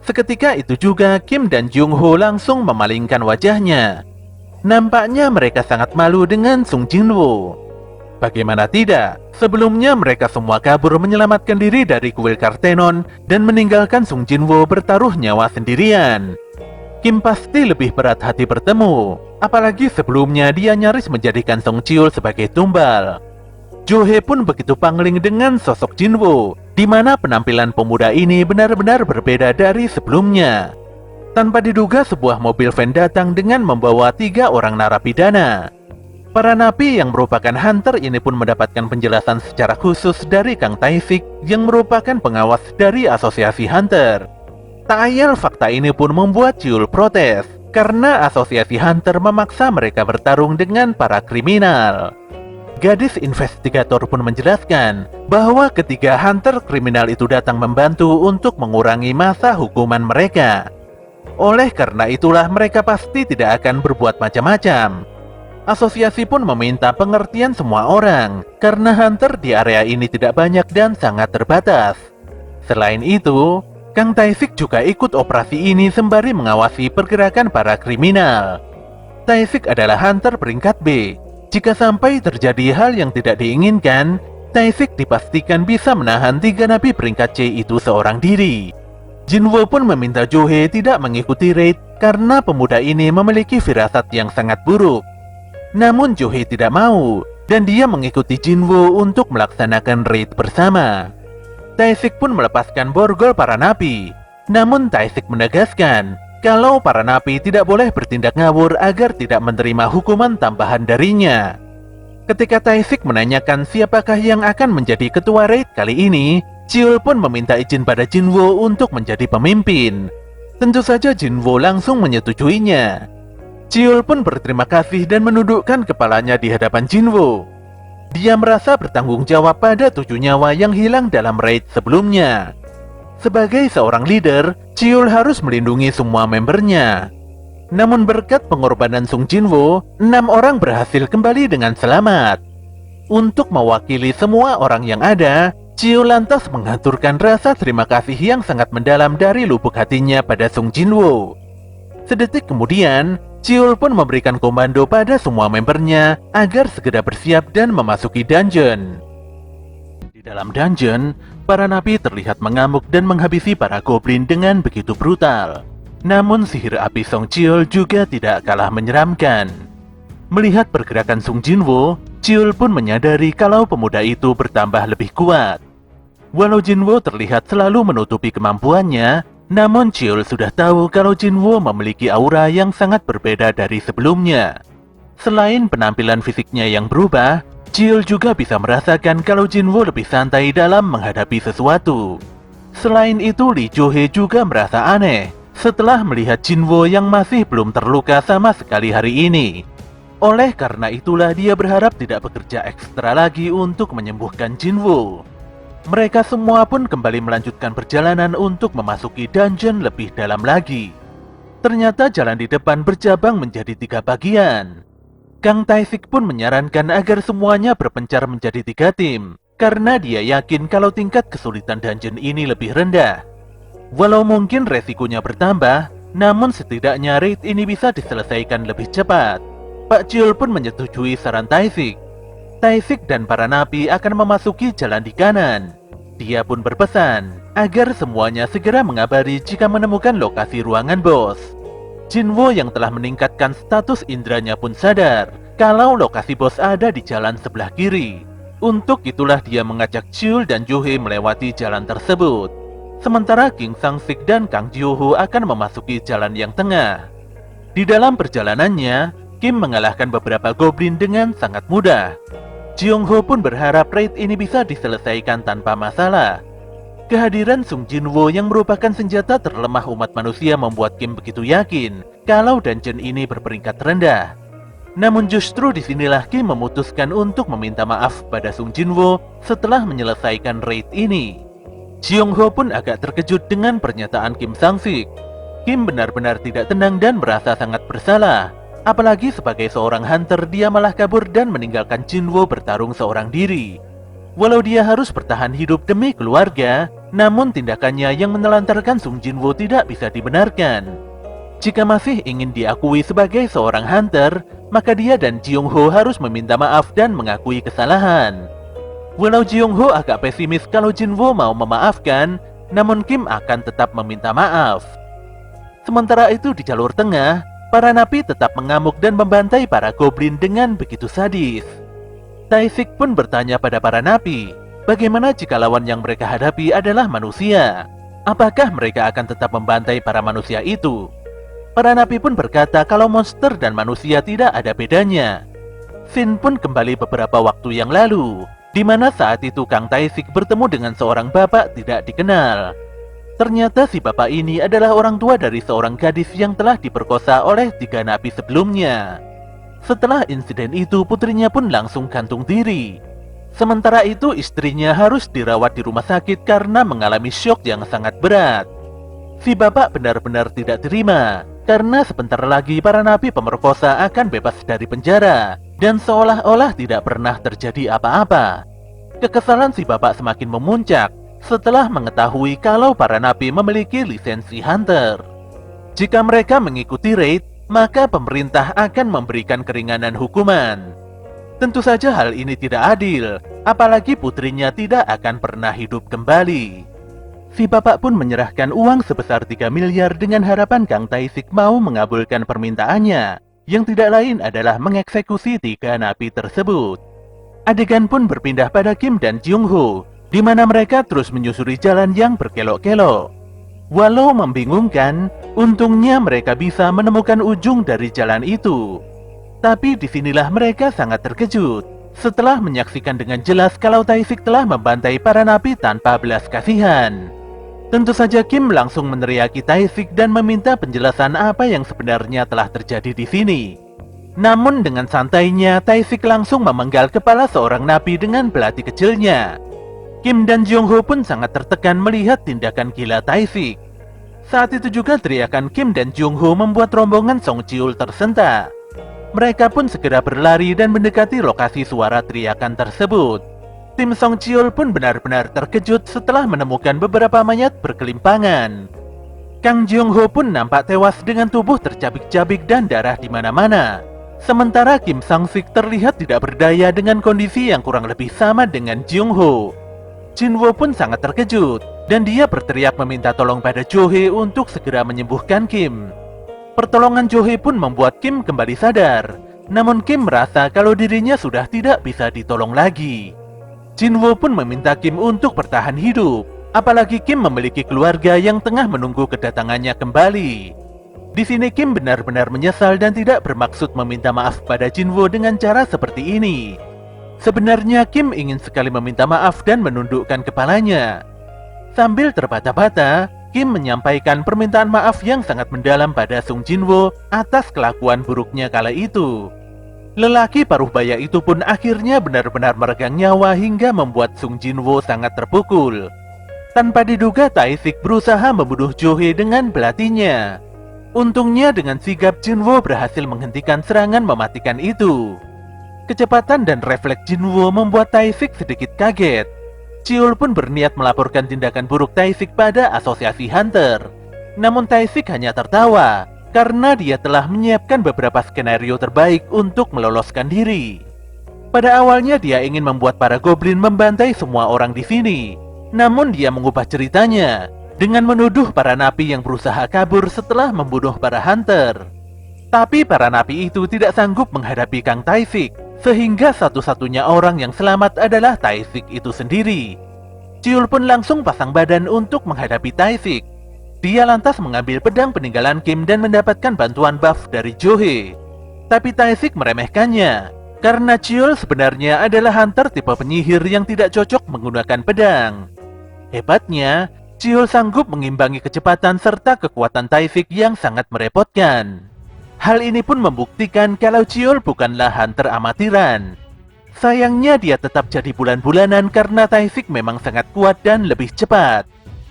[SPEAKER 1] Seketika itu juga Kim dan Jung-ho langsung memalingkan wajahnya. Nampaknya mereka sangat malu dengan Sung Jin-woo. Bagaimana tidak, sebelumnya mereka semua kabur menyelamatkan diri dari kuil Kartenon dan meninggalkan Sung Jin-woo bertaruh nyawa sendirian. Kim pasti lebih berat hati bertemu, apalagi sebelumnya dia nyaris menjadikan Song Cheol sebagai tumbal. Jo-hee pun begitu pangling dengan sosok Jin-woo, di mana penampilan pemuda ini benar-benar berbeda dari sebelumnya. Tanpa diduga sebuah mobil van datang dengan membawa 3 orang narapidana. Para napi yang merupakan hunter ini pun mendapatkan penjelasan secara khusus dari Kang Tae-sik yang merupakan pengawas dari asosiasi hunter. Tak ayal fakta ini pun membuat Cheol protes, karena asosiasi hunter memaksa mereka bertarung dengan para kriminal. Gadis investigator pun menjelaskan bahwa ketiga hunter kriminal itu datang membantu untuk mengurangi masa hukuman mereka. Oleh karena itulah mereka pasti tidak akan berbuat macam-macam. Asosiasi pun meminta pengertian semua orang, karena hunter di area ini tidak banyak dan sangat terbatas. Selain itu, Kang Tae-sik juga ikut operasi ini sembari mengawasi pergerakan para kriminal. Tae-sik adalah hunter peringkat B. Jika sampai terjadi hal yang tidak diinginkan, Tae-sik dipastikan bisa menahan 3 napi peringkat C itu seorang diri. Jin-woo pun meminta Jo-hee tidak mengikuti raid karena pemuda ini memiliki firasat yang sangat buruk. Namun Jo-hee tidak mau, dan dia mengikuti Jin-woo untuk melaksanakan raid bersama. Tae-sik pun melepaskan borgol para napi. Namun Tae-sik menegaskan kalau para napi tidak boleh bertindak ngawur agar tidak menerima hukuman tambahan darinya. Ketika Tae-sik menanyakan siapakah yang akan menjadi ketua raid kali ini, Cheol pun meminta izin pada Jin-woo untuk menjadi pemimpin. Tentu saja Jin-woo langsung menyetujuinya. Cheol pun berterima kasih dan menundukkan kepalanya di hadapan Jin-woo. Dia merasa bertanggung jawab pada 7 nyawa yang hilang dalam raid sebelumnya. Sebagai seorang leader, Cheol harus melindungi semua membernya. Namun berkat pengorbanan Sung Jin-woo, 6 orang berhasil kembali dengan selamat. Untuk mewakili semua orang yang ada, Cheol lantas menghaturkan rasa terima kasih yang sangat mendalam dari lubuk hatinya pada Sung Jin-woo. Sedetik kemudian, Cheol pun memberikan komando pada semua membernya agar segera bersiap dan memasuki dungeon. Di dalam dungeon, para napi terlihat mengamuk dan menghabisi para goblin dengan begitu brutal. Namun sihir api Song Cheol juga tidak kalah menyeramkan. Melihat pergerakan Sung Jin-woo, Cheol pun menyadari kalau pemuda itu bertambah lebih kuat. Walau Jin-woo terlihat selalu menutupi kemampuannya, namun Cheol sudah tahu kalau Jin-woo memiliki aura yang sangat berbeda dari sebelumnya. Selain penampilan fisiknya yang berubah, Cheol juga bisa merasakan kalau Jin-woo lebih santai dalam menghadapi sesuatu. Selain itu, Lee Jo-hee juga merasa aneh setelah melihat Jin-woo yang masih belum terluka sama sekali hari ini. Oleh karena itulah dia berharap tidak bekerja ekstra lagi untuk menyembuhkan Jin-woo. Mereka semua pun kembali melanjutkan perjalanan untuk memasuki dungeon lebih dalam lagi. Ternyata jalan di depan bercabang menjadi 3 bagian. Kang Tae-sik pun menyarankan agar semuanya berpencar menjadi 3 tim, karena dia yakin kalau tingkat kesulitan dungeon ini lebih rendah. Walau mungkin resikonya bertambah, namun setidaknya raid ini bisa diselesaikan lebih cepat. Pak Cheol pun menyetujui saran Tae-sik. Tae-sik dan para napi akan memasuki jalan di kanan. Dia pun berpesan agar semuanya segera mengabari jika menemukan lokasi ruangan bos. Jin-woo yang telah meningkatkan status indranya pun sadar kalau lokasi bos ada di jalan sebelah kiri. Untuk itulah dia mengajak Cheol dan Jo-hee melewati jalan tersebut. Sementara Kim Sang-sik dan Kang Jo-ho akan memasuki jalan yang tengah. Di dalam perjalanannya, Kim mengalahkan beberapa goblin dengan sangat mudah. Jung-ho pun berharap raid ini bisa diselesaikan tanpa masalah. Kehadiran Sung Jin-woo yang merupakan senjata terlemah umat manusia membuat Kim begitu yakin kalau dungeon ini berperingkat rendah. Namun justru disinilah Kim memutuskan untuk meminta maaf pada Sung Jin-woo setelah menyelesaikan raid ini. Jung-ho pun agak terkejut dengan pernyataan Kim Sang-sik. Kim benar-benar tidak tenang dan merasa sangat bersalah. Apalagi sebagai seorang hunter, dia malah kabur dan meninggalkan Jinwo bertarung seorang diri. Walau dia harus bertahan hidup demi keluarga, namun tindakannya yang menelantarkan Sung Jinwo tidak bisa dibenarkan. Jika masih ingin diakui sebagai seorang hunter, maka dia dan Jeong Ho harus meminta maaf dan mengakui kesalahan. Walau Jeong Ho agak pesimis kalau Jinwo mau memaafkan, namun Kim akan tetap meminta maaf. Sementara itu di jalur tengah, para napi tetap mengamuk dan membantai para goblin dengan begitu sadis. Tae-sik pun bertanya pada para napi, bagaimana jika lawan yang mereka hadapi adalah manusia? Apakah mereka akan tetap membantai para manusia itu? Para napi pun berkata kalau monster dan manusia tidak ada bedanya. Scene pun kembali beberapa waktu yang lalu, di mana saat itu Kang Tae-sik bertemu dengan seorang bapak tidak dikenal. Ternyata si bapak ini adalah orang tua dari seorang gadis yang telah diperkosa oleh 3 napi sebelumnya. Setelah insiden itu, putrinya pun langsung gantung diri. Sementara itu, istrinya harus dirawat di rumah sakit karena mengalami syok yang sangat berat. Si bapak benar-benar tidak terima, karena sebentar lagi para napi pemerkosa akan bebas dari penjara, dan seolah-olah tidak pernah terjadi apa-apa. Kekesalan si bapak semakin memuncak setelah mengetahui kalau para napi memiliki lisensi hunter. Jika mereka mengikuti raid, maka pemerintah akan memberikan keringanan hukuman. Tentu saja hal ini tidak adil, apalagi putrinya tidak akan pernah hidup kembali. Si bapak pun menyerahkan uang sebesar 3 miliar dengan harapan Kang Tae-sik mau mengabulkan permintaannya, yang tidak lain adalah mengeksekusi 3 napi tersebut. Adegan pun berpindah pada Kim dan Jeong Ho, di mana mereka terus menyusuri jalan yang berkelok-kelok. Walau membingungkan, untungnya mereka bisa menemukan ujung dari jalan itu. Tapi disinilah mereka sangat terkejut setelah menyaksikan dengan jelas kalau Tae-sik telah membantai para napi tanpa belas kasihan. Tentu saja Kim langsung meneriaki Tae-sik dan meminta penjelasan apa yang sebenarnya telah terjadi di sini. Namun dengan santainya, Tae-sik langsung memenggal kepala seorang napi dengan belati kecilnya. Kim dan Jeong Ho pun sangat tertekan melihat tindakan gila Tae-sik. Saat itu juga teriakan Kim dan Jeong Ho membuat rombongan Song Cheol tersentak. Mereka pun segera berlari dan mendekati lokasi suara teriakan tersebut. Tim Song Cheol pun benar-benar terkejut setelah menemukan beberapa mayat berkelimpangan. Kang Jeong Ho pun nampak tewas dengan tubuh tercabik-cabik dan darah di mana-mana. Sementara Kim Sang-sik terlihat tidak berdaya dengan kondisi yang kurang lebih sama dengan Jeong Ho. Jinwo pun sangat terkejut, dan dia berteriak meminta tolong pada Jo-hee untuk segera menyembuhkan Kim. Pertolongan Jo-hee pun membuat Kim kembali sadar, namun Kim merasa kalau dirinya sudah tidak bisa ditolong lagi. Jinwo pun meminta Kim untuk bertahan hidup, apalagi Kim memiliki keluarga yang tengah menunggu kedatangannya kembali. Di sini Kim benar-benar menyesal dan tidak bermaksud meminta maaf pada Jinwo dengan cara seperti ini. Sebenarnya Kim ingin sekali meminta maaf dan menundukkan kepalanya. Sambil terbata-bata, Kim menyampaikan permintaan maaf yang sangat mendalam pada Sung Jinwo atas kelakuan buruknya kala itu. Lelaki paruh baya itu pun akhirnya benar-benar meregang nyawa hingga membuat Sung Jinwo sangat terpukul. Tanpa diduga, Tae-sik berusaha membunuh Jo-hee dengan belatinya. Untungnya dengan sigap Jinwo berhasil menghentikan serangan mematikan itu. Kecepatan dan refleks Jinwo membuat Tae-sik sedikit kaget. Cheol pun berniat melaporkan tindakan buruk Tae-sik pada asosiasi hunter. Namun Tae-sik hanya tertawa karena dia telah menyiapkan beberapa skenario terbaik untuk meloloskan diri. Pada awalnya dia ingin membuat para goblin membantai semua orang di sini. Namun dia mengubah ceritanya dengan menuduh para napi yang berusaha kabur setelah membunuh para hunter. Tapi para napi itu tidak sanggup menghadapi Kang Tae-sik, sehingga satu-satunya orang yang selamat adalah Tae-sik itu sendiri. Cheol pun langsung pasang badan untuk menghadapi Tae-sik. Dia lantas mengambil pedang peninggalan Kim dan mendapatkan bantuan buff dari Jo-hee. Tapi Tae-sik meremehkannya, karena Cheol sebenarnya adalah hunter tipe penyihir yang tidak cocok menggunakan pedang. Hebatnya, Cheol sanggup mengimbangi kecepatan serta kekuatan Tae-sik yang sangat merepotkan. Hal ini pun membuktikan kalau Cheol bukanlah hunter amatiran. Sayangnya dia tetap jadi bulan-bulanan karena Tae-sik memang sangat kuat dan lebih cepat.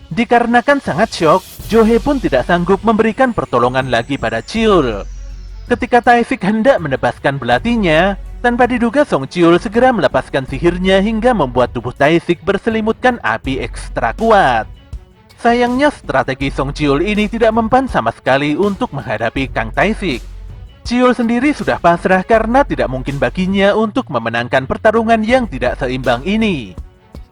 [SPEAKER 1] Dikarenakan sangat syok, Jo-hee pun tidak sanggup memberikan pertolongan lagi pada Cheol. Ketika Taifik hendak menebaskan belatinya, tanpa diduga Song Chiul segera melepaskan sihirnya hingga membuat tubuh Taifik berselimutkan api ekstra kuat. Sayangnya strategi Song Chiul ini tidak mempan sama sekali untuk menghadapi Kang Taifik. Chiul sendiri sudah pasrah karena tidak mungkin baginya untuk memenangkan pertarungan yang tidak seimbang ini.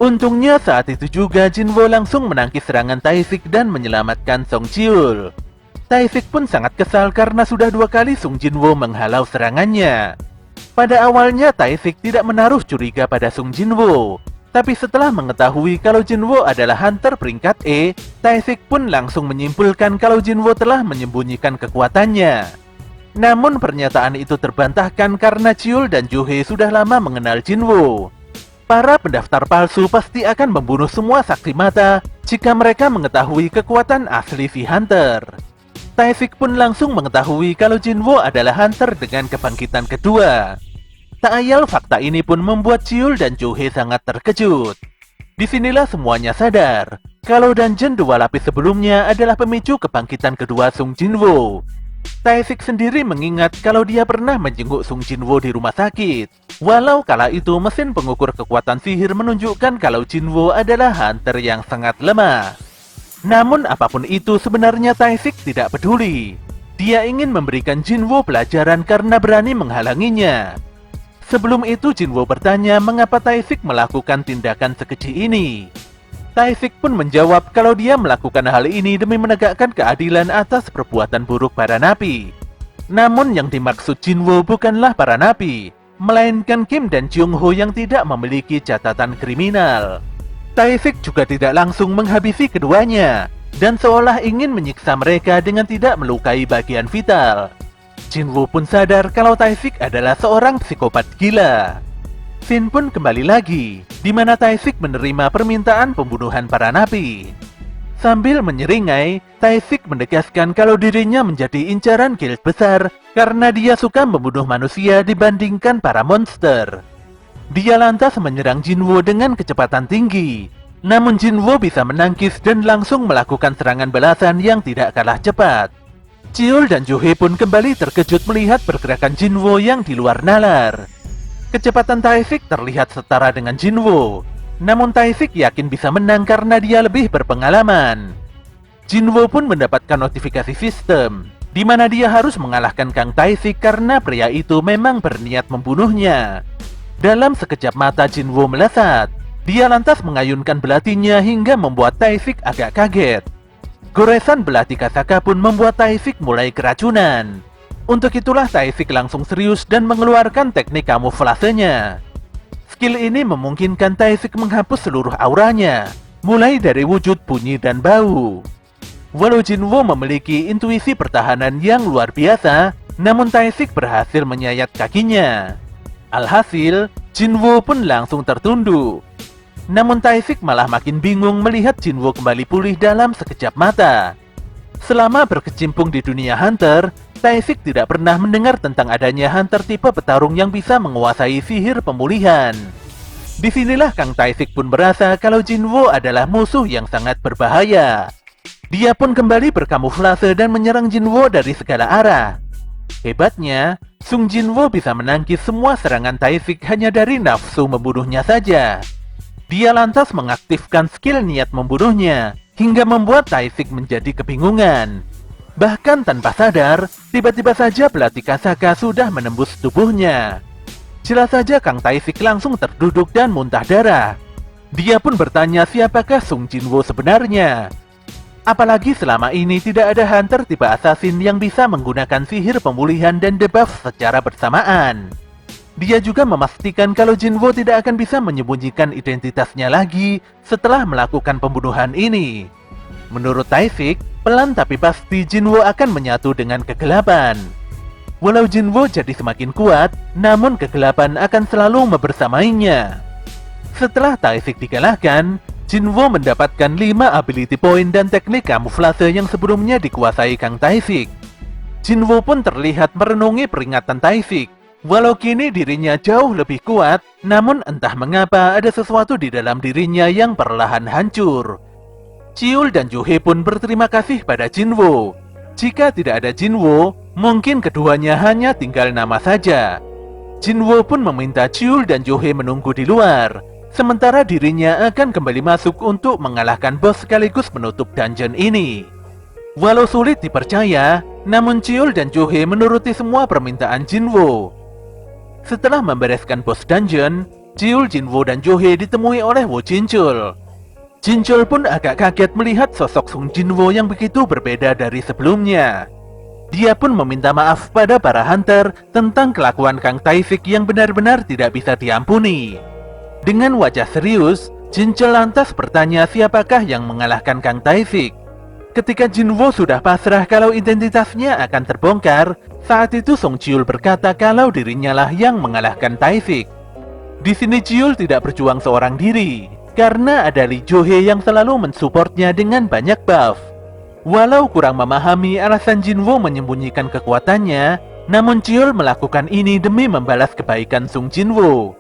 [SPEAKER 1] Untungnya saat itu juga Jinwo langsung menangkis serangan Taifik dan menyelamatkan Song Chiul. Taifik pun sangat kesal karena sudah 2 kali Sung Jinwo menghalau serangannya. Pada awalnya Taifik tidak menaruh curiga pada Sung Jinwo, tapi setelah mengetahui kalau Jinwo adalah hunter peringkat E, Taifik pun langsung menyimpulkan kalau Jinwo telah menyembunyikan kekuatannya. Namun pernyataan itu terbantahkan karena Chiul dan Juhe sudah lama mengenal Jinwo. Para pendaftar palsu pasti akan membunuh semua saksi mata jika mereka mengetahui kekuatan asli si hunter. Taifik pun langsung mengetahui kalau Jinwo adalah hunter dengan kebangkitan kedua. Tak ayal fakta ini pun membuat Chiul dan Juhe sangat terkejut. Disinilah semuanya sadar kalau dungeon 2 lapis sebelumnya adalah pemicu kebangkitan kedua Sung Jinwo. Taifik sendiri mengingat kalau dia pernah menjenguk Sung Jinwo di rumah sakit. Walau kala itu mesin pengukur kekuatan sihir menunjukkan kalau Jinwo adalah hunter yang sangat lemah. Namun apapun itu sebenarnya Taifik tidak peduli. Dia ingin memberikan Jinwo pelajaran karena berani menghalanginya. Sebelum itu Jinwo bertanya mengapa Taifik melakukan tindakan sekeji ini. Taifik pun menjawab kalau dia melakukan hal ini demi menegakkan keadilan atas perbuatan buruk para napi. Namun yang dimaksud Jinwo bukanlah para napi, melainkan Kim dan Jung Ho yang tidak memiliki catatan kriminal. Taifik juga tidak langsung menghabisi keduanya, dan seolah ingin menyiksa mereka dengan tidak melukai bagian vital. Jinwo pun sadar kalau Taifik adalah seorang psikopat gila. Scene pun kembali lagi, di mana Taifik menerima permintaan pembunuhan para napi. Sambil menyeringai, Taifik menegaskan kalau dirinya menjadi incaran guild besar karena dia suka membunuh manusia dibandingkan para monster. Dia lantas menyerang Jinwo dengan kecepatan tinggi. Namun Jinwo bisa menangkis dan langsung melakukan serangan balasan yang tidak kalah cepat. Chiul dan Juhe pun kembali terkejut melihat pergerakan Jinwo yang di luar nalar. Kecepatan Taifik terlihat setara dengan Jinwo. Namun Taifik yakin bisa menang karena dia lebih berpengalaman. Jinwo pun mendapatkan notifikasi sistem, di mana dia harus mengalahkan Kang Taifik karena pria itu memang berniat membunuhnya. Dalam sekejap mata Jinwo melesat. Dia lantas mengayunkan belatinya hingga membuat Taifik agak kaget. Goresan belati Kasaka pun membuat Taifik mulai keracunan. Untuk itulah Taifik langsung serius dan mengeluarkan teknik kamuflasenya. Skill ini memungkinkan Taifik menghapus seluruh auranya, mulai dari wujud, bunyi, dan bau. Walau Jinwo memiliki intuisi pertahanan yang luar biasa, namun Taifik berhasil menyayat kakinya. Alhasil, Jinwo pun langsung tertunduk. Namun Taifik malah makin bingung melihat Jinwo kembali pulih dalam sekejap mata. Selama berkecimpung di dunia hunter, Taifik tidak pernah mendengar tentang adanya hunter tipe petarung yang bisa menguasai sihir pemulihan. Disinilah Kang Taifik pun merasa kalau Jinwo adalah musuh yang sangat berbahaya. Dia pun kembali berkamuflase dan menyerang Jinwo dari segala arah. Hebatnya, Sung Jinwo bisa menangkis semua serangan Taifik hanya dari nafsu membunuhnya saja. Dia lantas mengaktifkan skill niat membunuhnya, hingga membuat Taifik menjadi kebingungan. Bahkan tanpa sadar, tiba-tiba saja belati Kasaka sudah menembus tubuhnya. Jelas saja Kang Taifik langsung terduduk dan muntah darah. Dia pun bertanya siapakah Sung Jinwo sebenarnya. Apalagi selama ini tidak ada hunter tipe assassin yang bisa menggunakan sihir pemulihan dan debuff secara bersamaan. Dia juga memastikan kalau Jinwo tidak akan bisa menyembunyikan identitasnya lagi setelah melakukan pembunuhan ini. Menurut Taifik, pelan tapi pasti Jinwo akan menyatu dengan kegelapan. Walau Jinwo jadi semakin kuat, namun kegelapan akan selalu membersamainya. Setelah Taifik dikalahkan, Jinwo mendapatkan 5 ability point dan teknik kamuflase yang sebelumnya dikuasai Kang Taifik. Jinwo pun terlihat merenungi peringatan Taifik. Walau kini dirinya jauh lebih kuat, namun entah mengapa ada sesuatu di dalam dirinya yang perlahan hancur. Chiul dan Juhe pun berterima kasih pada Jinwo. Jika tidak ada Jinwo, Mungkin keduanya hanya tinggal nama saja. Jinwo pun meminta Chul dan Johe menunggu di luar, sementara dirinya akan kembali masuk untuk mengalahkan bos sekaligus menutup dungeon ini. Walau sulit dipercaya, namun Chul dan Johe menuruti semua permintaan Jinwo. Setelah membereskan bos dungeon, Chul, Jinwo, dan Johe ditemui oleh Wo Jinchul. Jinchul pun agak kaget melihat sosok Sung Jinwo yang begitu berbeda dari sebelumnya. Dia pun meminta maaf pada para hunter tentang kelakuan Kang Taifik yang benar-benar tidak bisa diampuni. Dengan wajah serius, Jinchul lantas bertanya siapakah yang mengalahkan Kang Taifik. Ketika Jinwo sudah pasrah kalau identitasnya akan terbongkar, saat itu Song Jiul berkata kalau dirinya lah yang mengalahkan Taifik. Di sini Jiul tidak berjuang seorang diri, karena ada Lee Johe yang selalu mensupportnya dengan banyak buff. Walau kurang memahami alasan Jinwo menyembunyikan kekuatannya, namun Jiul melakukan ini demi membalas kebaikan Sung Jinwo.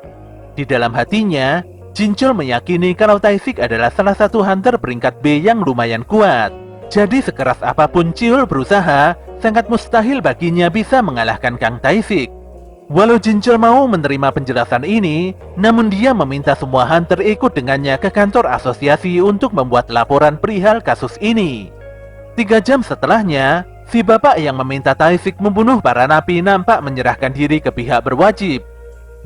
[SPEAKER 1] Di dalam hatinya, Jinchul meyakini kalau Taifik adalah salah satu hunter peringkat B yang lumayan kuat. Jadi sekeras apapun Jiul berusaha, sangat mustahil baginya bisa mengalahkan Kang Taifik. Walau Jinchul mau menerima penjelasan ini, namun dia meminta semua hunter ikut dengannya ke kantor asosiasi untuk membuat laporan perihal kasus ini. 3 jam setelahnya, si bapak yang meminta Taifik membunuh para napi nampak menyerahkan diri ke pihak berwajib.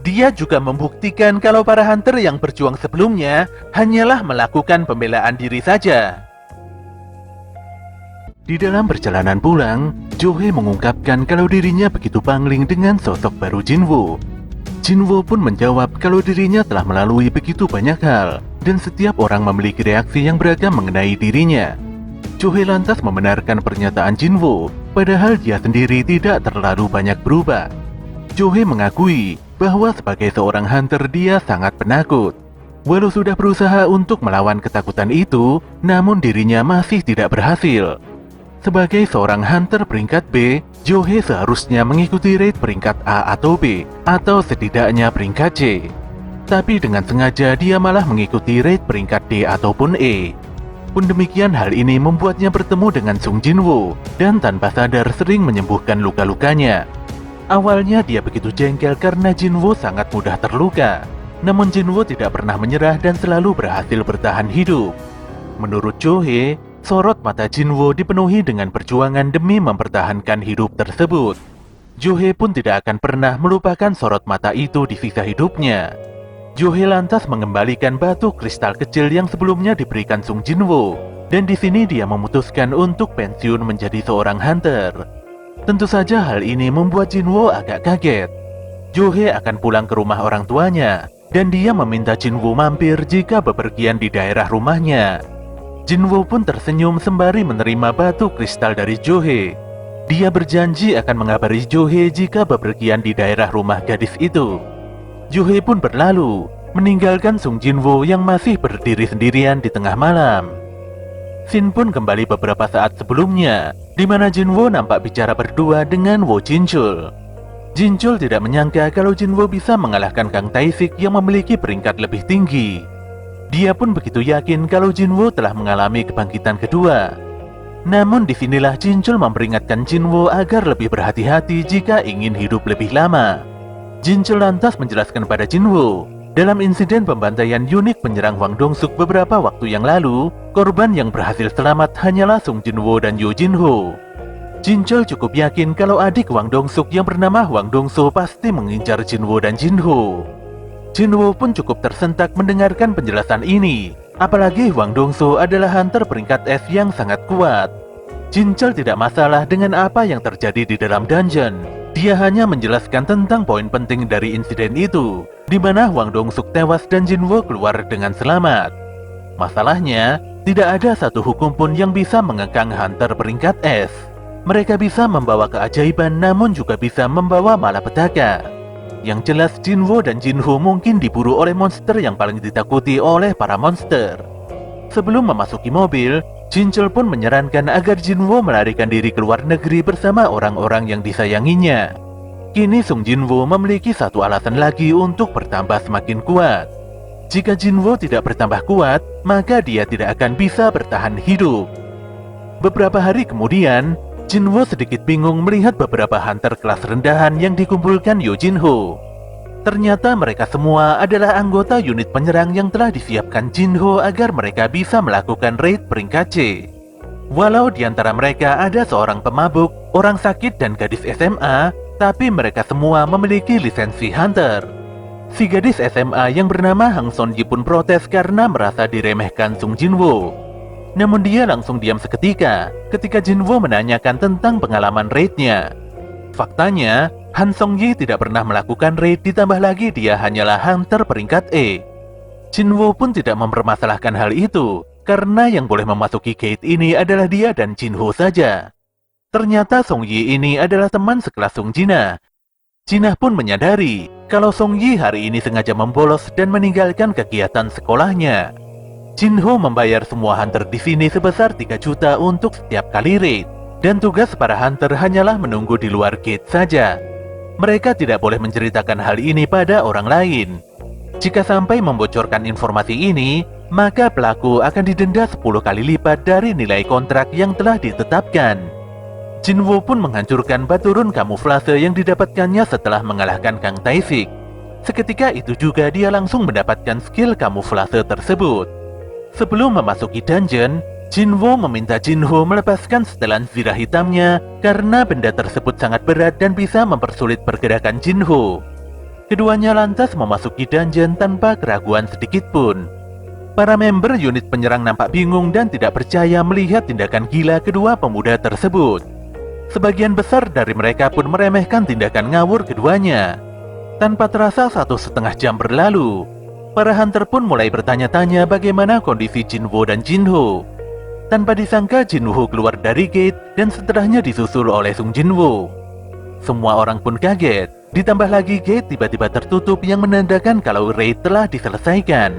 [SPEAKER 1] Dia juga membuktikan kalau para hunter yang berjuang sebelumnya hanyalah melakukan pembelaan diri saja. Di dalam perjalanan pulang, Johe mengungkapkan kalau dirinya begitu pangling dengan sosok baru Jinwo. Jinwo pun menjawab kalau dirinya telah melalui begitu banyak hal, dan setiap orang memiliki reaksi yang beragam mengenai dirinya. Johe lantas membenarkan pernyataan Jinwo, padahal dia sendiri tidak terlalu banyak berubah. Johe mengakui bahwa sebagai seorang hunter dia sangat penakut. Walau sudah berusaha untuk melawan ketakutan itu, namun dirinya masih tidak berhasil. Sebagai seorang hunter peringkat B, Johe seharusnya mengikuti rate peringkat A atau B, atau setidaknya peringkat C. Tapi dengan sengaja dia malah mengikuti rate peringkat D ataupun E. Pun demikian, hal ini membuatnya bertemu dengan Sung Jinwo, dan tanpa sadar sering menyembuhkan luka-lukanya. Awalnya dia begitu jengkel karena Jinwo sangat mudah terluka. Namun Jinwo tidak pernah menyerah dan selalu berhasil bertahan hidup. Menurut Johe, sorot mata Jinwo dipenuhi dengan perjuangan demi mempertahankan hidup tersebut. Johe pun tidak akan pernah melupakan sorot mata itu di sisa hidupnya. Johe lantas mengembalikan batu kristal kecil yang sebelumnya diberikan Sung Jinwo, dan di sini dia memutuskan untuk pensiun menjadi seorang hunter. Tentu saja hal ini membuat Jinwo agak kaget. Johe akan pulang ke rumah orang tuanya, dan dia meminta Jinwo mampir jika bepergian di daerah rumahnya. Jinwo pun tersenyum sembari menerima batu kristal dari Johe. Dia berjanji akan mengabari Johe jika bepergian di daerah rumah gadis itu. Johe pun berlalu, meninggalkan Sung Jinwo yang masih berdiri sendirian di tengah malam. Scene pun kembali beberapa saat sebelumnya, di mana Jinwo nampak bicara berdua dengan Wo Jinchul. Jinchul tidak menyangka kalau Jinwo bisa mengalahkan Kang Taifik yang memiliki peringkat lebih tinggi. Dia pun begitu yakin kalau Jinwo telah mengalami kebangkitan kedua. Namun disinilah Jinchul memperingatkan Jinwo agar lebih berhati-hati jika ingin hidup lebih lama. Jinchul lantas menjelaskan pada Jinwo, dalam insiden pembantaian unit penyerang Hwang Dong-suk beberapa waktu yang lalu, korban yang berhasil selamat hanyalah Sung Jinwo dan Yo Jinho. Jinchul cukup yakin kalau adik Hwang Dong-suk yang bernama Hwang Dong-so pasti mengincar Jinwo dan Jinho. Jinwo pun cukup tersentak mendengarkan penjelasan ini, apalagi Hwang Dong-so adalah hunter peringkat S yang sangat kuat. Jinchul tidak masalah dengan apa yang terjadi di dalam dungeon. Dia hanya menjelaskan tentang poin penting dari insiden itu, di mana Hwang Dong-suk tewas dan Jinwo keluar dengan selamat. Masalahnya, tidak ada satu hukum pun yang bisa mengekang hunter peringkat S. Mereka bisa membawa keajaiban namun juga bisa membawa malapetaka. Yang jelas Jinwo dan Jinho mungkin diburu oleh monster yang paling ditakuti oleh para monster. Sebelum memasuki mobil, Jinchul pun menyarankan agar Jinwo melarikan diri ke luar negeri bersama orang-orang yang disayanginya. Kini Sung Jinwo memiliki satu alasan lagi untuk bertambah semakin kuat. Jika Jinwo tidak bertambah kuat, maka dia tidak akan bisa bertahan hidup. Beberapa hari kemudian, Jinwo sedikit bingung melihat beberapa hunter kelas rendahan yang dikumpulkan Yo Jinho. Ternyata mereka semua adalah anggota unit penyerang yang telah disiapkan Jinho agar mereka bisa melakukan raid peringkat C. Walau di antara mereka ada seorang pemabuk, orang sakit, dan gadis SMA, tapi mereka semua memiliki lisensi hunter. Si gadis SMA yang bernama Hang Sonji pun protes karena merasa diremehkan Sung Jinwo. Namun dia langsung diam seketika ketika Jinwo menanyakan tentang pengalaman raidnya. Faktanya, Han Song-yi tidak pernah melakukan raid, ditambah lagi dia hanyalah hunter peringkat E. Jinwo pun tidak mempermasalahkan hal itu, karena yang boleh memasuki gate ini adalah dia dan Jinho saja. Ternyata Song-yi ini adalah teman sekelas Sung Jinah. Jinah pun menyadari kalau Song-yi hari ini sengaja membolos dan meninggalkan kegiatan sekolahnya. Jinho membayar semua hunter di sini sebesar 3 juta untuk setiap kali raid, dan tugas para hunter hanyalah menunggu di luar gate saja. Mereka tidak boleh menceritakan hal ini pada orang lain. Jika sampai membocorkan informasi ini, maka pelaku akan didenda 10 kali lipat dari nilai kontrak yang telah ditetapkan. Jinwo pun menghancurkan batu run kamuflase yang didapatkannya setelah mengalahkan Kang Taisik. Seketika itu juga dia langsung mendapatkan skill kamuflase tersebut. Sebelum memasuki dungeon, Jinwo meminta Jinho melepaskan setelan zirah hitamnya karena benda tersebut sangat berat dan bisa mempersulit pergerakan Jinho. Keduanya lantas memasuki dungeon tanpa keraguan sedikitpun. Para member unit penyerang nampak bingung dan tidak percaya melihat tindakan gila kedua pemuda tersebut. Sebagian besar dari mereka pun meremehkan tindakan ngawur keduanya. Tanpa terasa 1,5 jam berlalu, para hunter pun mulai bertanya-tanya bagaimana kondisi Jinwo dan Jinho. Tanpa disangka Jinho keluar dari gate dan setelahnya disusul oleh Sung Jinwo. Semua orang pun kaget, ditambah lagi gate tiba-tiba tertutup yang menandakan kalau raid telah diselesaikan.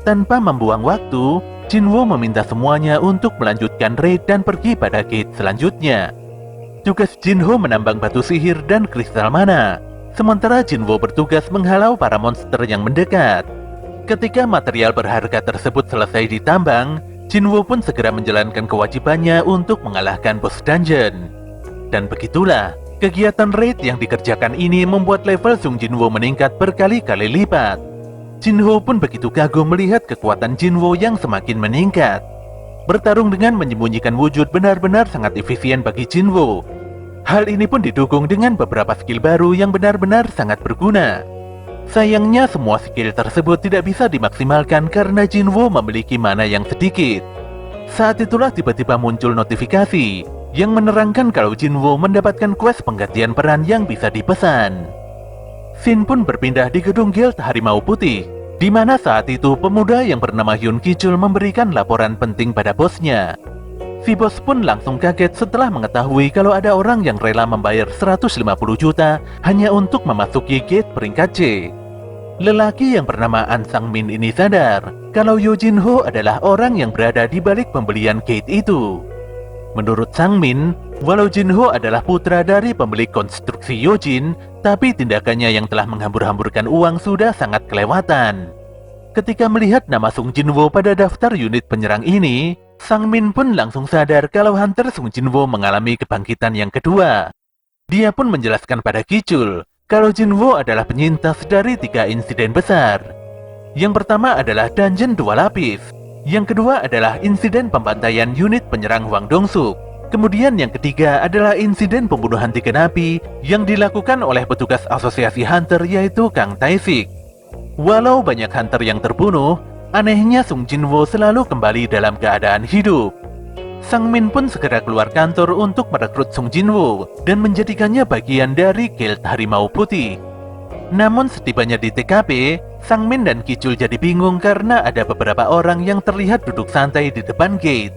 [SPEAKER 1] Tanpa membuang waktu, Jinwo meminta semuanya untuk melanjutkan raid dan pergi pada gate selanjutnya. Tugas Jinho menambang batu sihir dan kristal mana, sementara Jinwo bertugas menghalau para monster yang mendekat. Ketika material berharga tersebut selesai ditambang, Jinwo pun segera menjalankan kewajibannya untuk mengalahkan bos dungeon. Dan begitulah, kegiatan raid yang dikerjakan ini membuat level Sung Jinwo meningkat berkali-kali lipat. Jinho pun begitu kagum melihat kekuatan Jinwo yang semakin meningkat. Bertarung dengan menyembunyikan wujud benar-benar sangat efisien bagi Jinwo. Hal ini pun didukung dengan beberapa skill baru yang benar-benar sangat berguna. Sayangnya semua skill tersebut tidak bisa dimaksimalkan karena Jinwo memiliki mana yang sedikit. Saat itulah tiba-tiba muncul notifikasi yang menerangkan kalau Jinwo mendapatkan quest penggantian peran yang bisa dipesan. Shin pun berpindah di gedung Guild Harimau Putih, di mana saat itu pemuda yang bernama Hyun Ki-chul memberikan laporan penting pada bosnya. Si bos pun langsung kaget setelah mengetahui kalau ada orang yang rela membayar 150 juta hanya untuk memasuki gate peringkat C. Lelaki yang bernama An Sang-min ini sadar kalau Yo Jinho adalah orang yang berada di balik pembelian gate itu. Menurut Sang-min, walau Jinho adalah putra dari pemilik konstruksi Yojin, tapi tindakannya yang telah menghambur-hamburkan uang sudah sangat kelewatan. Ketika melihat nama Sung Jinwo pada daftar unit penyerang ini, Sang-min pun langsung sadar kalau hunter Sung Jinwo mengalami kebangkitan yang kedua. Dia pun menjelaskan pada Ki-chul kalau Jinwo adalah penyintas dari 3 insiden besar. Yang pertama adalah dungeon 2 lapis. Yang kedua adalah insiden pembantaian unit penyerang Hwang Dong-suk. Kemudian yang ketiga adalah insiden pembunuhan 3 napi yang dilakukan oleh petugas asosiasi hunter yaitu Kang Taisik. Walau banyak hunter yang terbunuh, anehnya Sung Jinwo selalu kembali dalam keadaan hidup. Sang-min pun segera keluar kantor untuk merekrut Sung Jinwo dan menjadikannya bagian dari Guild Harimau Putih. Namun setibanya di TKP, Sang-min dan Ki-chul jadi bingung karena ada beberapa orang yang terlihat duduk santai di depan gate.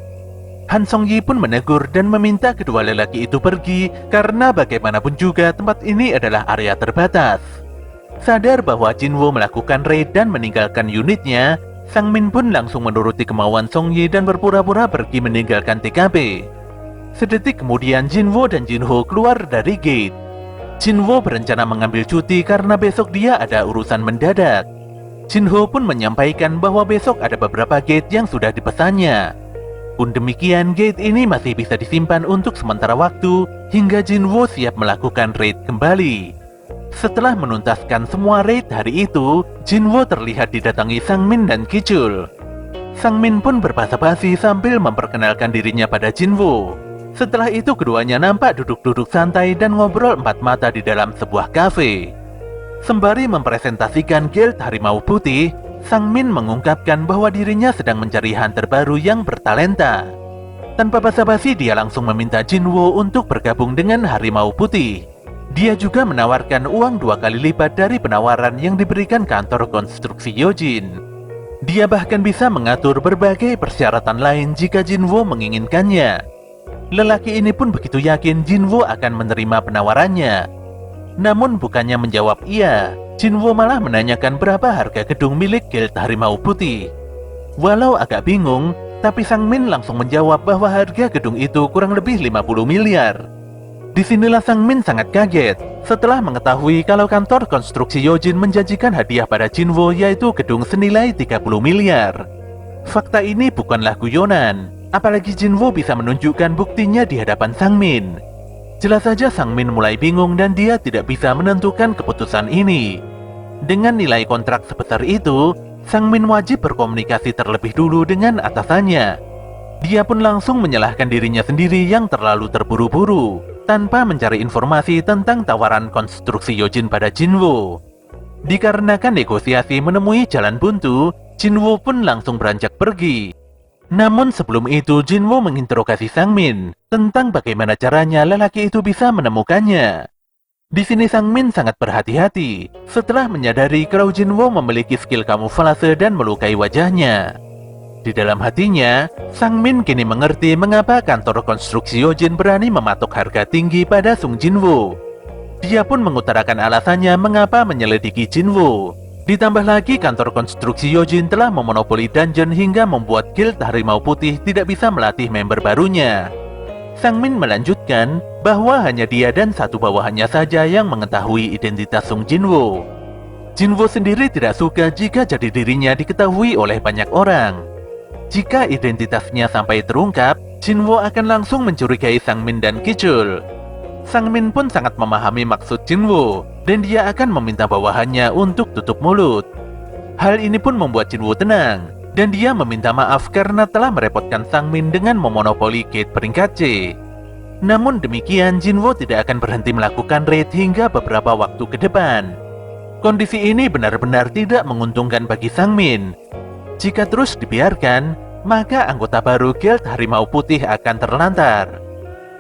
[SPEAKER 1] Han Song-yi pun menegur dan meminta kedua lelaki itu pergi karena bagaimanapun juga tempat ini adalah area terbatas. Sadar bahwa Jinwo melakukan raid dan meninggalkan unitnya, Sang-min pun langsung menuruti kemauan Song-yi dan berpura-pura pergi meninggalkan TKP. Sedetik kemudian Jinwo dan Jinho keluar dari gate. Jinwo berencana mengambil cuti karena besok dia ada urusan mendadak. Jinho pun menyampaikan bahwa besok ada beberapa gate yang sudah dipesannya. Pun demikian, gate ini masih bisa disimpan untuk sementara waktu hingga Jinwo siap melakukan raid kembali. Setelah menuntaskan semua raid hari itu, Jinwo terlihat didatangi Sang Min dan Kichul. Sang Min pun berbasa-basi sambil memperkenalkan dirinya pada Jinwo. Setelah itu keduanya nampak duduk-duduk santai dan ngobrol empat mata di dalam sebuah kafe. Sembari mempresentasikan Guild Harimau Putih, Sang Min mengungkapkan bahwa dirinya sedang mencari hunter baru yang bertalenta. Tanpa basa-basi dia langsung meminta Jinwo untuk bergabung dengan Harimau Putih. Dia juga menawarkan uang 2 kali lipat dari penawaran yang diberikan kantor konstruksi Yojin. Dia bahkan bisa mengatur berbagai persyaratan lain jika Jinwo menginginkannya. Lelaki ini pun begitu yakin Jinwo akan menerima penawarannya. Namun bukannya menjawab iya, Jinwo malah menanyakan berapa harga gedung milik Guild Harimau Putih. Walau agak bingung, tapi Sang Min langsung menjawab bahwa harga gedung itu kurang lebih 50 miliar. Disinilah Sang Min sangat kaget setelah mengetahui kalau kantor konstruksi Yojin menjanjikan hadiah pada Jinwo yaitu gedung senilai 30 miliar. Fakta ini bukanlah guyonan, apalagi Jinwo bisa menunjukkan buktinya di hadapan Sang Min. Jelas saja Sang Min mulai bingung dan dia tidak bisa menentukan keputusan ini. Dengan nilai kontrak sebesar itu, Sang Min wajib berkomunikasi terlebih dulu dengan atasannya. Dia pun langsung menyalahkan dirinya sendiri yang terlalu terburu-buru, tanpa mencari informasi tentang tawaran konstruksi Yojin pada Jinwo. Dikarenakan negosiasi menemui jalan buntu, Jinwo pun langsung beranjak pergi. Namun sebelum itu Jinwo menginterogasi Sang Min tentang bagaimana caranya lelaki itu bisa menemukannya. Di sini Sang Min sangat berhati-hati setelah menyadari kalau Jinwo memiliki skill kamuflase dan melukai wajahnya. Di dalam hatinya, Sang Min kini mengerti mengapa kantor konstruksi Yojin berani mematok harga tinggi pada Sung Jinwo. Dia pun mengutarakan alasannya mengapa menyelidiki Jinwo. Ditambah lagi kantor konstruksi Yojin telah memonopoli dungeon hingga membuat Guild Harimau Putih tidak bisa melatih member barunya. Sang Min melanjutkan bahwa hanya dia dan satu bawahannya saja yang mengetahui identitas Sung Jinwo. Jinwo sendiri tidak suka jika jadi dirinya diketahui oleh banyak orang. Jika identitasnya sampai terungkap, Jinwo akan langsung mencurigai Sang Min dan Kichul. Sang Min pun sangat memahami maksud Jinwo dan dia akan meminta bawahannya untuk tutup mulut. Hal ini pun membuat Jinwo tenang dan dia meminta maaf karena telah merepotkan Sang Min dengan memonopoli gate peringkat C. Namun demikian, Jinwo tidak akan berhenti melakukan raid hingga beberapa waktu ke depan. Kondisi ini benar-benar tidak menguntungkan bagi Sang Min. Jika terus dibiarkan, maka anggota baru Guild Harimau Putih akan terlantar.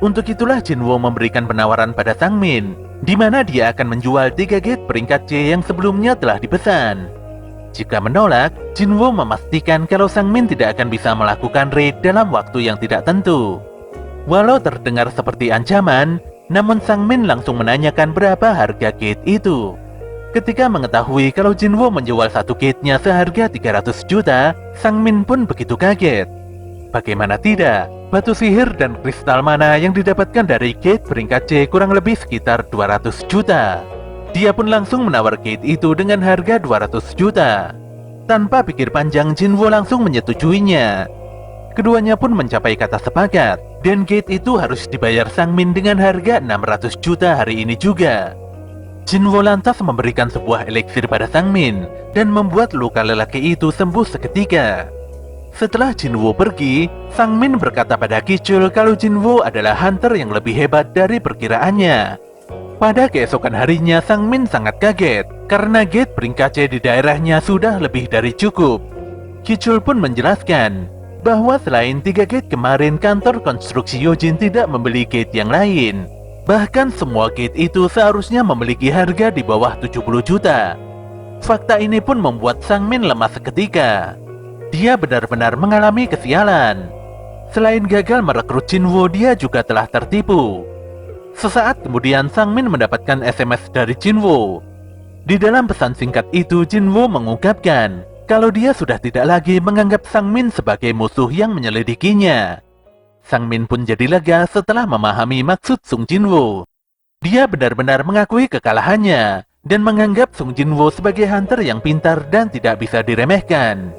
[SPEAKER 1] Untuk itulah Jinwo memberikan penawaran pada Sang Min, di mana dia akan menjual 3 gate peringkat C yang sebelumnya telah dipesan. Jika menolak, Jinwo memastikan kalau Sang Min tidak akan bisa melakukan raid dalam waktu yang tidak tentu. Walau terdengar seperti ancaman, namun Sang Min langsung menanyakan berapa harga gate itu. Ketika mengetahui kalau Jinwo menjual satu gate-nya seharga 300 juta, Sang Min pun begitu kaget. Bagaimana tidak, batu sihir dan kristal mana yang didapatkan dari gate peringkat C kurang lebih sekitar 200 juta. Dia pun langsung menawar gate itu dengan harga 200 juta. Tanpa pikir panjang, Jinwo langsung menyetujuinya. Keduanya pun mencapai kata sepakat, dan gate itu harus dibayar Sang Min dengan harga 600 juta hari ini juga. Jinwo lantas memberikan sebuah eliksir pada Sang Min dan membuat luka lelaki itu sembuh seketika. Setelah Jinwo pergi, Sang Min berkata pada Kichul kalau Jinwo adalah hunter yang lebih hebat dari perkiraannya. Pada keesokan harinya, Sang Min sangat kaget karena gate peringkat C di daerahnya sudah lebih dari cukup. Kichul pun menjelaskan bahwa selain 3 gate kemarin, kantor konstruksi Yojin tidak membeli gate yang lain. Bahkan semua gate itu seharusnya memiliki harga di bawah 70 juta. Fakta ini pun membuat Sang Min lemas seketika. Dia benar-benar mengalami kesialan. Selain gagal merekrut Jinwo, dia juga telah tertipu. Sesaat kemudian Sang Min mendapatkan SMS dari Jinwo. Di dalam pesan singkat itu, Jinwo mengungkapkan kalau dia sudah tidak lagi menganggap Sang Min sebagai musuh yang menyelidikinya. Sang Min pun jadi lega setelah memahami maksud Sung Jinwo. Dia benar-benar mengakui kekalahannya dan menganggap Sung Jinwo sebagai hunter yang pintar dan tidak bisa diremehkan.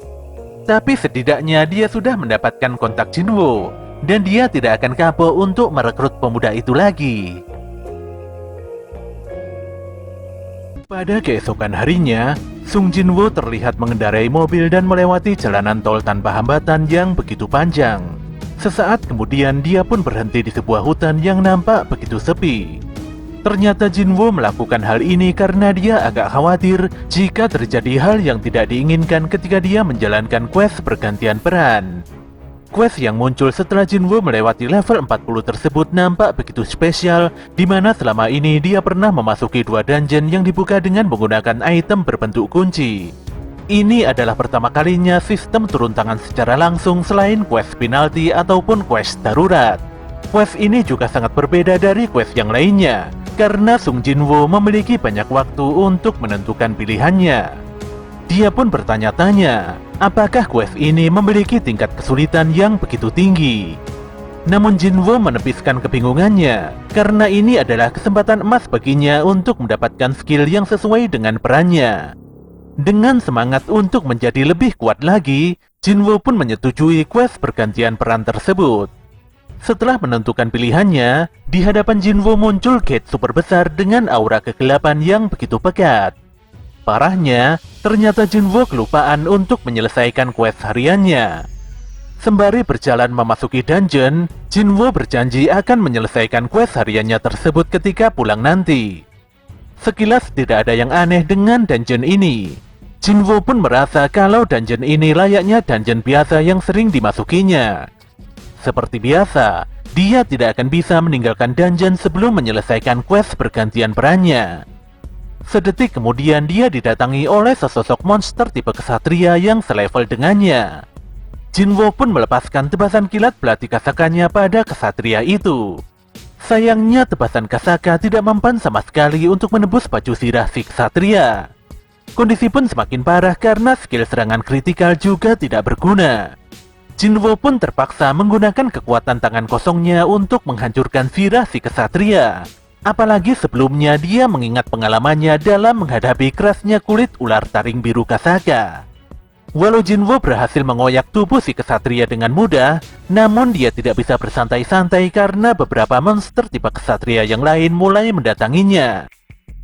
[SPEAKER 1] Tapi setidaknya dia sudah mendapatkan kontak Jinwoo, dan dia tidak akan kapok untuk merekrut pemuda itu lagi. Pada keesokan harinya, Sung Jinwoo terlihat mengendarai mobil dan melewati jalanan tol tanpa hambatan yang begitu panjang. Sesaat kemudian dia pun berhenti di sebuah hutan yang nampak begitu sepi. Ternyata Jinwoo melakukan hal ini karena dia agak khawatir jika terjadi hal yang tidak diinginkan ketika dia menjalankan quest bergantian peran. Quest yang muncul setelah Jinwoo melewati level 40 tersebut nampak begitu spesial, di mana selama ini dia pernah memasuki 2 dungeon yang dibuka dengan menggunakan item berbentuk kunci. Ini adalah pertama kalinya sistem turun tangan secara langsung selain quest penalti ataupun quest darurat. Quest ini juga sangat berbeda dari quest yang lainnya, karena Sung Jinwoo memiliki banyak waktu untuk menentukan pilihannya. Dia pun bertanya-tanya, apakah quest ini memiliki tingkat kesulitan yang begitu tinggi? Namun Jinwoo menepiskan kebingungannya, karena ini adalah kesempatan emas baginya untuk mendapatkan skill yang sesuai dengan perannya. Dengan semangat untuk menjadi lebih kuat lagi, Jinwoo pun menyetujui quest bergantian peran tersebut. Setelah menentukan pilihannya, di hadapan Jinwoo muncul gate super besar dengan aura kegelapan yang begitu pekat. Parahnya, ternyata Jinwoo kelupaan untuk menyelesaikan quest hariannya. Sembari berjalan memasuki dungeon, Jinwoo berjanji akan menyelesaikan quest hariannya tersebut ketika pulang nanti. Sekilas tidak ada yang aneh dengan dungeon ini. Jinwoo pun merasa kalau dungeon ini layaknya dungeon biasa yang sering dimasukinya. Seperti biasa, dia tidak akan bisa meninggalkan dungeon sebelum menyelesaikan quest bergantian perannya. Sedetik kemudian dia didatangi oleh sesosok monster tipe kesatria yang selevel dengannya. Jinwoo pun melepaskan tebasan kilat belati kasakanya pada kesatria itu. Sayangnya tebasan kasaka tidak mempan sama sekali untuk menembus baju sirah si kesatria. Kondisi pun semakin parah karena skill serangan kritikal juga tidak berguna. Jinwoo pun terpaksa menggunakan kekuatan tangan kosongnya untuk menghancurkan sirah si kesatria. Apalagi sebelumnya dia mengingat pengalamannya dalam menghadapi kerasnya kulit ular taring biru kasaka. Walau Jinwoo berhasil mengoyak tubuh si kesatria dengan mudah, namun dia tidak bisa bersantai-santai karena beberapa monster tipe kesatria yang lain mulai mendatanginya.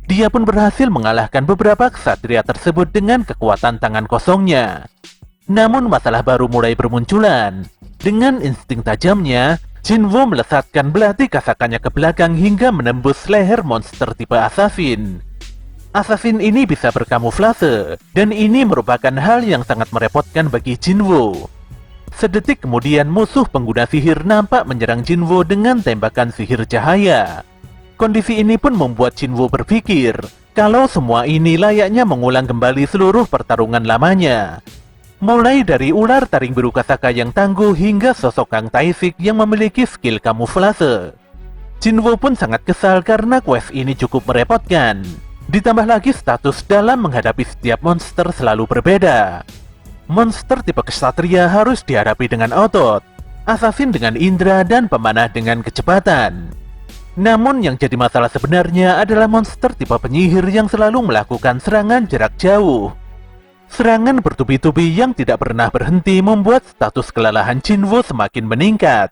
[SPEAKER 1] Dia pun berhasil mengalahkan beberapa kesatria tersebut dengan kekuatan tangan kosongnya. Namun masalah baru mulai bermunculan. Dengan insting tajamnya, Jinwoo melesatkan belati kasakannya ke belakang hingga menembus leher monster tipe assassin. Assassin ini bisa berkamuflase, dan ini merupakan hal yang sangat merepotkan bagi Jinwoo. Sedetik kemudian musuh pengguna sihir nampak menyerang Jinwoo dengan tembakan sihir cahaya. Kondisi ini pun membuat Jinwoo berpikir, kalau semua ini layaknya mengulang kembali seluruh pertarungan lamanya. Mulai dari ular taring biru kasaka yang tangguh hingga sosok Kang Taisik yang memiliki skill kamuflase. Jinwoo pun sangat kesal karena quest ini cukup merepotkan. Ditambah lagi status dalam menghadapi setiap monster selalu berbeda. Monster tipe kesatria harus dihadapi dengan otot, assassin dengan indera, dan pemanah dengan kecepatan. Namun yang jadi masalah sebenarnya adalah monster tipe penyihir yang selalu melakukan serangan jarak jauh. Serangan bertubi-tubi yang tidak pernah berhenti membuat status kelelahan Jinwoo semakin meningkat.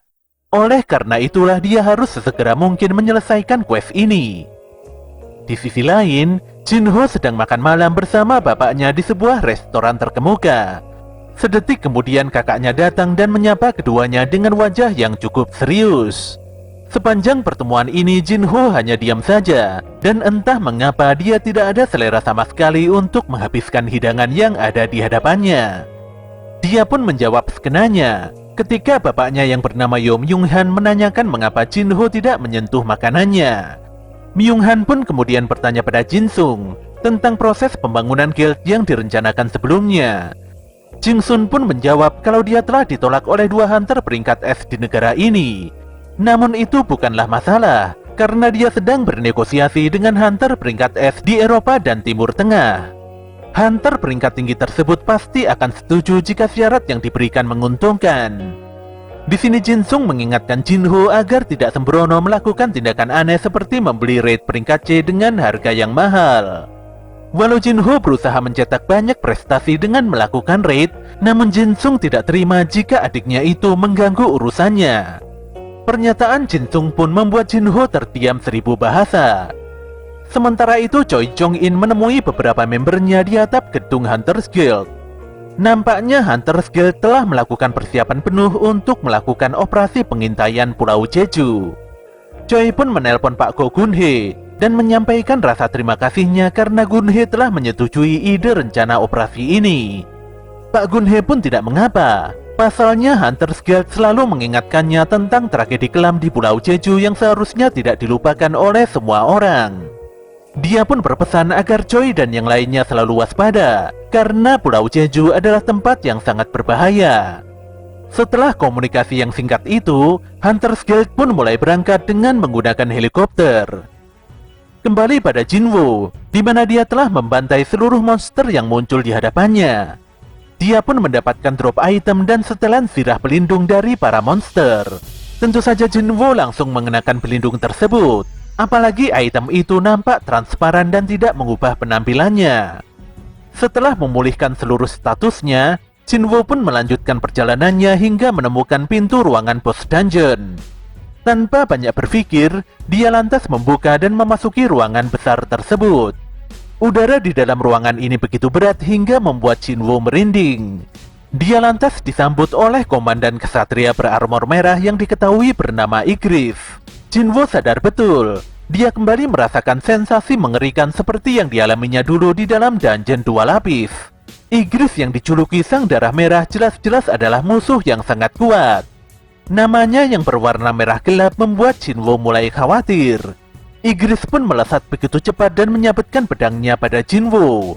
[SPEAKER 1] Oleh karena itulah dia harus sesegera mungkin menyelesaikan quest ini. Di sisi lain, Jinwoo sedang makan malam bersama bapaknya di sebuah restoran terkemuka. Sedetik kemudian kakaknya datang dan menyapa keduanya dengan wajah yang cukup serius. Sepanjang pertemuan ini Jinwoo hanya diam saja, dan entah mengapa dia tidak ada selera sama sekali untuk menghabiskan hidangan yang ada di hadapannya. Dia pun menjawab sekenanya, ketika bapaknya yang bernama Yo Myung-han menanyakan mengapa Jinwoo tidak menyentuh makanannya. Myung-han pun kemudian bertanya pada Jin-sung tentang proses pembangunan guild yang direncanakan sebelumnya. Jin-sun pun menjawab kalau dia telah ditolak oleh 2 hunter peringkat S di negara ini. Namun itu bukanlah masalah, karena dia sedang bernegosiasi dengan hunter peringkat S di Eropa dan Timur Tengah. Hunter peringkat tinggi tersebut pasti akan setuju jika syarat yang diberikan menguntungkan. Di sini Jin-sung mengingatkan Jinwoo agar tidak sembrono melakukan tindakan aneh seperti membeli raid peringkat C dengan harga yang mahal. Walau Jinho berusaha mencetak banyak prestasi dengan melakukan raid, namun Jinsung tidak terima jika adiknya itu mengganggu urusannya. Pernyataan Jinsung pun membuat Jinho terdiam 1000 bahasa. Sementara itu Choi Jong-in menemui beberapa membernya di atap gedung Hunters Guild. Nampaknya Hunters Guild telah melakukan persiapan penuh untuk melakukan operasi pengintaian Pulau Jeju. Choi pun menelpon Pak Go Gun-hee dan menyampaikan rasa terima kasihnya karena Gun-hee telah menyetujui ide rencana operasi ini. Pak Gun-hee pun tidak mengapa. Pasalnya Hunters Guild selalu mengingatkannya tentang tragedi kelam di Pulau Jeju yang seharusnya tidak dilupakan oleh semua orang. Dia pun berpesan agar Choi dan yang lainnya selalu waspada, karena Pulau Jeju adalah tempat yang sangat berbahaya. Setelah komunikasi yang singkat itu, Hunters Guild pun mulai berangkat dengan menggunakan helikopter. Kembali pada Jinwoo, di mana dia telah membantai seluruh monster yang muncul di hadapannya. Dia pun mendapatkan drop item dan setelan sirah pelindung dari para monster. Tentu saja Jinwoo langsung mengenakan pelindung tersebut, apalagi item itu nampak transparan dan tidak mengubah penampilannya. Setelah memulihkan seluruh statusnya, Jinwoo pun melanjutkan perjalanannya hingga menemukan pintu ruangan boss dungeon. Tanpa banyak berpikir, dia lantas membuka dan memasuki ruangan besar tersebut. Udara di dalam ruangan ini begitu berat hingga membuat Jinwoo merinding. Dia lantas disambut oleh komandan kesatria berarmor merah yang diketahui bernama Igris. Jinwoo sadar betul, dia kembali merasakan sensasi mengerikan seperti yang dialaminya dulu di dalam dungeon 2 lapis. Igris yang dijuluki Sang Darah Merah jelas-jelas adalah musuh yang sangat kuat. Namanya yang berwarna merah gelap membuat Jinwoo mulai khawatir. Igris pun melesat begitu cepat dan menyabetkan pedangnya pada Jinwoo.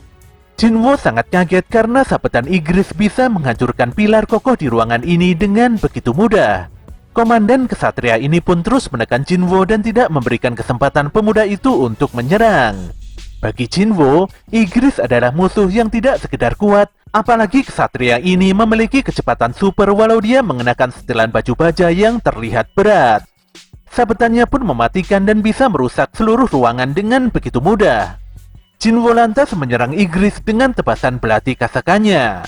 [SPEAKER 1] Jinwoo sangat kaget karena sabetan Igris bisa menghancurkan pilar kokoh di ruangan ini dengan begitu mudah. Komandan kesatria ini pun terus menekan Jinwoo dan tidak memberikan kesempatan pemuda itu untuk menyerang. Bagi Jinwoo, Igris adalah musuh yang tidak sekedar kuat, apalagi kesatria ini memiliki kecepatan super walau dia mengenakan setelan baju baja yang terlihat berat. Sabetannya pun mematikan dan bisa merusak seluruh ruangan dengan begitu mudah. Jinwoo lantas menyerang Igris dengan tebasan belati kasakannya.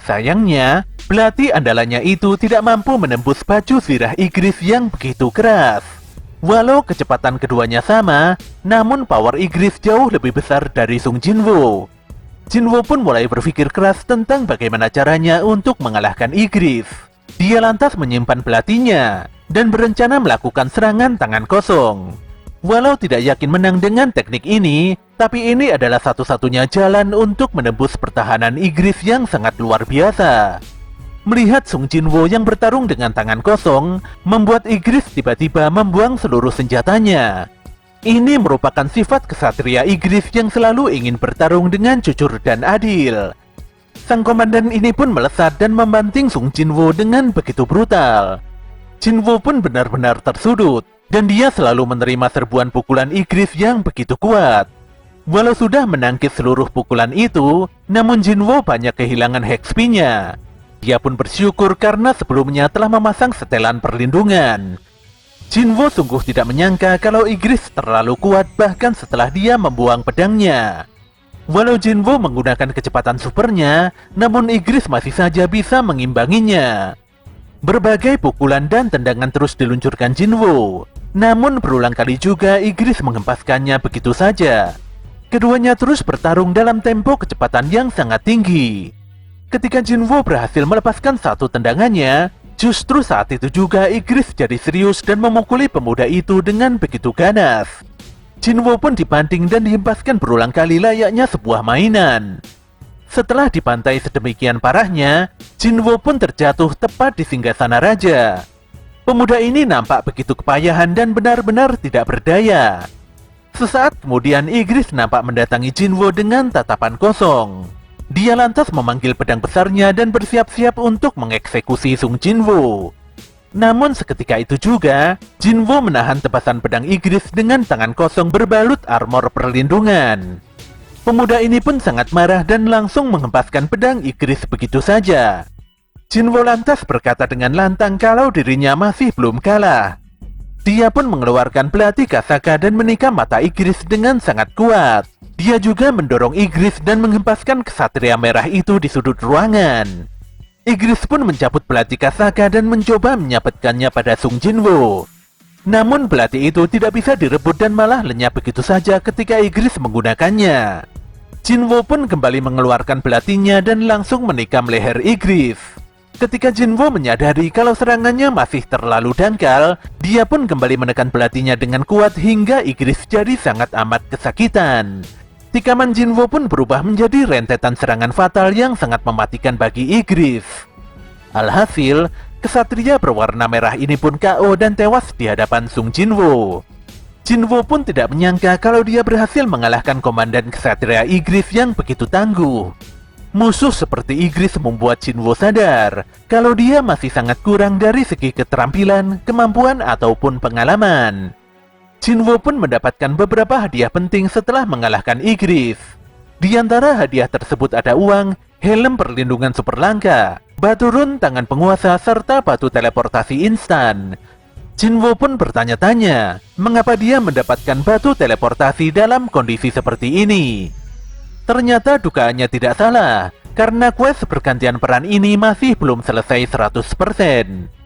[SPEAKER 1] Sayangnya, belati andalannya itu tidak mampu menembus baju sirah Igris yang begitu keras. Walau kecepatan keduanya sama, namun power Igris jauh lebih besar dari Sung Jinwoo. Jinwoo pun mulai berpikir keras tentang bagaimana caranya untuk mengalahkan Igris. Dia lantas menyimpan belatinya dan berencana melakukan serangan tangan kosong. Walau tidak yakin menang dengan teknik ini, tapi ini adalah satu-satunya jalan untuk menembus pertahanan Igris yang sangat luar biasa. Melihat Sung Jinwoo yang bertarung dengan tangan kosong, membuat Igris tiba-tiba membuang seluruh senjatanya. Ini merupakan sifat kesatria Igris yang selalu ingin bertarung dengan jujur dan adil. Sang komandan ini pun melesat dan membanting Sung Jinwoo dengan begitu brutal. Jinwoo pun benar-benar tersudut, dan dia selalu menerima serbuan pukulan Igris yang begitu kuat. Walau sudah menangkis seluruh pukulan itu, namun Jinwoo banyak kehilangan HP-nya. Dia pun bersyukur karena sebelumnya telah memasang setelan perlindungan. Jinwoo sungguh tidak menyangka kalau Igris terlalu kuat bahkan setelah dia membuang pedangnya. Walau Jinwoo menggunakan kecepatan supernya, namun Igris masih saja bisa mengimbanginya. Berbagai pukulan dan tendangan terus diluncurkan Jinwoo, namun berulang kali juga Igris menghempaskannya begitu saja. Keduanya terus bertarung dalam tempo kecepatan yang sangat tinggi. Ketika Jinwoo berhasil melepaskan satu tendangannya, justru saat itu juga Igris jadi serius dan memukuli pemuda itu dengan begitu ganas. Jinwoo pun dibanting dan dihempaskan berulang kali layaknya sebuah mainan. Setelah dibantai sedemikian parahnya, Jinwoo pun terjatuh tepat di singgasana raja. Pemuda ini nampak begitu kepayahan dan benar-benar tidak berdaya. Sesaat kemudian Igris nampak mendatangi Jinwoo dengan tatapan kosong. Dia lantas memanggil pedang besarnya dan bersiap-siap untuk mengeksekusi Sung Jinwoo. Namun seketika itu juga, Jinwoo menahan tebasan pedang Igris dengan tangan kosong berbalut armor perlindungan. Pemuda ini pun sangat marah dan langsung menghempaskan pedang Igris begitu saja. Jinwoo lantas berkata dengan lantang kalau dirinya masih belum kalah. Dia pun mengeluarkan belati kasaka dan menikam mata Igris dengan sangat kuat. Dia juga mendorong Igris dan menghempaskan kesatria merah itu di sudut ruangan. Igris pun mencabut belati Kasaka dan mencoba menyabetkannya pada Sung Jinwoo. Namun belati itu tidak bisa direbut dan malah lenyap begitu saja ketika Igris menggunakannya. Jinwoo pun kembali mengeluarkan belatinya dan langsung menikam leher Igris. Ketika Jinwoo menyadari kalau serangannya masih terlalu dangkal, dia pun kembali menekan belatinya dengan kuat hingga Igris jadi sangat amat kesakitan. Tikaman Jinwoo pun berubah menjadi rentetan serangan fatal yang sangat mematikan bagi Igris. Alhasil, kesatria berwarna merah ini pun KO dan tewas di hadapan Sung Jinwoo. Jinwoo pun tidak menyangka kalau dia berhasil mengalahkan komandan kesatria Igris yang begitu tangguh. Musuh seperti Igris membuat Jinwoo sadar kalau dia masih sangat kurang dari segi keterampilan, kemampuan, ataupun pengalaman. Jinwoo pun mendapatkan beberapa hadiah penting setelah mengalahkan Igris. Di antara hadiah tersebut ada uang, helm perlindungan super langka, batu rune tangan penguasa, serta batu teleportasi instan. Jinwoo pun bertanya-tanya, mengapa dia mendapatkan batu teleportasi dalam kondisi seperti ini. Ternyata dugaannya tidak salah, karena quest pergantian peran ini masih belum selesai 100%.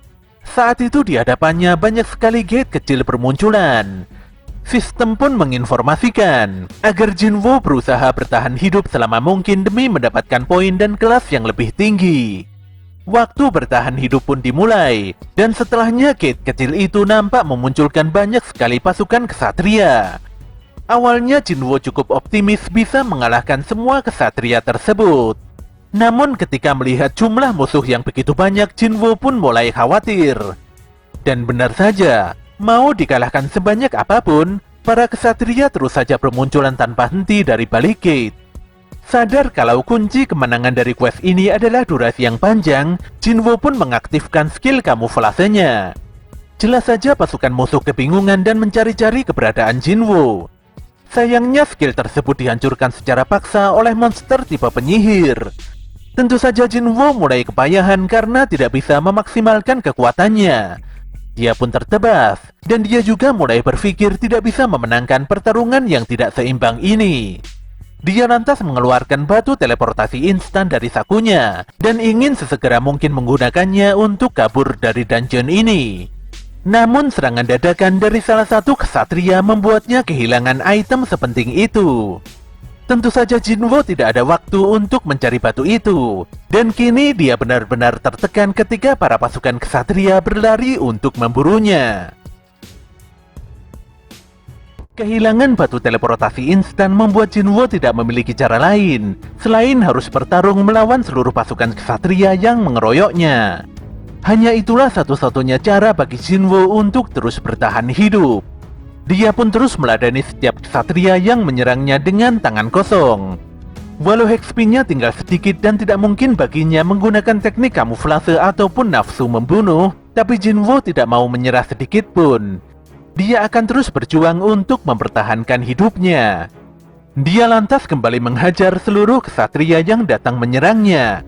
[SPEAKER 1] Saat itu di hadapannya banyak sekali gate kecil bermunculan. Sistem pun menginformasikan agar Jinwoo berusaha bertahan hidup selama mungkin demi mendapatkan poin dan kelas yang lebih tinggi. Waktu bertahan hidup pun dimulai, dan setelahnya gate kecil itu nampak memunculkan banyak sekali pasukan kesatria. Awalnya Jinwoo cukup optimis bisa mengalahkan semua kesatria tersebut. Namun ketika melihat jumlah musuh yang begitu banyak, Jinwoo pun mulai khawatir. Dan benar saja, mau dikalahkan sebanyak apapun, para kesatria terus saja bermunculan tanpa henti dari balik gate. Sadar kalau kunci kemenangan dari quest ini adalah durasi yang panjang, Jinwoo pun mengaktifkan skill kamuflasenya. Jelas saja pasukan musuh kebingungan dan mencari-cari keberadaan Jinwoo. Sayangnya skill tersebut dihancurkan secara paksa oleh monster tipe penyihir. Tentu saja Jinwoo mulai kepayahan karena tidak bisa memaksimalkan kekuatannya. Dia pun tertebas, dan dia juga mulai berpikir tidak bisa memenangkan pertarungan yang tidak seimbang ini. Dia lantas mengeluarkan batu teleportasi instan dari sakunya, dan ingin sesegera mungkin menggunakannya untuk kabur dari dungeon ini. Namun serangan dadakan dari salah satu kesatria membuatnya kehilangan item sepenting itu. Tentu saja Jinwoo tidak ada waktu untuk mencari batu itu, dan kini dia benar-benar tertekan ketika para pasukan kesatria berlari untuk memburunya. Kehilangan batu teleportasi instan membuat Jinwoo tidak memiliki cara lain selain harus bertarung melawan seluruh pasukan kesatria yang mengeroyoknya. Hanya itulah satu-satunya cara bagi Jinwoo untuk terus bertahan hidup. Dia pun terus meladani setiap kesatria yang menyerangnya dengan tangan kosong. Walau HP-nya tinggal sedikit dan tidak mungkin baginya menggunakan teknik kamuflase ataupun nafsu membunuh, tapi Jinwoo tidak mau menyerah sedikit pun. Dia akan terus berjuang untuk mempertahankan hidupnya. Dia lantas kembali menghajar seluruh kesatria yang datang menyerangnya.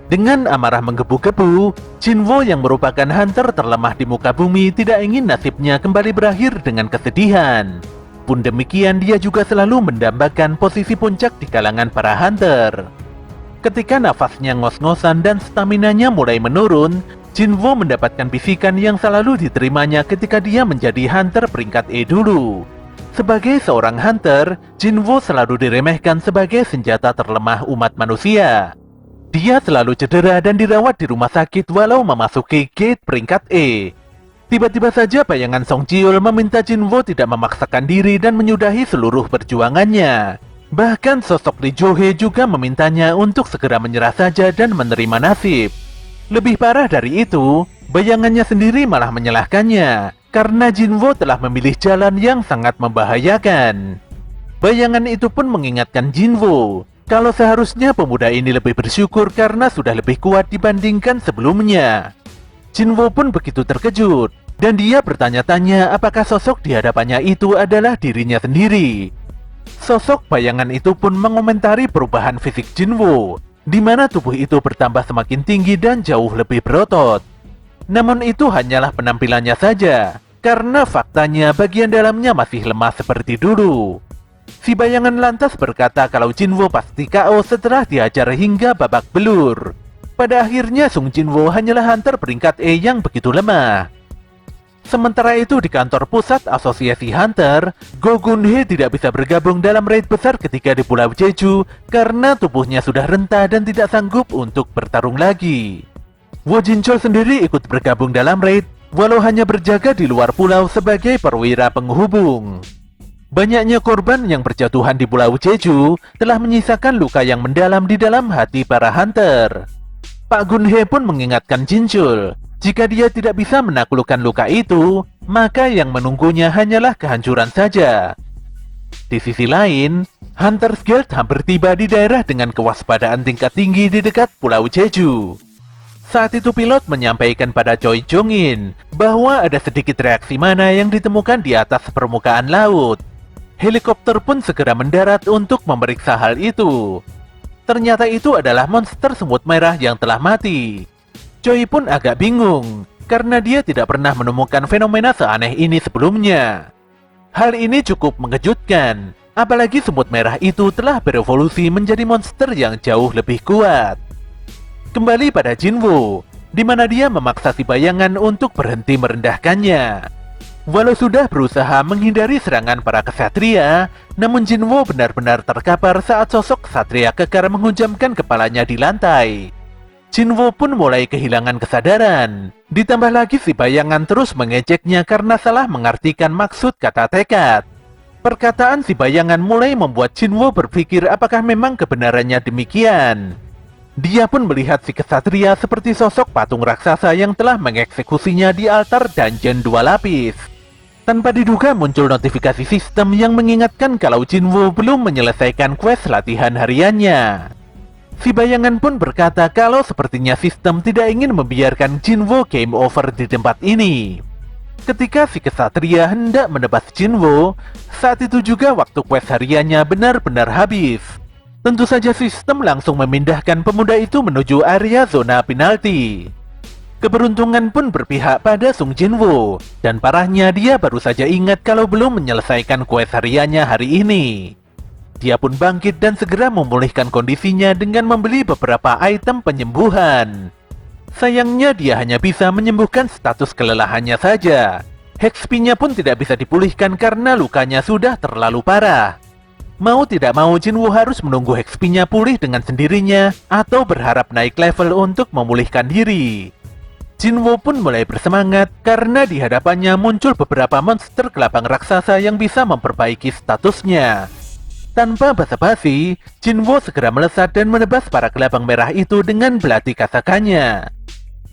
[SPEAKER 1] Dengan amarah menggebu-gebu, Jinwoo yang merupakan hunter terlemah di muka bumi tidak ingin nasibnya kembali berakhir dengan kesedihan. Pun demikian, dia juga selalu mendambakan posisi puncak di kalangan para hunter. Ketika nafasnya ngos-ngosan dan staminanya mulai menurun, Jinwoo mendapatkan bisikan yang selalu diterimanya ketika dia menjadi hunter peringkat E dulu. Sebagai seorang hunter, Jinwoo selalu diremehkan sebagai senjata terlemah umat manusia. Dia selalu cedera dan dirawat di rumah sakit walau memasuki gate peringkat E. Tiba-tiba saja bayangan Song Jiul meminta Jinwoo tidak memaksakan diri dan menyudahi seluruh perjuangannya. Bahkan sosok Lee Jo-hee juga memintanya untuk segera menyerah saja dan menerima nasib. Lebih parah dari itu, bayangannya sendiri malah menyalahkannya karena Jinwoo telah memilih jalan yang sangat membahayakan. Bayangan itu pun mengingatkan Jinwoo kalau seharusnya pemuda ini lebih bersyukur karena sudah lebih kuat dibandingkan sebelumnya. Jinwoo pun begitu terkejut, dan dia bertanya-tanya apakah sosok di hadapannya itu adalah dirinya sendiri. Sosok bayangan itu pun mengomentari perubahan fisik Jinwoo, di mana tubuh itu bertambah semakin tinggi dan jauh lebih berotot. Namun itu hanyalah penampilannya saja, karena faktanya bagian dalamnya masih lemah seperti dulu. Si bayangan lantas berkata kalau Jinwo pasti KO setelah diajar hingga babak belur. Pada akhirnya Sung Jinwo hanyalah hunter peringkat E yang begitu lemah. Sementara itu di kantor pusat Asosiasi Hunter, Go Gun-hee tidak bisa bergabung dalam raid besar ketika di Pulau Jeju karena tubuhnya sudah renta dan tidak sanggup untuk bertarung lagi. Wo Jinchol sendiri ikut bergabung dalam raid, walau hanya berjaga di luar pulau sebagai perwira penghubung. Banyaknya korban yang berjatuhan di Pulau Jeju telah menyisakan luka yang mendalam di dalam hati para hunter. Pak Gun-hee pun mengingatkan Jinchul, jika dia tidak bisa menaklukkan luka itu, maka yang menunggunya hanyalah kehancuran saja. Di sisi lain, Hunters Guild hampir tiba di daerah dengan kewaspadaan tingkat tinggi di dekat Pulau Jeju. Saat itu pilot menyampaikan pada Choi Jong-in bahwa ada sedikit reaksi mana yang ditemukan di atas permukaan laut. Helikopter pun segera mendarat untuk memeriksa hal itu. Ternyata itu adalah monster semut merah yang telah mati. Choi pun agak bingung, karena dia tidak pernah menemukan fenomena seaneh ini sebelumnya. Hal ini cukup mengejutkan, apalagi semut merah itu telah berevolusi menjadi monster yang jauh lebih kuat. Kembali pada Jinwo, di mana dia memaksa si bayangan untuk berhenti merendahkannya. Walau sudah berusaha menghindari serangan para kesatria, namun Jinwo benar-benar terkapar saat sosok ksatria kekar menghujamkan kepalanya di lantai. Jinwo pun mulai kehilangan kesadaran. Ditambah lagi si bayangan terus mengejeknya karena salah mengartikan maksud kata tekad. Perkataan si bayangan mulai membuat Jinwo berpikir apakah memang kebenarannya demikian. Dia pun melihat si kesatria seperti sosok patung raksasa yang telah mengeksekusinya di altar dungeon 2 lapis. Tanpa diduga muncul notifikasi sistem yang mengingatkan kalau Jinwo belum menyelesaikan quest latihan hariannya. Si bayangan pun berkata kalau sepertinya sistem tidak ingin membiarkan Jinwo game over di tempat ini. Ketika si kesatria hendak menebas Jinwo, saat itu juga waktu quest hariannya benar-benar habis. Tentu saja sistem langsung memindahkan pemuda itu menuju area zona penalti. Keberuntungan pun berpihak pada Sung Jinwo, dan parahnya dia baru saja ingat kalau belum menyelesaikan quest hariannya hari ini. Dia pun bangkit dan segera memulihkan kondisinya dengan membeli beberapa item penyembuhan. Sayangnya dia hanya bisa menyembuhkan status kelelahannya saja. HP-nya pun tidak bisa dipulihkan karena lukanya sudah terlalu parah. Mau tidak mau Jinwo harus menunggu HP-nya pulih dengan sendirinya atau berharap naik level untuk memulihkan diri. Jinwo pun mulai bersemangat karena di hadapannya muncul beberapa monster kelabang raksasa yang bisa memperbaiki statusnya. Tanpa basa-basi, Jinwo segera melesat dan menebas para kelabang merah itu dengan belati kasakannya.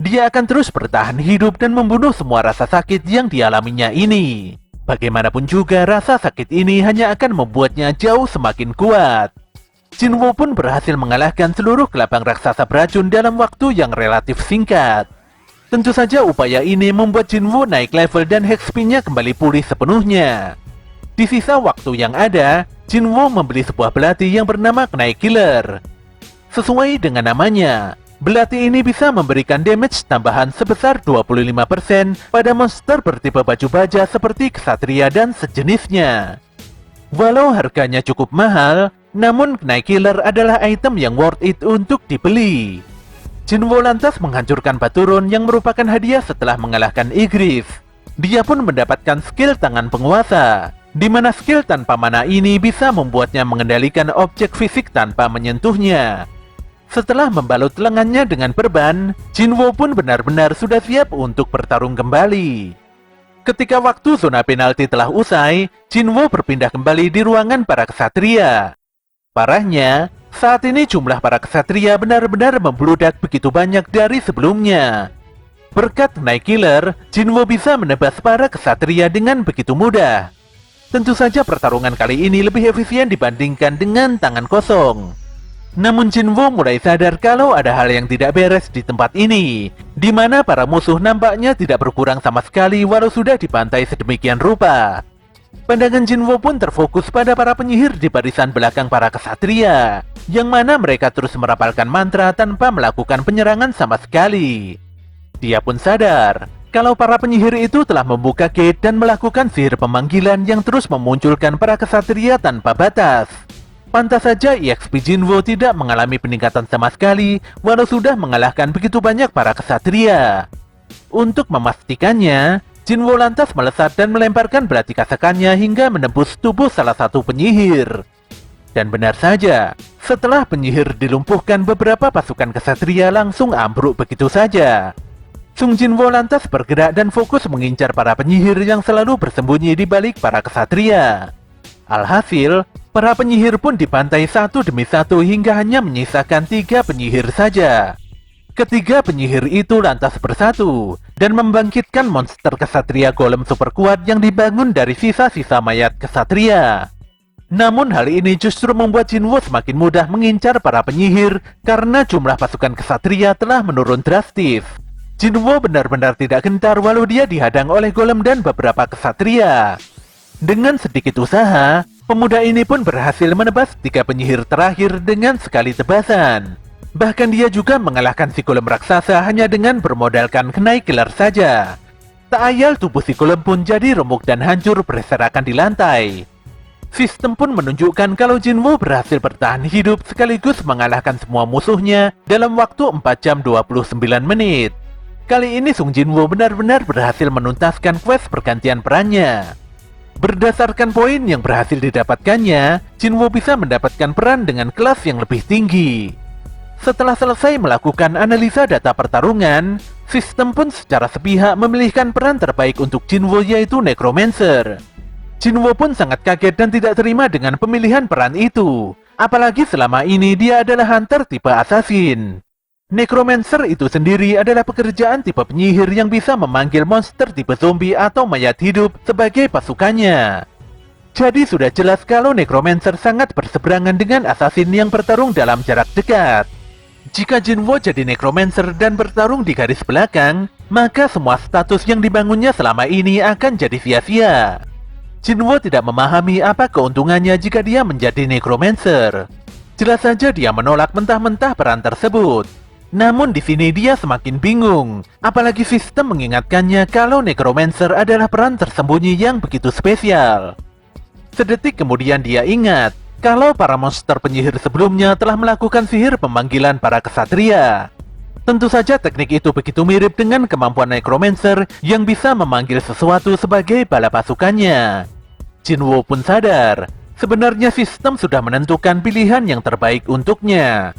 [SPEAKER 1] Dia akan terus bertahan hidup dan membunuh semua rasa sakit yang dialaminya ini. Bagaimanapun juga rasa sakit ini hanya akan membuatnya jauh semakin kuat. Jinwo pun berhasil mengalahkan seluruh kelabang raksasa beracun dalam waktu yang relatif singkat. Tentu saja upaya ini membuat Jinwo naik level dan HP-nya kembali pulih sepenuhnya. Di sisa waktu yang ada, Jinwo membeli sebuah belati yang bernama Knight Killer. Sesuai dengan namanya, belati ini bisa memberikan damage tambahan sebesar 25% pada monster bertipe baju baja seperti ksatria dan sejenisnya. Walau harganya cukup mahal, namun Knight Killer adalah item yang worth it untuk dibeli. Jinwo lantas menghancurkan Baturun yang merupakan hadiah setelah mengalahkan Igris. Dia pun mendapatkan skill tangan penguasa, di mana skill tanpa mana ini bisa membuatnya mengendalikan objek fisik tanpa menyentuhnya. Setelah membalut lengannya dengan perban, Jinwo pun benar-benar sudah siap untuk bertarung kembali. Ketika waktu zona penalti telah usai, Jinwo berpindah kembali di ruangan para ksatria. Parahnya, saat ini jumlah para ksatria benar-benar membludak begitu banyak dari sebelumnya. Berkat Knight Killer, Jinwo bisa menebas para ksatria dengan begitu mudah. Tentu saja pertarungan kali ini lebih efisien dibandingkan dengan tangan kosong. Namun Jinwo mulai sadar kalau ada hal yang tidak beres di tempat ini, di mana para musuh nampaknya tidak berkurang sama sekali walau sudah dibantai sedemikian rupa. Pandangan Jinwo pun terfokus pada para penyihir di barisan belakang para ksatria, yang mana mereka terus merapalkan mantra tanpa melakukan penyerangan sama sekali. Dia pun sadar kalau para penyihir itu telah membuka gate dan melakukan sihir pemanggilan yang terus memunculkan para kesatria tanpa batas. Pantas saja EXP Jinwo tidak mengalami peningkatan sama sekali, walau sudah mengalahkan begitu banyak para kesatria. Untuk memastikannya, Jinwo lantas melesat dan melemparkan beratikasakannya hingga menembus tubuh salah satu penyihir. Dan benar saja, setelah penyihir dilumpuhkan, beberapa pasukan kesatria langsung ambruk begitu saja. Sung Jinwo lantas bergerak dan fokus mengincar para penyihir yang selalu bersembunyi di balik para kesatria. Alhasil, para penyihir pun dibantai satu demi satu hingga hanya menyisakan 3 penyihir saja. Ketiga penyihir itu lantas bersatu dan membangkitkan monster kesatria golem super kuat yang dibangun dari sisa-sisa mayat kesatria. Namun hal ini justru membuat Jinwo semakin mudah mengincar para penyihir karena jumlah pasukan kesatria telah menurun drastis. Jinwo benar-benar tidak gentar walau dia dihadang oleh golem dan beberapa kesatria. Dengan sedikit usaha, pemuda ini pun berhasil menebas 3 penyihir terakhir dengan sekali tebasan. Bahkan dia juga mengalahkan si golem raksasa hanya dengan bermodalkan kenai gelar saja. Tak ayal tubuh si golem pun jadi remuk dan hancur berserakan di lantai. Sistem pun menunjukkan kalau Jinwo berhasil bertahan hidup sekaligus mengalahkan semua musuhnya dalam waktu 4 jam 29 menit. Kali ini Sung Jinwo benar-benar berhasil menuntaskan quest pergantian perannya. Berdasarkan poin yang berhasil didapatkannya, Jinwo bisa mendapatkan peran dengan kelas yang lebih tinggi. Setelah selesai melakukan analisa data pertarungan, sistem pun secara sepihak memilihkan peran terbaik untuk Jinwo, yaitu Necromancer. Jinwo pun sangat kaget dan tidak terima dengan pemilihan peran itu. Apalagi selama ini dia adalah hunter tipe assassin. Necromancer itu sendiri adalah pekerjaan tipe penyihir yang bisa memanggil monster tipe zombie atau mayat hidup sebagai pasukannya. Jadi sudah jelas kalau Necromancer sangat berseberangan dengan assassin yang bertarung dalam jarak dekat. Jika Jinwo jadi Necromancer dan bertarung di garis belakang, maka semua status yang dibangunnya selama ini akan jadi sia-sia. Jinwo tidak memahami apa keuntungannya jika dia menjadi Necromancer. Jelas saja dia menolak mentah-mentah peran tersebut. Namun di sini dia semakin bingung, apalagi sistem mengingatkannya kalau Necromancer adalah peran tersembunyi yang begitu spesial. Sedetik kemudian dia ingat kalau para monster penyihir sebelumnya telah melakukan sihir pemanggilan para kesatria. Tentu saja teknik itu begitu mirip dengan kemampuan Necromancer yang bisa memanggil sesuatu sebagai bala pasukannya. Jinwo pun sadar, sebenarnya sistem sudah menentukan pilihan yang terbaik untuknya.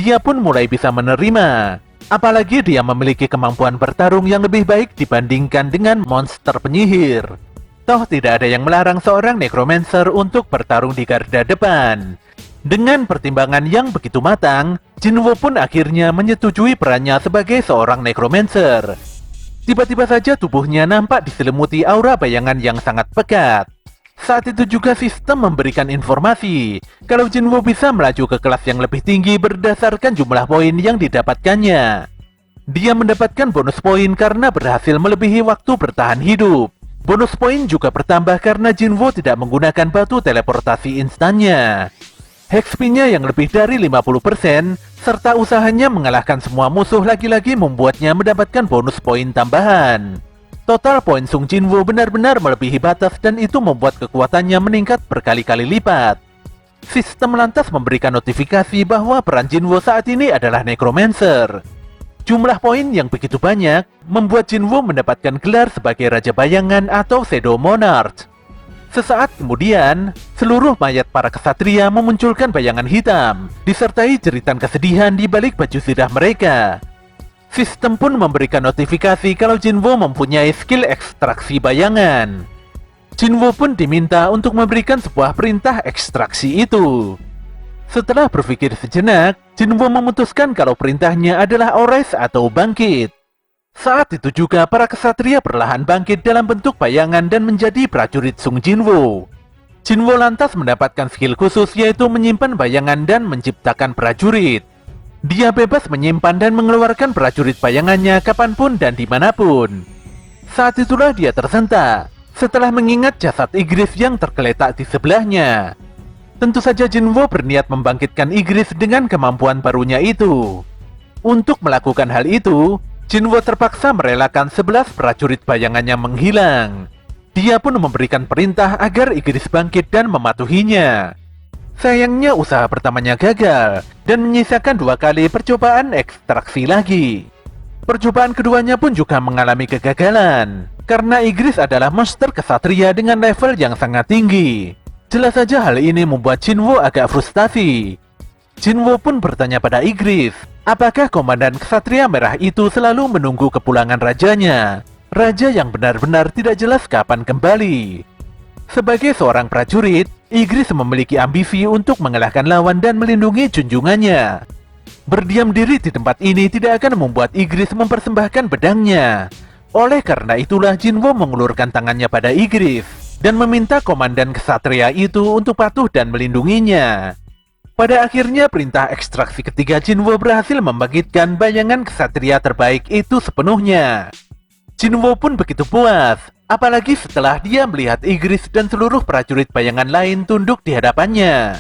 [SPEAKER 1] Dia pun mulai bisa menerima, apalagi dia memiliki kemampuan bertarung yang lebih baik dibandingkan dengan monster penyihir. Toh tidak ada yang melarang seorang Necromancer untuk bertarung di garda depan. Dengan pertimbangan yang begitu matang, Jinwo pun akhirnya menyetujui perannya sebagai seorang Necromancer. Tiba-tiba saja tubuhnya nampak diselimuti aura bayangan yang sangat pekat. Saat itu juga sistem memberikan informasi kalau Jinwo bisa melaju ke kelas yang lebih tinggi berdasarkan jumlah poin yang didapatkannya. Dia mendapatkan bonus poin karena berhasil melebihi waktu bertahan hidup. Bonus poin juga bertambah karena Jinwo tidak menggunakan batu teleportasi instannya. HP-nya yang lebih dari 50% serta usahanya mengalahkan semua musuh lagi-lagi membuatnya mendapatkan bonus poin tambahan. Total poin Sung Jinwo benar-benar melebihi batas dan itu membuat kekuatannya meningkat berkali-kali lipat. Sistem lantas memberikan notifikasi bahwa peran Jinwo saat ini adalah Necromancer. Jumlah poin yang begitu banyak membuat Jinwo mendapatkan gelar sebagai Raja Bayangan atau Shadow Monarch. Sesaat kemudian, seluruh mayat para kesatria memunculkan bayangan hitam, disertai jeritan kesedihan di balik baju zirah mereka. Sistem pun memberikan notifikasi kalau Jinwo mempunyai skill ekstraksi bayangan. Jinwo pun diminta untuk memberikan sebuah perintah ekstraksi itu. Setelah berpikir sejenak, Jinwo memutuskan kalau perintahnya adalah Ores atau bangkit. Saat itu juga para kesatria perlahan bangkit dalam bentuk bayangan dan menjadi prajurit Sung Jinwo. Jinwo lantas mendapatkan skill khusus yaitu menyimpan bayangan dan menciptakan prajurit. Dia bebas menyimpan dan mengeluarkan prajurit bayangannya kapanpun dan dimanapun. Saat itulah dia tersentak setelah mengingat jasad Igris yang tergeletak di sebelahnya. Tentu saja Jinwo berniat membangkitkan Igris dengan kemampuan barunya itu. Untuk melakukan hal itu, Jinwo terpaksa merelakan 11 prajurit bayangannya menghilang. Dia pun memberikan perintah agar Igris bangkit dan mematuhinya. Sayangnya usaha pertamanya gagal dan menyisakan 2 kali percobaan ekstraksi lagi. Percobaan keduanya pun juga mengalami kegagalan karena Igris adalah monster kesatria dengan level yang sangat tinggi. Jelas saja hal ini membuat Jinwo agak frustasi. Jinwo pun bertanya pada Igris, apakah komandan kesatria merah itu selalu menunggu kepulangan rajanya? Raja yang benar-benar tidak jelas kapan kembali. Sebagai seorang prajurit, Igris memiliki ambisi untuk mengalahkan lawan dan melindungi junjungannya. Berdiam diri di tempat ini tidak akan membuat Igris mempersembahkan pedangnya. Oleh karena itulah Jinwo mengulurkan tangannya pada Igris dan meminta komandan kesatria itu untuk patuh dan melindunginya. Pada akhirnya perintah ekstraksi ketiga Jinwo berhasil membangkitkan bayangan kesatria terbaik itu sepenuhnya. Jinwo pun begitu puas, apalagi setelah dia melihat Igris dan seluruh prajurit bayangan lain tunduk di hadapannya.